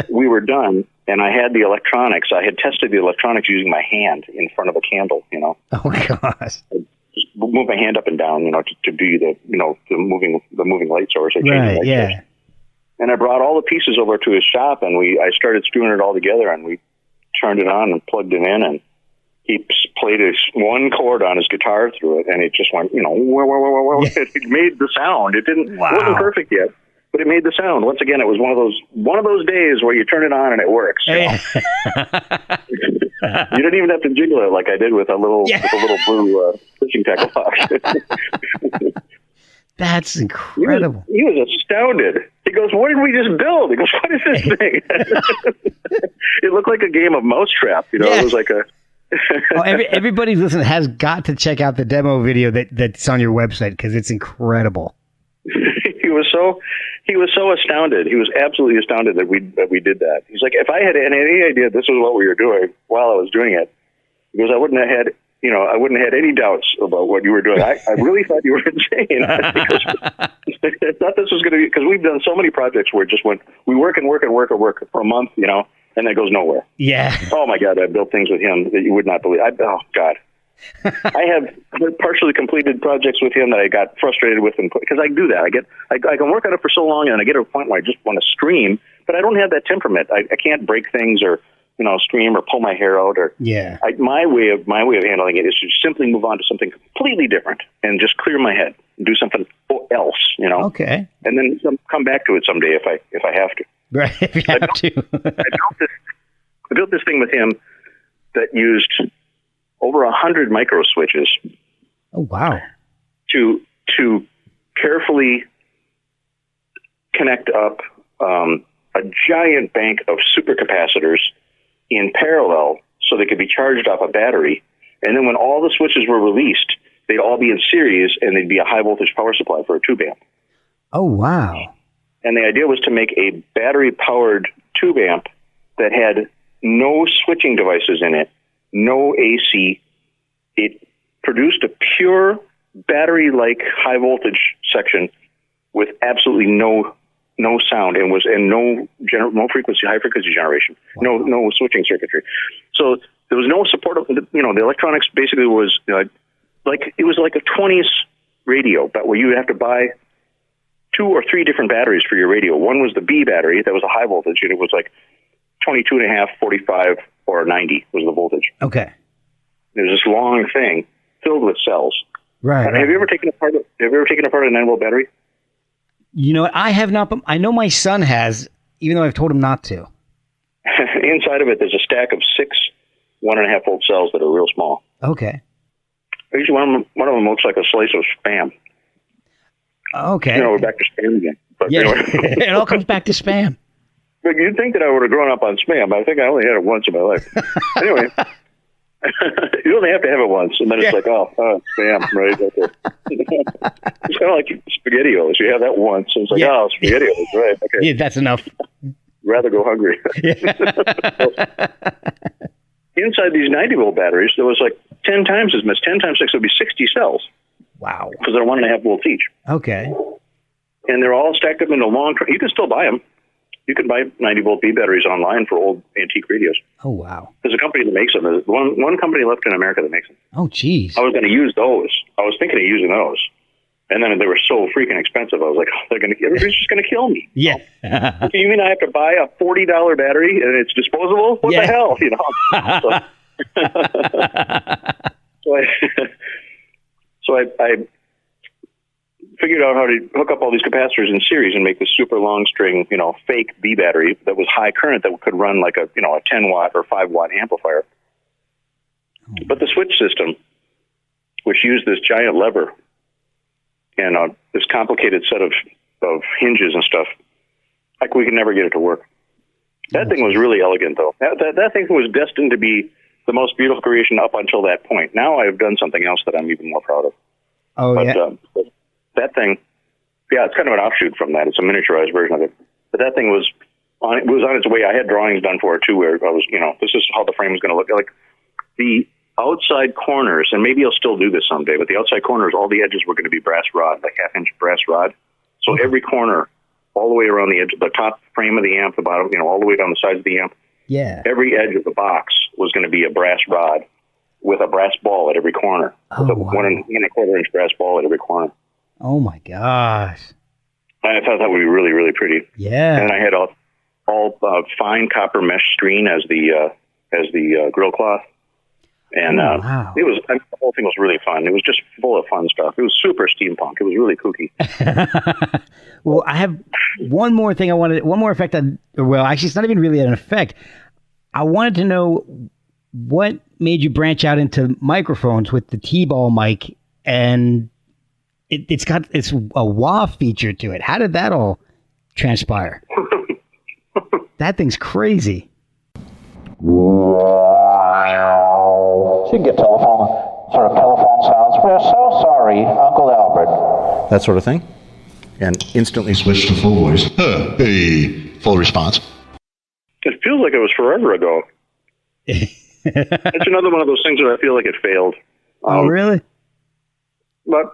B: we were done, and I had the electronics. I had tested the electronics using my hand in front of a candle,
A: Oh, gosh.
B: I just move my hand up and down, to do the moving light source.
A: Right, yeah.
B: Source. And I brought all the pieces over to his shop, and I started screwing it all together, and we turned it on and plugged it in, and he played one chord on his guitar through it, and it just went, It made the sound. It wasn't perfect yet, but it made the sound. Once again, it was one of those days where you turn it on and it works. You didn't even have to jiggle it like I did with a little blue fishing tackle box.
A: That's incredible.
B: He was astounded. He goes, what did we just build? He goes, what is this thing? It looked like a game of Mousetrap. It was like a...
A: Well, everybody listening has got to check out the demo video that's on your website because it's incredible.
B: He was so astounded. He was absolutely astounded that we did that. He's like, if I had any idea this was what we were doing while I was doing it, because I wouldn't have had any doubts about what you were doing. I really thought you were insane. I thought this was going to be, because we've done so many projects where it just went, we work for a month, and that goes nowhere.
A: Yeah. Oh,
B: my God, I built things with him that you would not believe. Oh, God. I have partially completed projects with him that I got frustrated with, because I do that. I can work on it for so long, and I get to a point where I just want to scream, but I don't have that temperament. I can't break things or scream or pull my hair out. Or my way of handling it is to simply move on to something completely different and just clear my head and do something else.
A: Okay.
B: And then come back to it someday if I have to.
A: Right. If you have to.
B: I built this thing with him that used over 100 micro switches.
A: Oh, wow.
B: To carefully connect up a giant bank of supercapacitors in parallel so they could be charged off a battery. And then when all the switches were released, they'd all be in series and they'd be a high voltage power supply for a tube amp.
A: Oh, wow.
B: And the idea was to make a battery powered tube amp that had no switching devices in it, no AC. It produced a pure battery-like high voltage section with absolutely no sound and no high frequency generation, no switching circuitry. So there was no support of the electronics. Basically was it was like a 20s radio, but where you would have to buy 2 or 3 different batteries for your radio. One was the B battery that was a high voltage, and it was like 22.5, 45, or 90 was the voltage.
A: Okay.
B: There's this long thing filled with cells.
A: Right.
B: Have you ever taken apart a 9-volt battery?
A: You know what? I have not, but I know my son has, even though I've told him not to.
B: Inside of it, there's a stack of 6 1.5-volt cells that are real small.
A: Okay.
B: Usually one of them looks like a slice of Spam.
A: Okay.
B: We're back to Spam again. But
A: yeah,
B: anyway.
A: it all comes back to Spam.
B: But you'd think that I would have grown up on Spam, but I think I only had it once in my life. Anyway, you only have to have it once, and then it's like, oh, Spam, right? Okay. It's kind of like SpaghettiOs. You have that once, and it's like, oh, SpaghettiOs, right? Okay.
A: Yeah, that's enough.
B: Rather go hungry. Inside these 90-volt batteries, there was like 10 times as much. 10 times 6 would be 60 cells.
A: Wow.
B: Because they're 1.5 volts each.
A: Okay.
B: And they're all stacked up into long. You can still buy them. You can buy 90-volt B batteries online for old antique radios.
A: Oh, wow.
B: There's a company that makes them. There's one company left in America that makes them.
A: Oh, geez.
B: I was going to use those. I was thinking of using those. And then they were so freaking expensive. I was like, everybody's just going to kill me.
A: Yeah.
B: You mean I have to buy a $40 battery and it's disposable? What the hell? So I figured out how to hook up all these capacitors in series and make this super long string, fake B battery that was high current that could run like a 10 watt or 5 watt amplifier. But the switch system, which used this giant lever and this complicated set of hinges and stuff, we could never get it to work. That thing was really elegant, though. That thing was destined to be the most beautiful creation up until that point. Now I've done something else that I'm even more proud of.
A: Oh, but,
B: but that thing, it's kind of an offshoot from that. It's a miniaturized version of it. But that thing was on its way. I had drawings done for it, too, where I was, this is how the frame was going to look. Like, the outside corners, and maybe I'll still do this someday, but the outside corners, all the edges were going to be brass rod, like half-inch brass rod. So every corner, all the way around the edge, the top frame of the amp, the bottom, all the way down the sides of the amp, every edge of the box was going to be a brass rod with a brass ball at every corner. With a 1.25 inch brass ball at every corner.
A: Oh, my gosh.
B: I thought that would be really, really pretty.
A: Yeah.
B: And I had all fine copper mesh screen as the grill cloth. And the whole thing was really fun. It was just full of fun stuff. It was super steampunk. It was really kooky.
A: Well, I have one more thing one more effect actually, it's not even really an effect. I wanted to know what made you branch out into microphones with the T-ball mic, and it's a wah feature to it. How did that all transpire? That thing's crazy.
C: So you can get telephone sounds. We're so sorry, Uncle Albert.
D: That sort of thing. And instantly switch to full voice. Hey, full response.
B: It feels like it was forever ago. It's another one of those things where I feel like it failed.
A: Oh, really?
B: But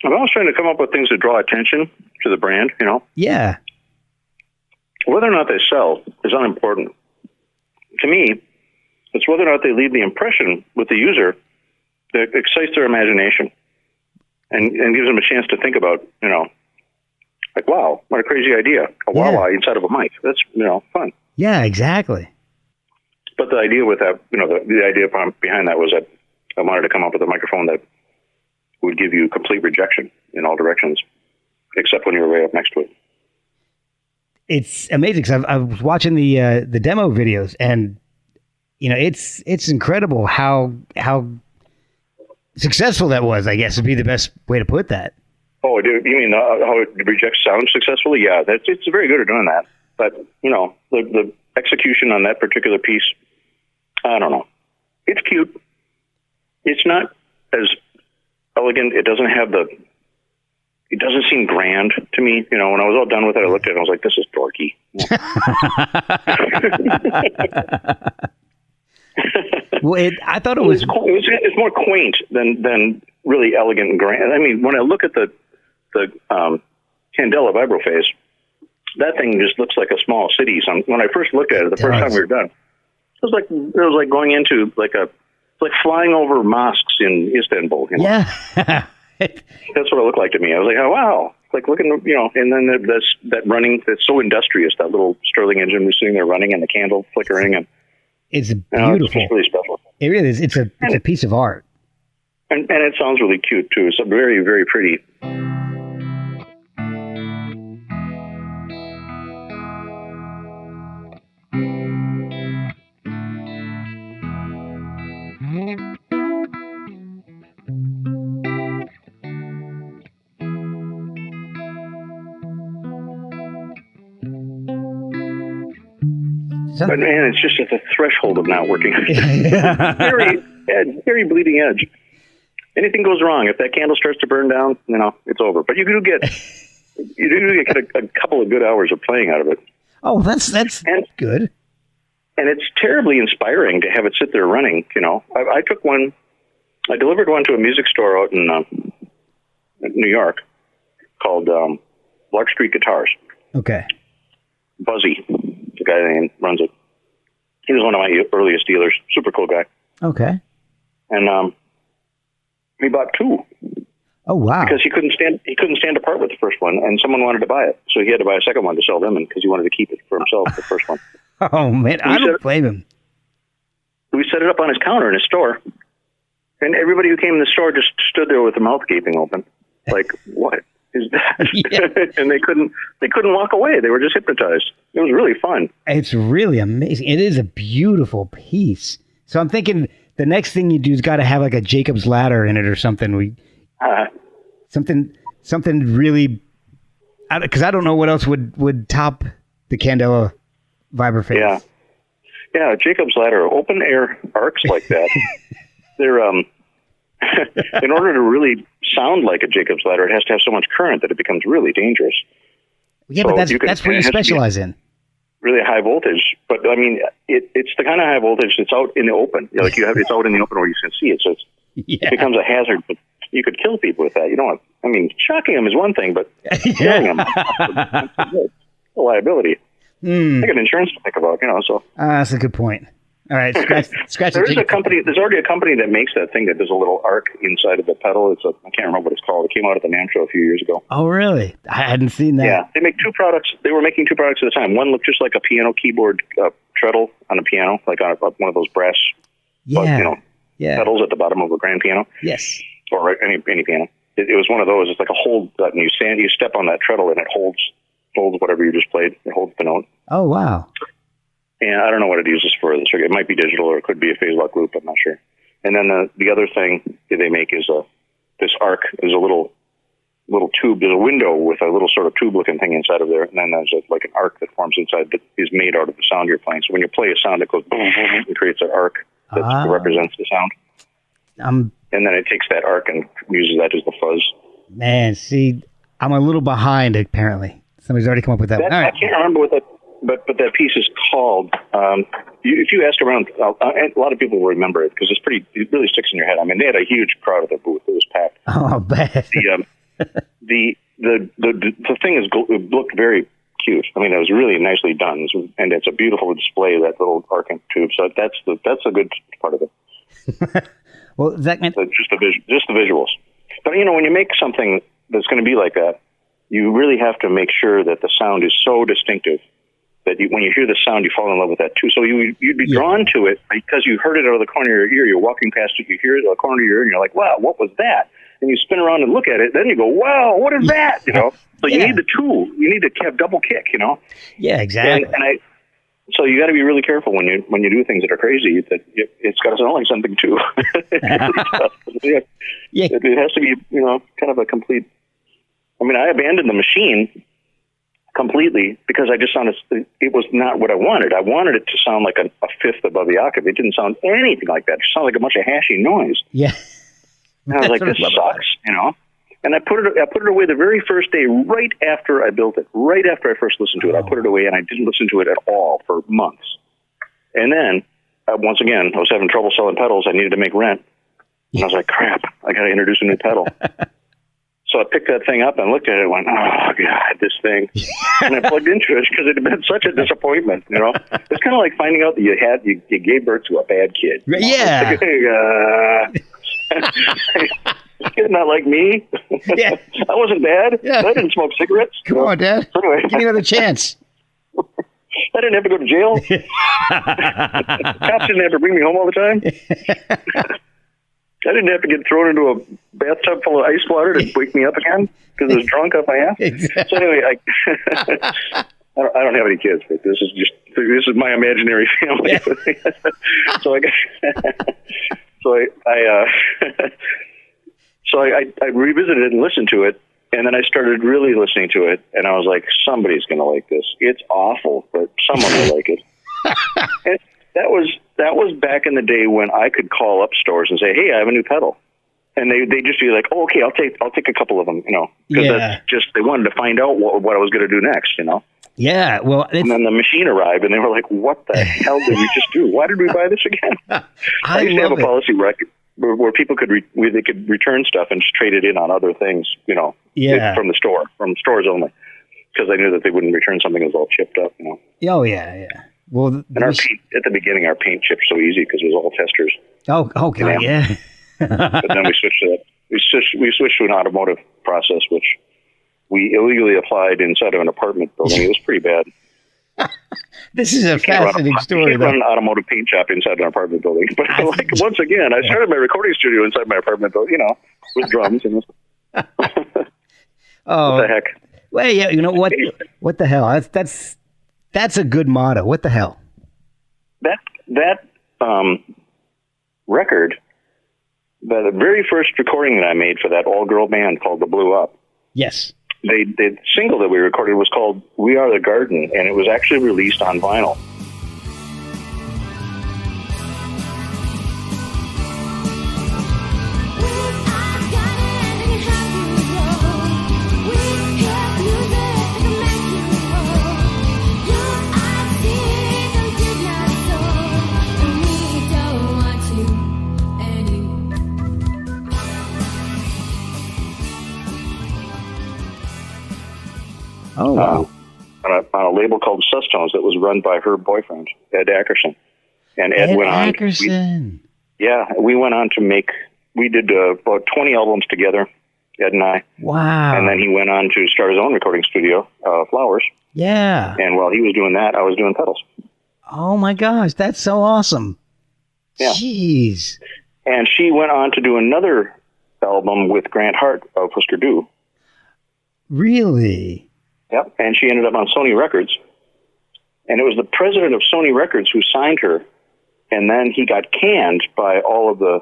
B: I'm always trying to come up with things that draw attention to the brand,
A: Yeah.
B: Whether or not they sell is unimportant. To me, it's whether or not they leave the impression with the user that excites their imagination and gives them a chance to think about, like, wow, what a crazy idea. A wah-wah inside of a mic. That's, fun.
A: Yeah, exactly.
B: But the idea with that, the idea behind that was that I wanted to come up with a microphone that would give you complete rejection in all directions, except when you're way up next to it.
A: It's amazing because I was watching the demo videos, and it's incredible how successful that was. I guess would be the best way to put that. Oh, you mean how it rejects sound successfully? Yeah, it's very good at doing that. But the execution on that particular piece, I don't know. It's cute. It's not as elegant. It doesn't seem grand to me. When I was all done with it, I looked at it and I was like, this is dorky. Well, I thought it was... It's more quaint than really elegant and grand. I mean, when I look at the Candela Vibro phase, that thing just looks like a small city. When I first looked at it, the first time we were done, it was like going into like flying over mosques in Istanbul. Yeah.
B: That's what it looked like to me. I was like, oh, wow. Like looking, and then that running, that's so industrious, that little Stirling engine was sitting there running and the candle flickering. And
A: it's beautiful.
B: It's really special.
A: It really is. It's a piece of art.
B: And it sounds really cute, too. It's very, very pretty. And it's just at the threshold of not working. very bleeding edge. Anything goes wrong, if that candle starts to burn down, it's over. But you do get a couple of good hours of playing out of it.
A: Oh, that's good.
B: And it's terribly inspiring to have it sit there running. I delivered one to a music store out in New York called Lark Street Guitars.
A: Okay.
B: Buzzy, the guy that runs it. He was one of my earliest dealers. Super cool guy.
A: Okay.
B: And he bought two.
A: Oh wow!
B: Because he couldn't stand apart with the first one, and someone wanted to buy it, so he had to buy a second one to sell them, because he wanted to keep it for himself. The first one.
A: Oh man, I don't blame him.
B: We set it up on his counter in his store, and everybody who came in the store just stood there with their mouth gaping open, like, "What is that?" Yeah. And they couldn't walk away. They were just hypnotized. It was really fun.
A: It's really amazing. It is a beautiful piece. So I'm thinking the next thing you do is got to have like a Jacob's ladder in it or something. Something really, because I don't know what else would top the Candela Vibro face.
B: Yeah. Jacob's ladder, open air arcs like that. They're in order to really sound like a Jacob's ladder, it has to have so much current that it becomes really dangerous.
A: Yeah, so but that's what you specialize in.
B: Really high voltage, but I mean, it's the kind of high voltage that's out in the open. It's out in the open where you can see it, so it becomes a hazard. But you could kill people with that. Shocking them is one thing, but killing them, a liability. I got insurance to think about, So
A: that's a good point. All right, scratch.
B: There's already a company that makes that thing that does a little arc inside of the pedal. I can't remember what it's called. It came out at the NAMM show a few years ago.
A: Oh, really? I hadn't seen that.
B: Yeah, they make two products. They were making two products at a time. One looked just like a piano keyboard treadle on a piano, like on one of those brass, pedals at the bottom of a grand piano.
A: Yes.
B: Or any piano. It was one of those. It's like a hold button. You step on that treadle and it holds whatever you just played. It holds the note.
A: Oh, wow.
B: And I don't know what it uses for the circuit. It might be digital or it could be a phase lock loop. I'm not sure. And then the other thing that they make is this arc. There's a little tube. There's a window with a little sort of tube-looking thing inside of there. And then there's like an arc that forms inside that is made out of the sound you're playing. So when you play a sound, it goes boom, boom, boom, and creates an arc that represents the sound. And then it takes that arc and uses that as the fuzz.
A: Man, see, I'm a little behind, apparently. Somebody's already come up with that. All right.
B: I can't remember what that... But that piece is called. If you ask around, a lot of people will remember it because it really sticks in your head. I mean, they had a huge crowd at their booth. It was packed.
A: Oh, bad.
B: The thing it looked very cute. I mean, it was really nicely done, and it's a beautiful display, that little arcing tube. So that's a good part of it.
A: Well, Zach,
B: just the visuals. But when you make something that's going to be like that, you really have to make sure that the sound is so distinctive that when you hear the sound, you fall in love with that too. So you'd be drawn to it because you heard it out of the corner of your ear. You're walking past it, you hear it out of the corner of your ear, and you're like, wow, what was that? And you spin around and look at it. Then you go, wow, what is that? So you need the tool. You need to have double kick,
A: Yeah, exactly.
B: So you got to be really careful when you do things that are crazy. That it's got to sound like something too. It has to be, kind of a complete. I mean, I abandoned the machine completely because I just sounded it was not what I wanted. I wanted it to sound like a fifth above the octave. It didn't sound anything like that. It sounded like a bunch of hashing noise.
A: Yeah.
B: And I was like, this sucks, And I put it away the very first day, right after I built it, right after I first listened to it. I put it away, and I didn't listen to it at all for months. And then, once again, I was having trouble selling pedals. I needed to make rent. And I was like, crap, I got to introduce a new pedal. So I picked that thing up and looked at it and went, oh, God, this thing. And I plugged into it because it had been such a disappointment, It's kind of like finding out that you gave birth to a bad kid.
A: Yeah.
B: Kid not like me.
A: Yeah.
B: I wasn't bad.
A: Yeah.
B: I didn't smoke cigarettes.
A: Come on, Dad.
B: Anyway.
A: Give me another chance.
B: I didn't have to go to jail. Cops didn't have to bring me home all the time. I didn't have to get thrown into a bathtub full of ice water to wake me up again because I was drunk off my ass.
A: Exactly.
B: So anyway, I don't have any kids, but this is my imaginary family.
A: Yeah.
B: So I revisited it and listened to it, and then I started really listening to it, and I was like, somebody's going to like this. It's awful, but someone will like it. And that was back in the day when I could call up stores and say, hey, I have a new pedal. And they just be like, oh, okay, I'll take a couple of them, because that's just, they wanted to find out what I was going to do next,
A: Yeah, well,
B: and then the machine arrived, and they were like, what the hell did we just do? Why did we buy this again? I used to have a policy where people could they could return stuff and just trade it in on other things, from the stores only, because I knew that they wouldn't return something that was all chipped up,
A: Oh, yeah. Well,
B: and our paint, at the beginning, our paint chipped so easy because it was all testers.
A: Oh, God, yeah.
B: But then we switched to that. We switched to an automotive process, which we illegally applied inside of an apartment building. It was pretty bad.
A: This is a fascinating story.
B: You can't run an automotive paint shop inside an apartment building. But once again, I started my recording studio inside my apartment building, with drums.
A: Oh,
B: what the heck?
A: Well, yeah, you know what? What the hell? That's a good motto. What the hell?
B: That record, the very first recording that I made for that all-girl band called The Blew Up.
A: Yes.
B: The single that we recorded was called We Are the Garden, and it was actually released on vinyl.
A: Oh, wow.
B: On a label called Sustones that was run by her boyfriend, Ed Ackerson. And Ed went on.
A: Ackerson.
B: We went on to we did about 20 albums together, Ed and I.
A: Wow.
B: And then he went on to start his own recording studio, Flowers.
A: Yeah.
B: And while he was doing that, I was doing pedals.
A: Oh, my gosh. That's so awesome.
B: Yeah.
A: Jeez.
B: And she went on to do another album with Grant Hart of Husker Du.
A: Really?
B: Yep, and she ended up on Sony Records. And it was the president of Sony Records who signed her, and then he got canned by all of the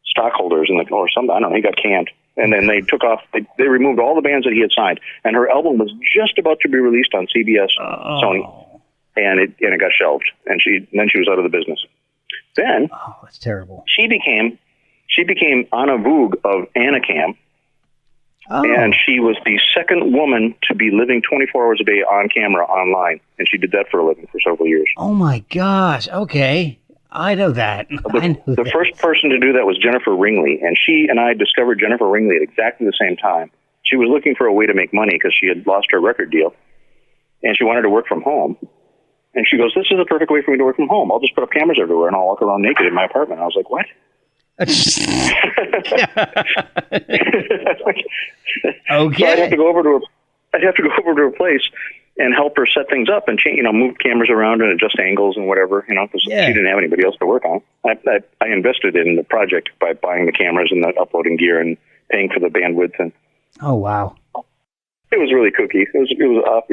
B: stockholders, or something. I don't know, he got canned. And then they took off, they removed all the bands that he had signed, and her album was just about to be released on CBS Sony, and it got shelved, and then she was out of the business. Then,
A: that's terrible.
B: She became Anna Voog of Anacam.
A: Oh.
B: And she was the second woman to be living 24 hours a day on camera online. And she did that for a living for several years.
A: Oh, my gosh. Okay. I know that.
B: The first person to do that was Jennifer Ringley. And she and I discovered Jennifer Ringley at exactly the same time. She was looking for a way to make money because she had lost her record deal. And she wanted to work from home. And she goes, this is a perfect way for me to work from home. I'll just put up cameras everywhere and I'll walk around naked in my apartment. I was like, what?
A: Okay.
B: So I'd have to go over to her place and help her set things up and change, move cameras around and adjust angles and whatever, because she didn't have anybody else to work on. I invested in the project by buying the cameras and the uploading gear and paying for the bandwidth. And
A: oh, wow.
B: It was really kooky. It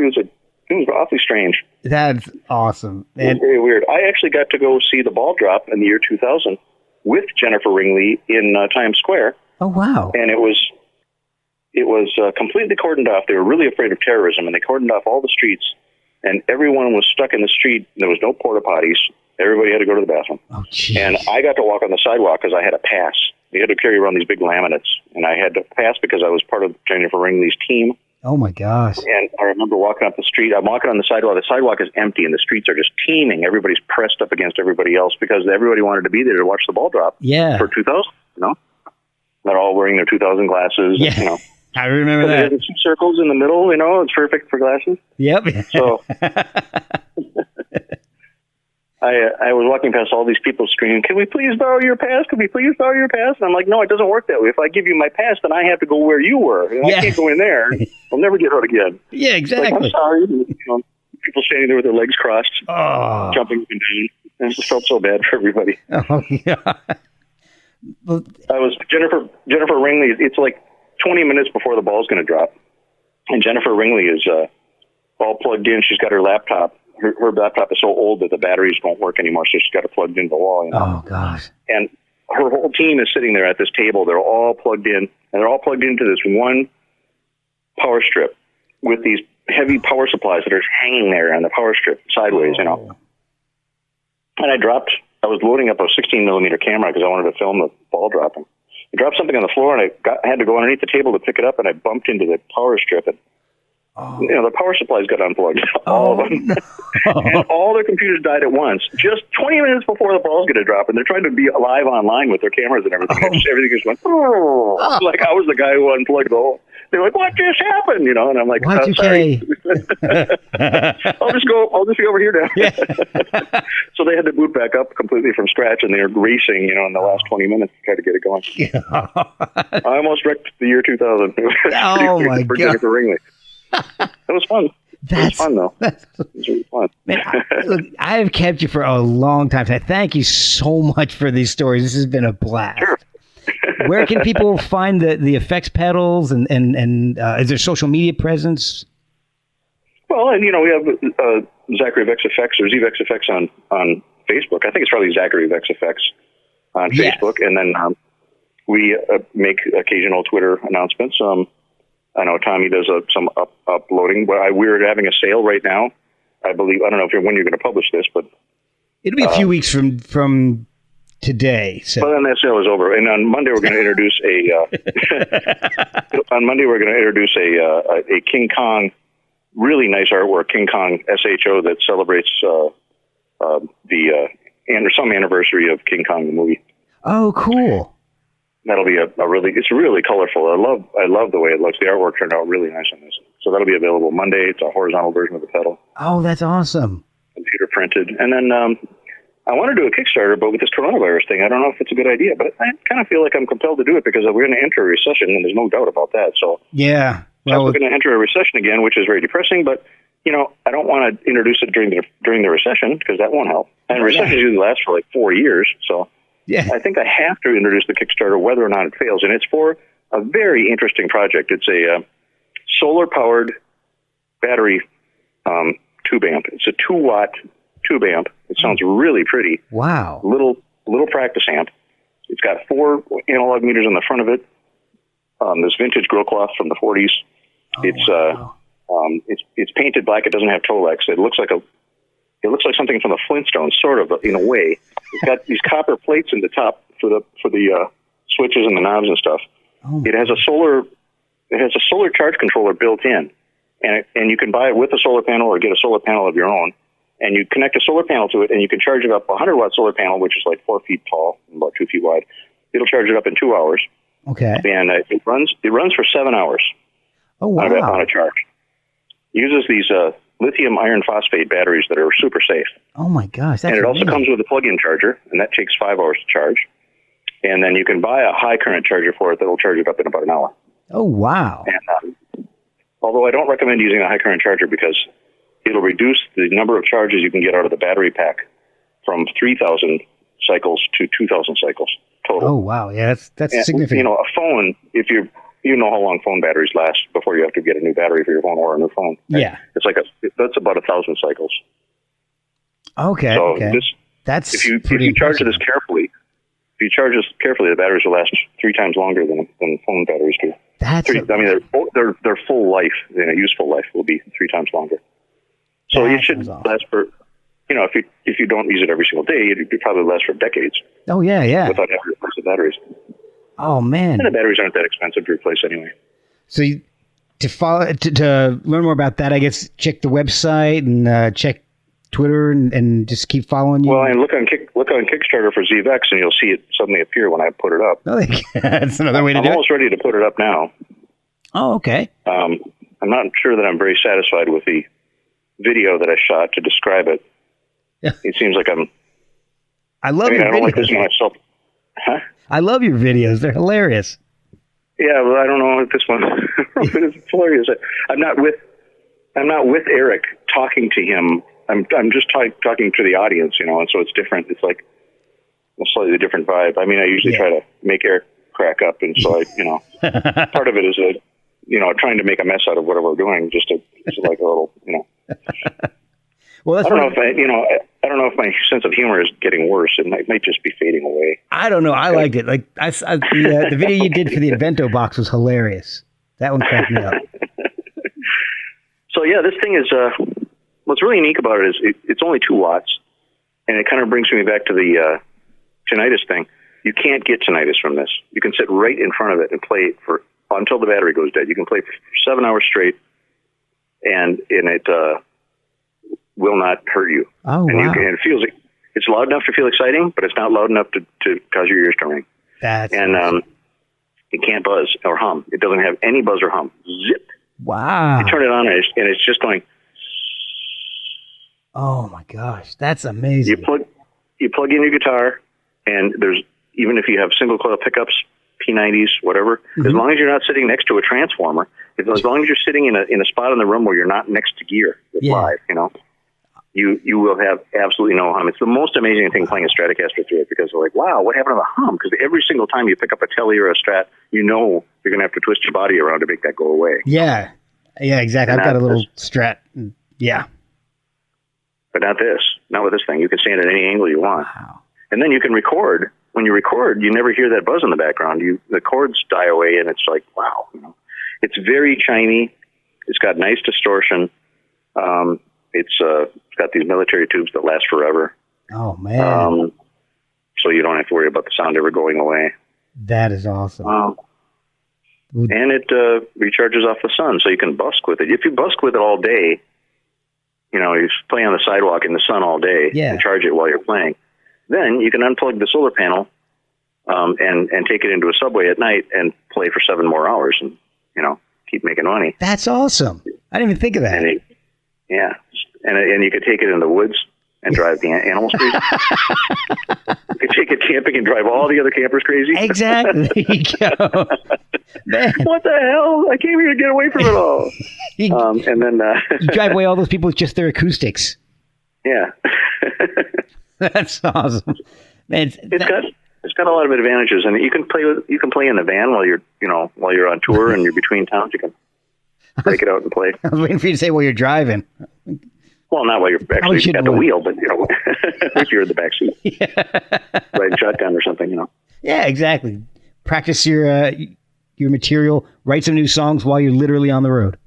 B: was awfully strange.
A: That's awesome.
B: It was very weird. I actually got to go see the ball drop in the year 2000 with Jennifer Ringley in Times Square.
A: Oh, wow.
B: And it was completely cordoned off. They were really afraid of terrorism, and they cordoned off all the streets, and everyone was stuck in the street. There was no porta potties. Everybody had to go to the bathroom.
A: Oh, geez.
B: And I got to walk on the sidewalk because I had a pass. We had to carry around these big laminates, and I had to pass because I was part of Jennifer Ringley's team.
A: Oh, my gosh.
B: And I remember walking up the street. I'm walking on the sidewalk. The sidewalk is empty, and the streets are just teeming. Everybody's pressed up against everybody else because everybody wanted to be there to watch the ball drop for 2000, They're all wearing their 2000 glasses.
A: Yeah. I remember that.
B: There's two circles in the middle, it's perfect for glasses.
A: Yep.
B: So I was walking past all these people screaming, can we please borrow your pass? Can we please borrow your pass? And I'm like, no, it doesn't work that way. If I give you my pass, then I have to go where you were. I can't go in there. I'll never get out again.
A: Yeah, exactly.
B: Like, I'm sorry. People standing there with their legs crossed, jumping up and down. And it just felt so bad for everybody.
A: Oh, yeah.
B: I was Jennifer Ringley. It's like 20 minutes before the ball's going to drop, and Jennifer Ringley is all plugged in. She's got her laptop. Her laptop is so old that the batteries won't work anymore, so she's got it plugged into the wall. You know?
A: Oh gosh!
B: And her whole team is sitting there at this table. They're all plugged in, and they're all plugged into this one power strip with these heavy power supplies that are hanging there on the power strip sideways, you know. And I was loading up a 16 millimeter camera because I wanted to film the ball dropping. I dropped something on the floor, and I had to go underneath the table to pick it up, and I bumped into the power strip, and you know, the power supplies got unplugged, all of them. No. And all their computers died at once, just 20 minutes before the ball's going to drop, and they're trying to be live online with their cameras and everything. Everything just went, like I was the guy who unplugged the whole. They're like, "What just happened?" You know, and I'm like, "Sorry." I'll just be over here now. Yeah. So they had to boot back up completely from scratch, and they were racing, you know, in the last 20 minutes to try to get it going. I almost wrecked the year 2000.
A: Oh my God!
B: Jennifer Ringley. That was fun. It was fun, though. It was really fun.
A: Man, I have kept you for a long time. Thank you so much for these stories. This has been a blast. Sure. Where can people find the effects pedals and is there social media presence?
B: Well, and you know, we have Zachary VEX Effects or ZVEX Effects on Facebook. I think it's probably Zachary VEX Effects on Facebook, and then we make occasional Twitter announcements. I know Tommy does some uploading. We're having a sale right now. I believe, I don't know when you're going to publish this, but
A: it'll be a few weeks from today. So.
B: Well, then that sale is over, and on Monday we're going to introduce a King Kong, really nice artwork, King Kong SHO that celebrates some anniversary of King Kong the movie.
A: Oh, cool.
B: That'll be it's really colorful. I love the way it looks. The artwork turned out really nice on this. So that'll be available Monday. It's a horizontal version of the pedal.
A: Oh, that's awesome.
B: Computer printed. And then I want to do a Kickstarter, but with this coronavirus thing, I don't know if it's a good idea. But I kind of feel like I'm compelled to do it because we're going to enter a recession, and there's no doubt about that. So
A: yeah,
B: well, we're going to enter a recession again, which is very depressing. But you know, I don't want to introduce it during the recession because that won't help. And recessions usually last for like 4 years. So yeah, I think I have to introduce the Kickstarter whether or not it fails. And it's for a very interesting project. It's a solar-powered battery tube amp. It's a 2-watt tube amp. It sounds really pretty.
A: Wow.
B: Little practice amp. It's got 4 analog meters on the front of it. This vintage grill cloth from the 40s. It's painted black. It doesn't have Tolex. It looks like something from the Flintstones, sort of, in a way. It's got these copper plates in the top for the switches and the knobs and stuff. Oh. It has a solar charge controller built in, and you can buy it with a solar panel or get a solar panel of your own. And you connect a solar panel to it, and you can charge it up. A 100-watt solar panel, which is like 4 feet tall and about 2 feet wide. It'll charge it up in 2 hours.
A: Okay.
B: And it runs for 7 hours.
A: Oh wow!
B: On a charge. It uses these lithium iron phosphate batteries that are super safe.
A: Oh my gosh!
B: And it also comes with a plug-in charger, and that takes 5 hours to charge. And then you can buy a high current charger for it that will charge it up in about an hour.
A: Oh wow!
B: And although I don't recommend using a high current charger because it'll reduce the number of charges you can get out of the battery pack from 3,000 cycles to 2,000 cycles total.
A: Oh wow! Yeah, that's significant.
B: You know, a phone, if you know how long phone batteries last before you have to get a new battery for your phone or a new phone. Right?
A: Yeah,
B: that's about 1,000 cycles.
A: Okay.
B: So
A: okay.
B: If you charge this carefully, the batteries will last 3 times longer than phone batteries do. Their full life, useful life will be 3 times longer. So it should last for, if you don't use it every single day, it'd probably last for decades.
A: Oh yeah, yeah.
B: Without having to replace the batteries.
A: Oh man.
B: And the batteries aren't that expensive to replace anyway.
A: So to learn more about that, I guess check the website and check Twitter and just keep following you.
B: Well, and look on Kickstarter for ZVEX, and you'll see it suddenly appear when I put it up.
A: Oh, that's another way to do it.
B: I'm almost ready to put it up now.
A: Oh, okay.
B: I'm not sure that I'm very satisfied with the video that I shot to describe it. Yeah. It seems like
A: I love your videos.
B: I don't like this myself. Huh?
A: I love your videos. They're hilarious.
B: Yeah, well, I don't know if this one it's hilarious. I'm not with Eric talking to him. I'm just talking to the audience, and so it's different. It's like slightly different vibe. I mean, I usually try to make air crack up, and so part of it is trying to make a mess out of whatever we're doing, just like a little,
A: Well,
B: I don't know if my sense of humor is getting worse. It might just be fading away.
A: I don't know. I liked it. Like the video you did for the Invento box was hilarious. That one cracked me up.
B: So yeah, this thing is. What's really unique about it is it's only 2 watts, and it kind of brings me back to the tinnitus thing. You can't get tinnitus from this. You can sit right in front of it and play until the battery goes dead. You can play for 7 hours straight, and it will not hurt you.
A: Oh,
B: and
A: wow.
B: It's loud enough to feel exciting, but it's not loud enough to cause your ears to ring.
A: Awesome.
B: It can't buzz or hum. It doesn't have any buzz or hum. Zip.
A: Wow.
B: You turn it on, and it's just going.
A: Oh my gosh, that's amazing.
B: You plug in your guitar, and even if you have single coil pickups, P90s, whatever, as long as you're not sitting next to a transformer, as long as you're sitting in a spot in the room where you're not next to gear live, you will have absolutely no hum. It's the most amazing thing playing a Stratocaster through it, because they're like, wow, what happened to the hum? Because every single time you pick up a Tele or a Strat, you're going to have to twist your body around to make that go away.
A: Yeah, exactly. I've got a little Strat. Yeah.
B: But not with this thing. You can stand at any angle you want.
A: Wow.
B: And then you can record. When you record, you never hear that buzz in the background. The chords die away, and it's like, wow. It's very chimey. It's got nice distortion. It's got these military tubes that last forever.
A: Oh, man.
B: So you don't have to worry about the sound ever going away.
A: That is awesome.
B: And it recharges off the sun, so you can busk with it. If you busk with it all day, you play on the sidewalk in the sun all day and charge it while you're playing, then you can unplug the solar panel and take it into a subway at night and play for 7 more hours and, keep making money.
A: That's awesome. I didn't even think of that.
B: And you could take it in the woods and drive the animals crazy. You could take it camping and drive all the other campers crazy.
A: Exactly. There you go. Man.
B: What the hell? I came here to get away from it all. And then
A: you drive away all those people with just their acoustics.
B: Yeah.
A: That's awesome. Man,
B: it's got a lot of advantages, and you can play in the van while you're on tour and you're between towns. You can break it out and play.
A: I was waiting for you to say while you're driving.
B: Well, not while you're actually at the wheel, but if you're in the back seat, riding shotgun or something,
A: Yeah, exactly. Practice your material. Write some new songs while you're literally on the road.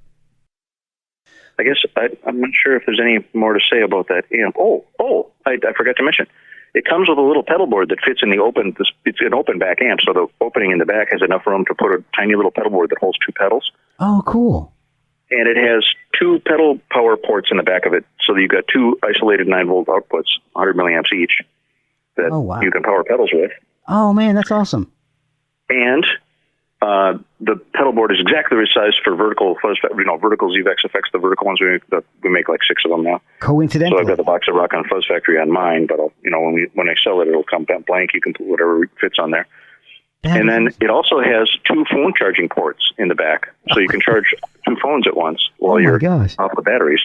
B: I guess I'm not sure if there's any more to say about that amp. I forgot to mention. It comes with a little pedal board that fits in the open. It's an open back amp, so the opening in the back has enough room to put a tiny little pedal board that holds 2 pedals.
A: Oh, cool.
B: And it has 2 pedal power ports in the back of it, so that you've got 2 isolated 9-volt outputs, 100 milliamps each, that you can power pedals with.
A: Oh, man, that's awesome.
B: And the pedal board is exactly the right size for vertical fuzz, vertical ZVEX effects, the vertical ones. We make like 6 of them now.
A: Coincidentally.
B: So I've got the box of Rock on Fuzz Factory on mine, but when I sell it, it'll come blank. You can put whatever fits on there. And then it also has 2 phone charging ports in the back, so you can charge 2 phones at once while you're off the batteries.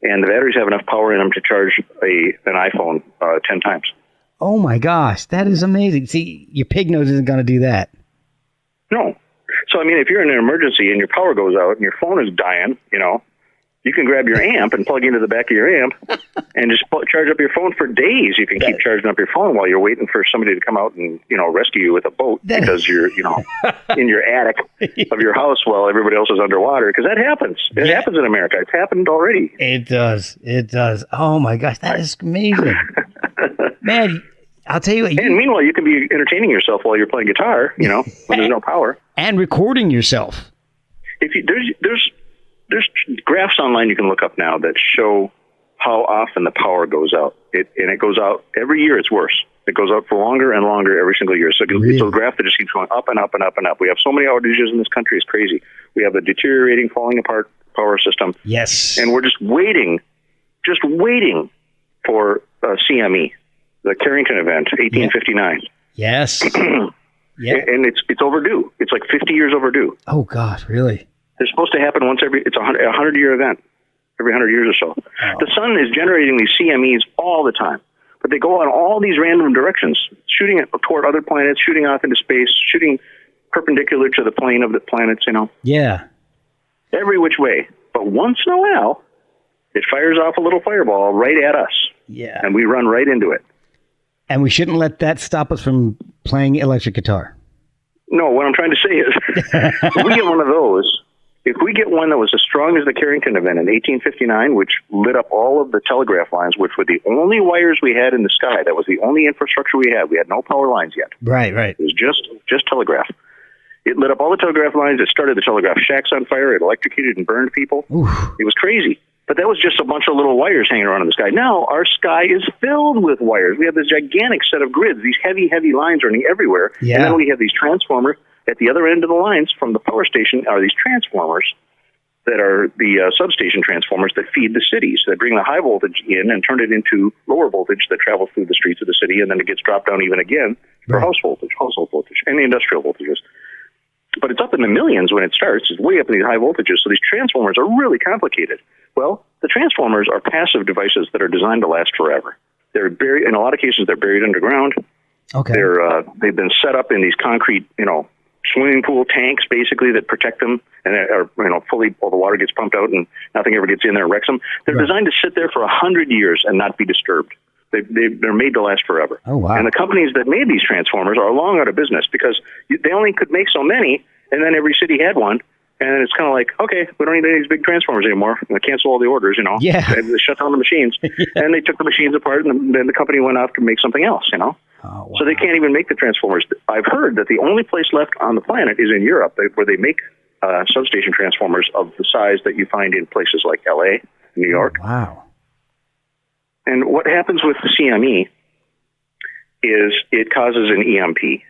B: And the batteries have enough power in them to charge an iPhone 10 times.
A: Oh my gosh, that is amazing. See, your pig nose isn't going to do that.
B: No. So, if you're in an emergency and your power goes out and your phone is dying, you can grab your amp and plug into the back of your amp and just charge up your phone for days. You can keep charging up your phone while you're waiting for somebody to come out and, rescue you with a boat because you're, in your attic of your house while everybody else is underwater. Because that happens. It happens in America. It's happened already.
A: It does. Oh, my gosh. That is amazing. Man, I'll tell you what.
B: And meanwhile, you can be entertaining yourself while you're playing guitar, when there's no power.
A: And recording yourself.
B: There's graphs online you can look up now that show how often the power goes out. And it goes out every year. It's worse. It goes out for longer and longer every single year. So it's a graph that just keeps going up and up and up and up. We have so many outages in this country. It's crazy. We have a deteriorating, falling apart power system.
A: Yes.
B: And we're just waiting for CME, the Carrington event, 1859.
A: Yes.
B: Yeah. And it's overdue. It's like 50 years overdue.
A: Oh, God, really?
B: They're supposed to happen it's a 100-year event, every 100 years or so. Oh. The sun is generating these CMEs all the time. but they go on all these random directions, shooting toward other planets, shooting off into space, shooting perpendicular to the plane of the planets,
A: Yeah.
B: every which way. But once in a while, it fires off a little fireball right at us.
A: Yeah.
B: And we run right into it.
A: And we shouldn't let that stop us from playing electric guitar.
B: No, what I'm trying to say is, if we get one of those, if we get one that was as strong as the Carrington event in 1859, which lit up all of the telegraph lines, which were the only wires we had in the sky, that was the only infrastructure we had. We had no power lines yet.
A: Right.
B: It was just telegraph. It lit up all the telegraph lines. It started the telegraph shacks on fire. It electrocuted and burned people.
A: Oof.
B: It was crazy. But that was just a bunch of little wires hanging around in the sky. Now our sky is filled with wires. We have this gigantic set of grids, these heavy, heavy lines running everywhere.
A: Yeah.
B: And then we have these transformers. At the other end of the lines from the power station are these transformers that are the substation transformers that feed the cities, that bring the high voltage in and turn it into lower voltage that travels through the streets of the city, and then it gets dropped down even again for household voltage, and the industrial voltages. But it's up in the millions when it starts. It's way up in these high voltages, so these transformers are really complicated. Well, the transformers are passive devices that are designed to last forever. They're buried, in a lot of cases, they're buried underground.
A: Okay.
B: They've been set up in these concrete, swimming pool tanks, basically, that protect them, and are fully, all the water gets pumped out and nothing ever gets in there and wrecks them. They're designed to sit there for 100 years and not be disturbed. They're made to last forever.
A: Oh, wow.
B: And the companies that made these transformers are long out of business because they only could make so many, and then every city had one. And it's kind of like, okay, we don't need any of these big transformers anymore. They cancel all the orders,
A: Yeah.
B: And they shut down the machines. And they took the machines apart, and then the company went off to make something else,
A: Oh, wow.
B: So they can't even make the transformers. I've heard that the only place left on the planet is in Europe, where they make substation transformers of the size that you find in places like L.A., New York.
A: Oh, wow.
B: And what happens with the CME is it causes an EMP.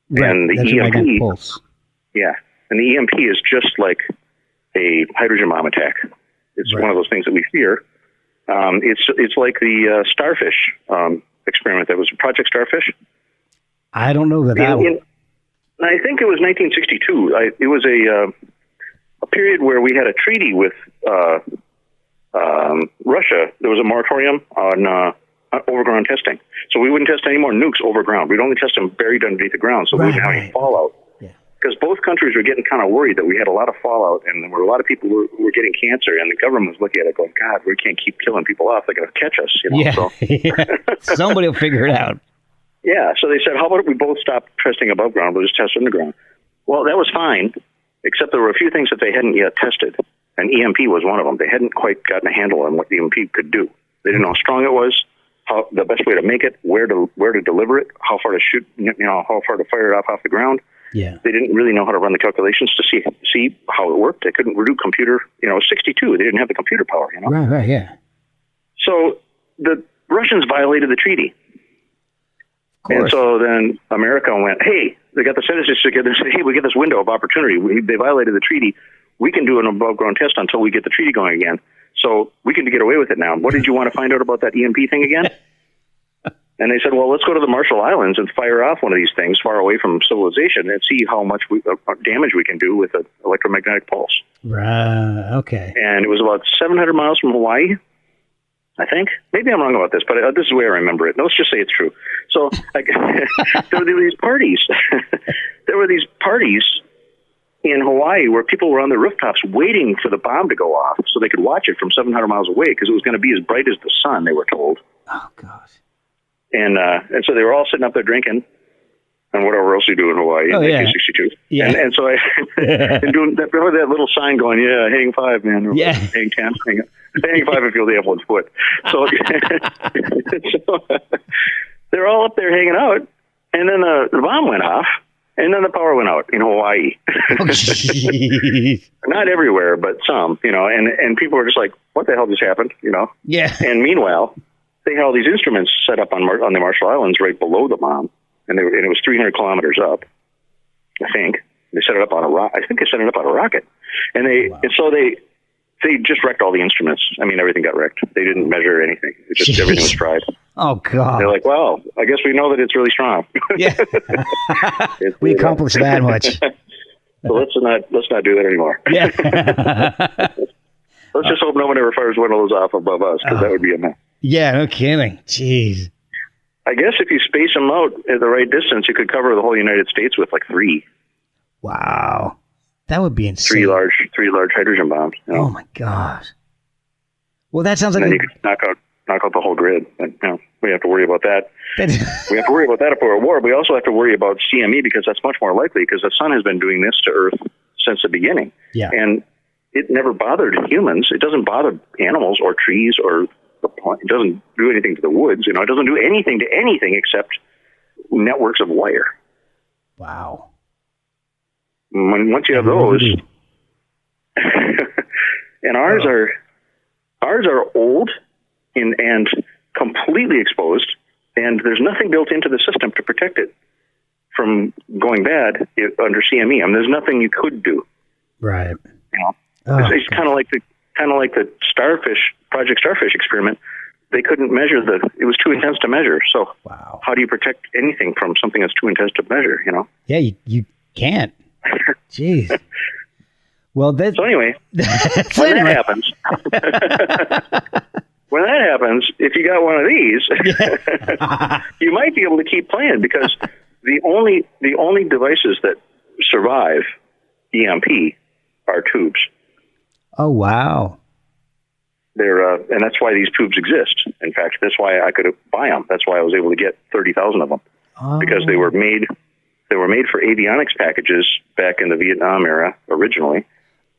A: Right.
B: And the
A: That's your magnetic pulse.
B: Yeah. And the EMP is just like a hydrogen bomb attack. It's one of those things that we fear. It's like the starfish experiment that was Project Starfish.
A: I don't know that one.
B: I think it was 1962. It was a period where we had a treaty with Russia. There was a moratorium on overground testing. So we wouldn't test any more nukes overground. We'd only test them buried underneath the ground, so we wouldn't have any fallout. Because both countries were getting kind of worried that we had a lot of fallout, and there were a lot of people who were getting cancer, and the government was looking at it going, God, we can't keep killing people off. They're going to catch us. So.
A: Somebody will figure it out.
B: Yeah, so they said, how about we both stop testing above ground, we'll just test underground. Well, that was fine, except there were a few things that they hadn't yet tested, and EMP was one of them. They hadn't quite gotten a handle on what the EMP could do. They didn't know how strong it was, how the best way to make it, where to deliver it, how far to shoot, how far to fire it off the ground.
A: Yeah.
B: They didn't really know how to run the calculations to see how it worked. They couldn't do computer, 62. They didn't have the computer power,
A: Right, yeah.
B: So the Russians violated the treaty. And so then America went, hey, they got the senators together and said, hey, we get this window of opportunity. They violated the treaty. We can do an above-ground test until we get the treaty going again. So we can get away with it now. What did you want to find out about that EMP thing again? And they said, well, let's go to the Marshall Islands and fire off one of these things far away from civilization and see how much damage we can do with an electromagnetic pulse.
A: Right, okay.
B: And it was about 700 miles from Hawaii, I think. Maybe I'm wrong about this, but this is the way I remember it. Let's just say it's true. So there were these parties. There were these parties in Hawaii where people were on the rooftops waiting for the bomb to go off so they could watch it from 700 miles away because it was going to be as bright as the sun, they were told.
A: Oh, gosh.
B: And so they were all sitting up there drinking and whatever else you do in Hawaii in 1962.
A: Yeah.
B: And so and doing that little sign going, yeah, hang 5, man. Or
A: yeah.
B: Hang 10. Hang 5 if you only have 1 foot. So, they're all up there hanging out. And then the bomb went off. And then the power went out in Hawaii.
A: Oh,
B: Not everywhere, but some, and people were just like, what the hell just happened,
A: Yeah.
B: And meanwhile, they had all these instruments set up on the Marshall Islands right below the bomb, and it was 300 kilometers up, I think. They set it up on I think they set it up on a rocket. And so they just wrecked all the instruments. I mean, everything got wrecked. They didn't measure anything. It just everything was fried.
A: Oh, God.
B: They're like, well, I guess we know that it's really strong.
A: Yeah. We accomplished that much.
B: So let's not do that anymore.
A: Yeah.
B: Let's just hope no one ever fires one of those off above us, because that would be a mess.
A: Yeah, no kidding. Jeez.
B: I guess if you space them out at the right distance, you could cover the whole United States with like 3.
A: Wow. That would be insane.
B: 3 large hydrogen bombs. You know?
A: Oh my gosh. Well, that sounds like
B: and then you could knock out the whole grid. But, we have to worry about that. We have to worry about that if we're at war. We also have to worry about CME because that's much more likely because the sun has been doing this to Earth since the beginning.
A: Yeah.
B: And it never bothered humans. It doesn't bother animals or trees or the plant. It doesn't do anything to the woods. It doesn't do anything to anything except networks of wire.
A: Wow.
B: Once you have those, and ours are old and completely exposed, and there's nothing built into the system to protect it from going bad under CME. I mean, there's nothing you could do.
A: Right.
B: It's kind of like the Project Starfish experiment. They couldn't measure it was too intense to measure. So
A: wow. How
B: do you protect anything from something that's too intense to measure?
A: Yeah, you can't. Jeez. Well, so
B: anyway, when that happens, if you got one of these, you might be able to keep playing because the only devices that survive EMP are tubes.
A: Oh wow!
B: They're and that's why these tubes exist. In fact, that's why I could buy them. That's why I was able to get 30,000 of them because they were made. They were made for avionics packages back in the Vietnam era originally,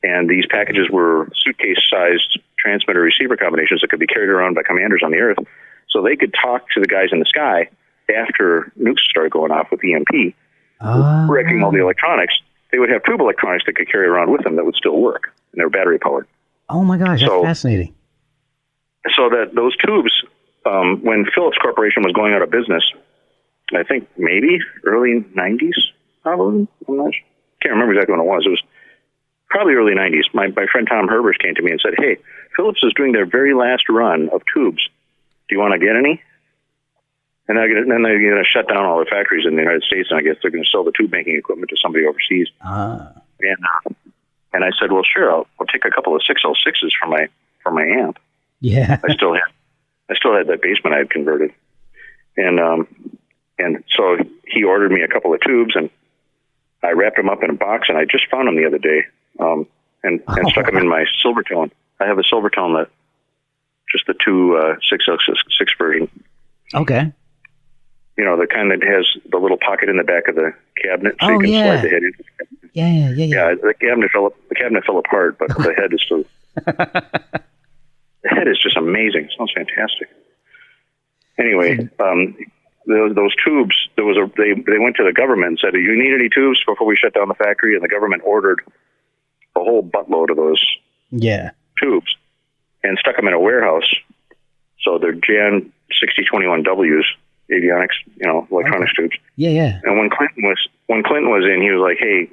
B: and these packages were suitcase-sized transmitter-receiver combinations that could be carried around by commanders on the Earth, so they could talk to the guys in the sky after nukes started going off with EMP, wrecking all the electronics. They would have tube electronics that could carry around with them that would still work, and they were battery-powered.
A: Oh my gosh, that's fascinating.
B: So that those tubes, when Philips Corporation was going out of business, I think maybe early 90s, probably. Can't remember exactly when it was. It was probably early 90s. My friend Tom Herbers came to me and said, hey, Philips is doing their very last run of tubes. Do you want to get any? And then they're going to shut down all the factories in the United States, and I guess they're going to sell the tube making equipment to somebody overseas. And I said, well, sure, I'll take a couple of 606s for my amp.
A: Yeah.
B: I still had that basement I had converted. And so he ordered me a couple of tubes, and I wrapped them up in a box, and I just found them the other day, and stuck them in my Silvertone. I have a Silvertone that just the 606 version.
A: Okay.
B: The kind that has the little pocket in the back of the cabinet, so you can slide the head in.
A: Yeah.
B: Yeah, the cabinet fell apart, but the head is still. The head is just amazing. It sounds fantastic. Anyway, those tubes. They went to the government and said, "Do you need any tubes before we shut down the factory?" And the government ordered a whole buttload of those tubes and stuck them in a warehouse. So they're Jan 6021Ws, avionics, electronics tubes.
A: Yeah.
B: And when Clinton was in, he was like, "Hey,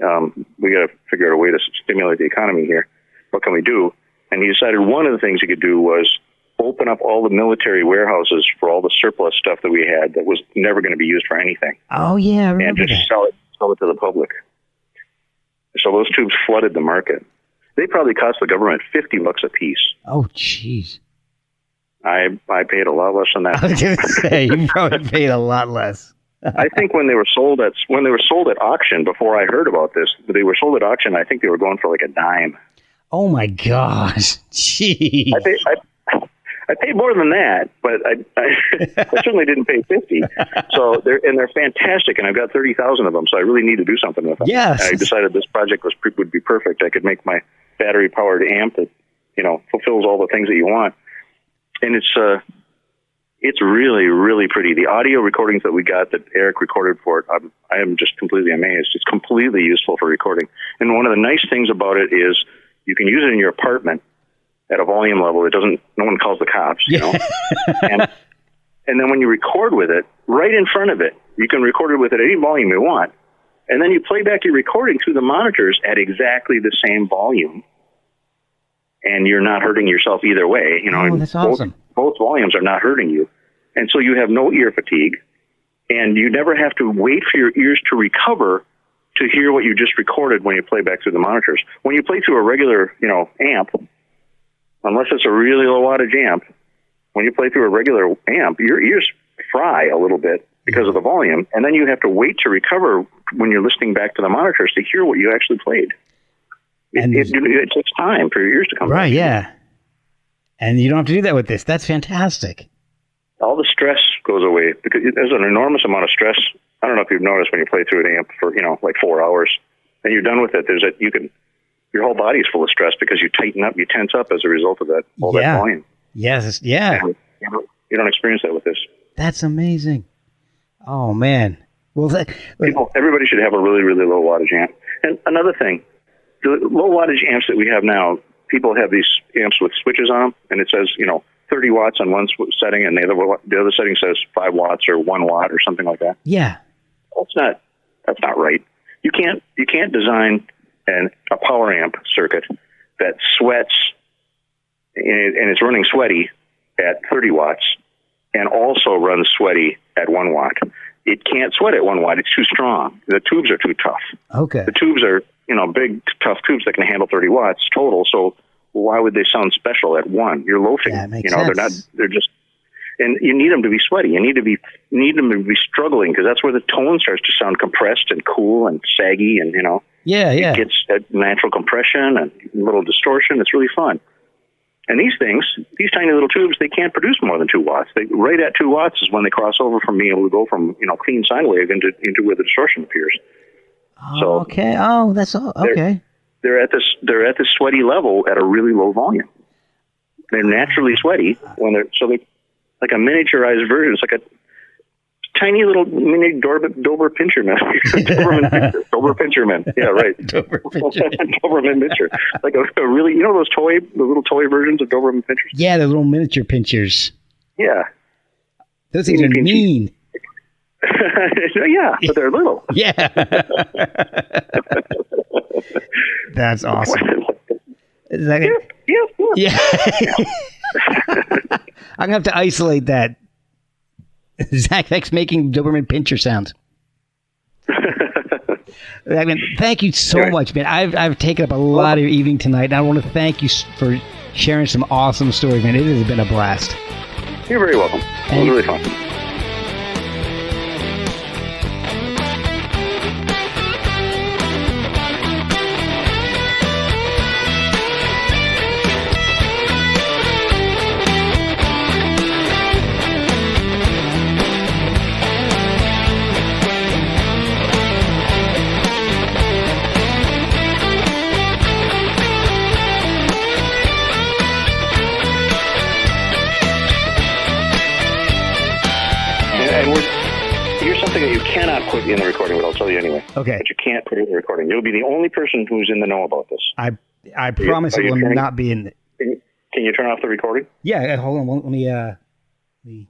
B: we got to figure out a way to stimulate the economy here. What can we do?" And he decided one of the things he could do was open up all the military warehouses for all the surplus stuff that we had that was never going to be used for anything.
A: Oh yeah, I remember
B: and just sell it to the public. So those tubes flooded the market. They probably cost the government $50 a piece.
A: Oh jeez.
B: I paid a lot less than that.
A: I was going to say you probably paid a lot less.
B: I think when they were sold at auction, before I heard about this, they were sold at auction. I think they were going for like a dime.
A: Oh my gosh! Jeez.
B: I paid more than that, but I certainly didn't pay 50. So they're fantastic, and I've got 30,000 of them. So I really need to do something with them.
A: Yes.
B: I decided this project would be perfect. I could make my battery powered amp that fulfills all the things that you want, and it's really, really pretty. The audio recordings that we got that Eric recorded for it, I am just completely amazed. It's completely useful for recording. And one of the nice things about it is you can use it in your apartment at a volume level. No one calls the cops, and then when you record with it, right in front of it, you can record it with it at any volume you want. And then you play back your recording through the monitors at exactly the same volume. And you're not hurting yourself either way.
A: That's awesome.
B: Both volumes are not hurting you. And so you have no ear fatigue, and you never have to wait for your ears to recover to hear what you just recorded when you play back through the monitors. When you play through a regular, amp, unless it's a really low wattage amp, When you play through a regular amp, your ears fry a little bit because of the volume, and then you have to wait to recover when you're listening back to the monitors to hear what you actually played. It takes time for your ears to come back.
A: Right, yeah. And you don't have to do that with this. That's fantastic.
B: All the stress goes away because there's an enormous amount of stress. I don't know if you've noticed when you play through an amp for, like 4 hours, and you're done with it. Your whole body is full of stress because you tighten up, you tense up as a result of that that volume.
A: Yes, yeah.
B: And you don't experience that with this.
A: That's amazing. Oh man. Well,
B: everybody should have a really, really low wattage amp. And another thing, the low wattage amps that we have now, people have these amps with switches on them, and it says 30 watts on one setting, and the other setting says 5 watts or 1 watt or something like that.
A: Yeah.
B: That's not right. You can't design a power amp circuit that sweats and it's running sweaty at 30 watts and also runs sweaty at 1 watt. It can't sweat at 1 watt. It's too strong. The tubes are too tough.
A: Okay.
B: The tubes are, big, tough tubes that can handle 30 watts total. So why would they sound special at 1? You're loafing.
A: Yeah, makes sense.
B: They're just, and you need them to be sweaty. You need them to be struggling because that's where the tone starts to sound compressed and cool and saggy and,
A: Yeah.
B: It gets that natural compression and a little distortion. It's really fun. And these tiny little tubes, they can't produce more than 2 watts. Right at 2 watts is when they cross over from being able to go from, clean sine wave into where the distortion appears.
A: Oh, so okay. Oh, that's all. Okay.
B: They're at this sweaty level at a really low volume. They're naturally sweaty when they're like a miniaturized version. It's like a tiny little mini Dober Pincherman. Dober Pincherman. Yeah, right. Doberman Pinscher. Like a really, the little toy versions of Doberman Pinschers?
A: Yeah, the little miniature pinchers.
B: Yeah.
A: Those things are mean.
B: Yeah, but they're little.
A: Yeah. That's awesome. Is that it? Yeah. I'm going to have to isolate that. ZVEX making Doberman Pinscher sounds. I mean, thank you so much, man. I've taken up a lot of your evening tonight, and I want to thank you for sharing some awesome stories, man. It has been a blast.
B: You're very welcome. It was really fun. Here's something that you cannot put in the recording, but I'll tell you anyway.
A: Okay.
B: But you can't put it in the recording. You'll be the only person who's in the know about this.
A: I promise it will not be in.
B: Can you turn off the recording?
A: Yeah, hold on. Let me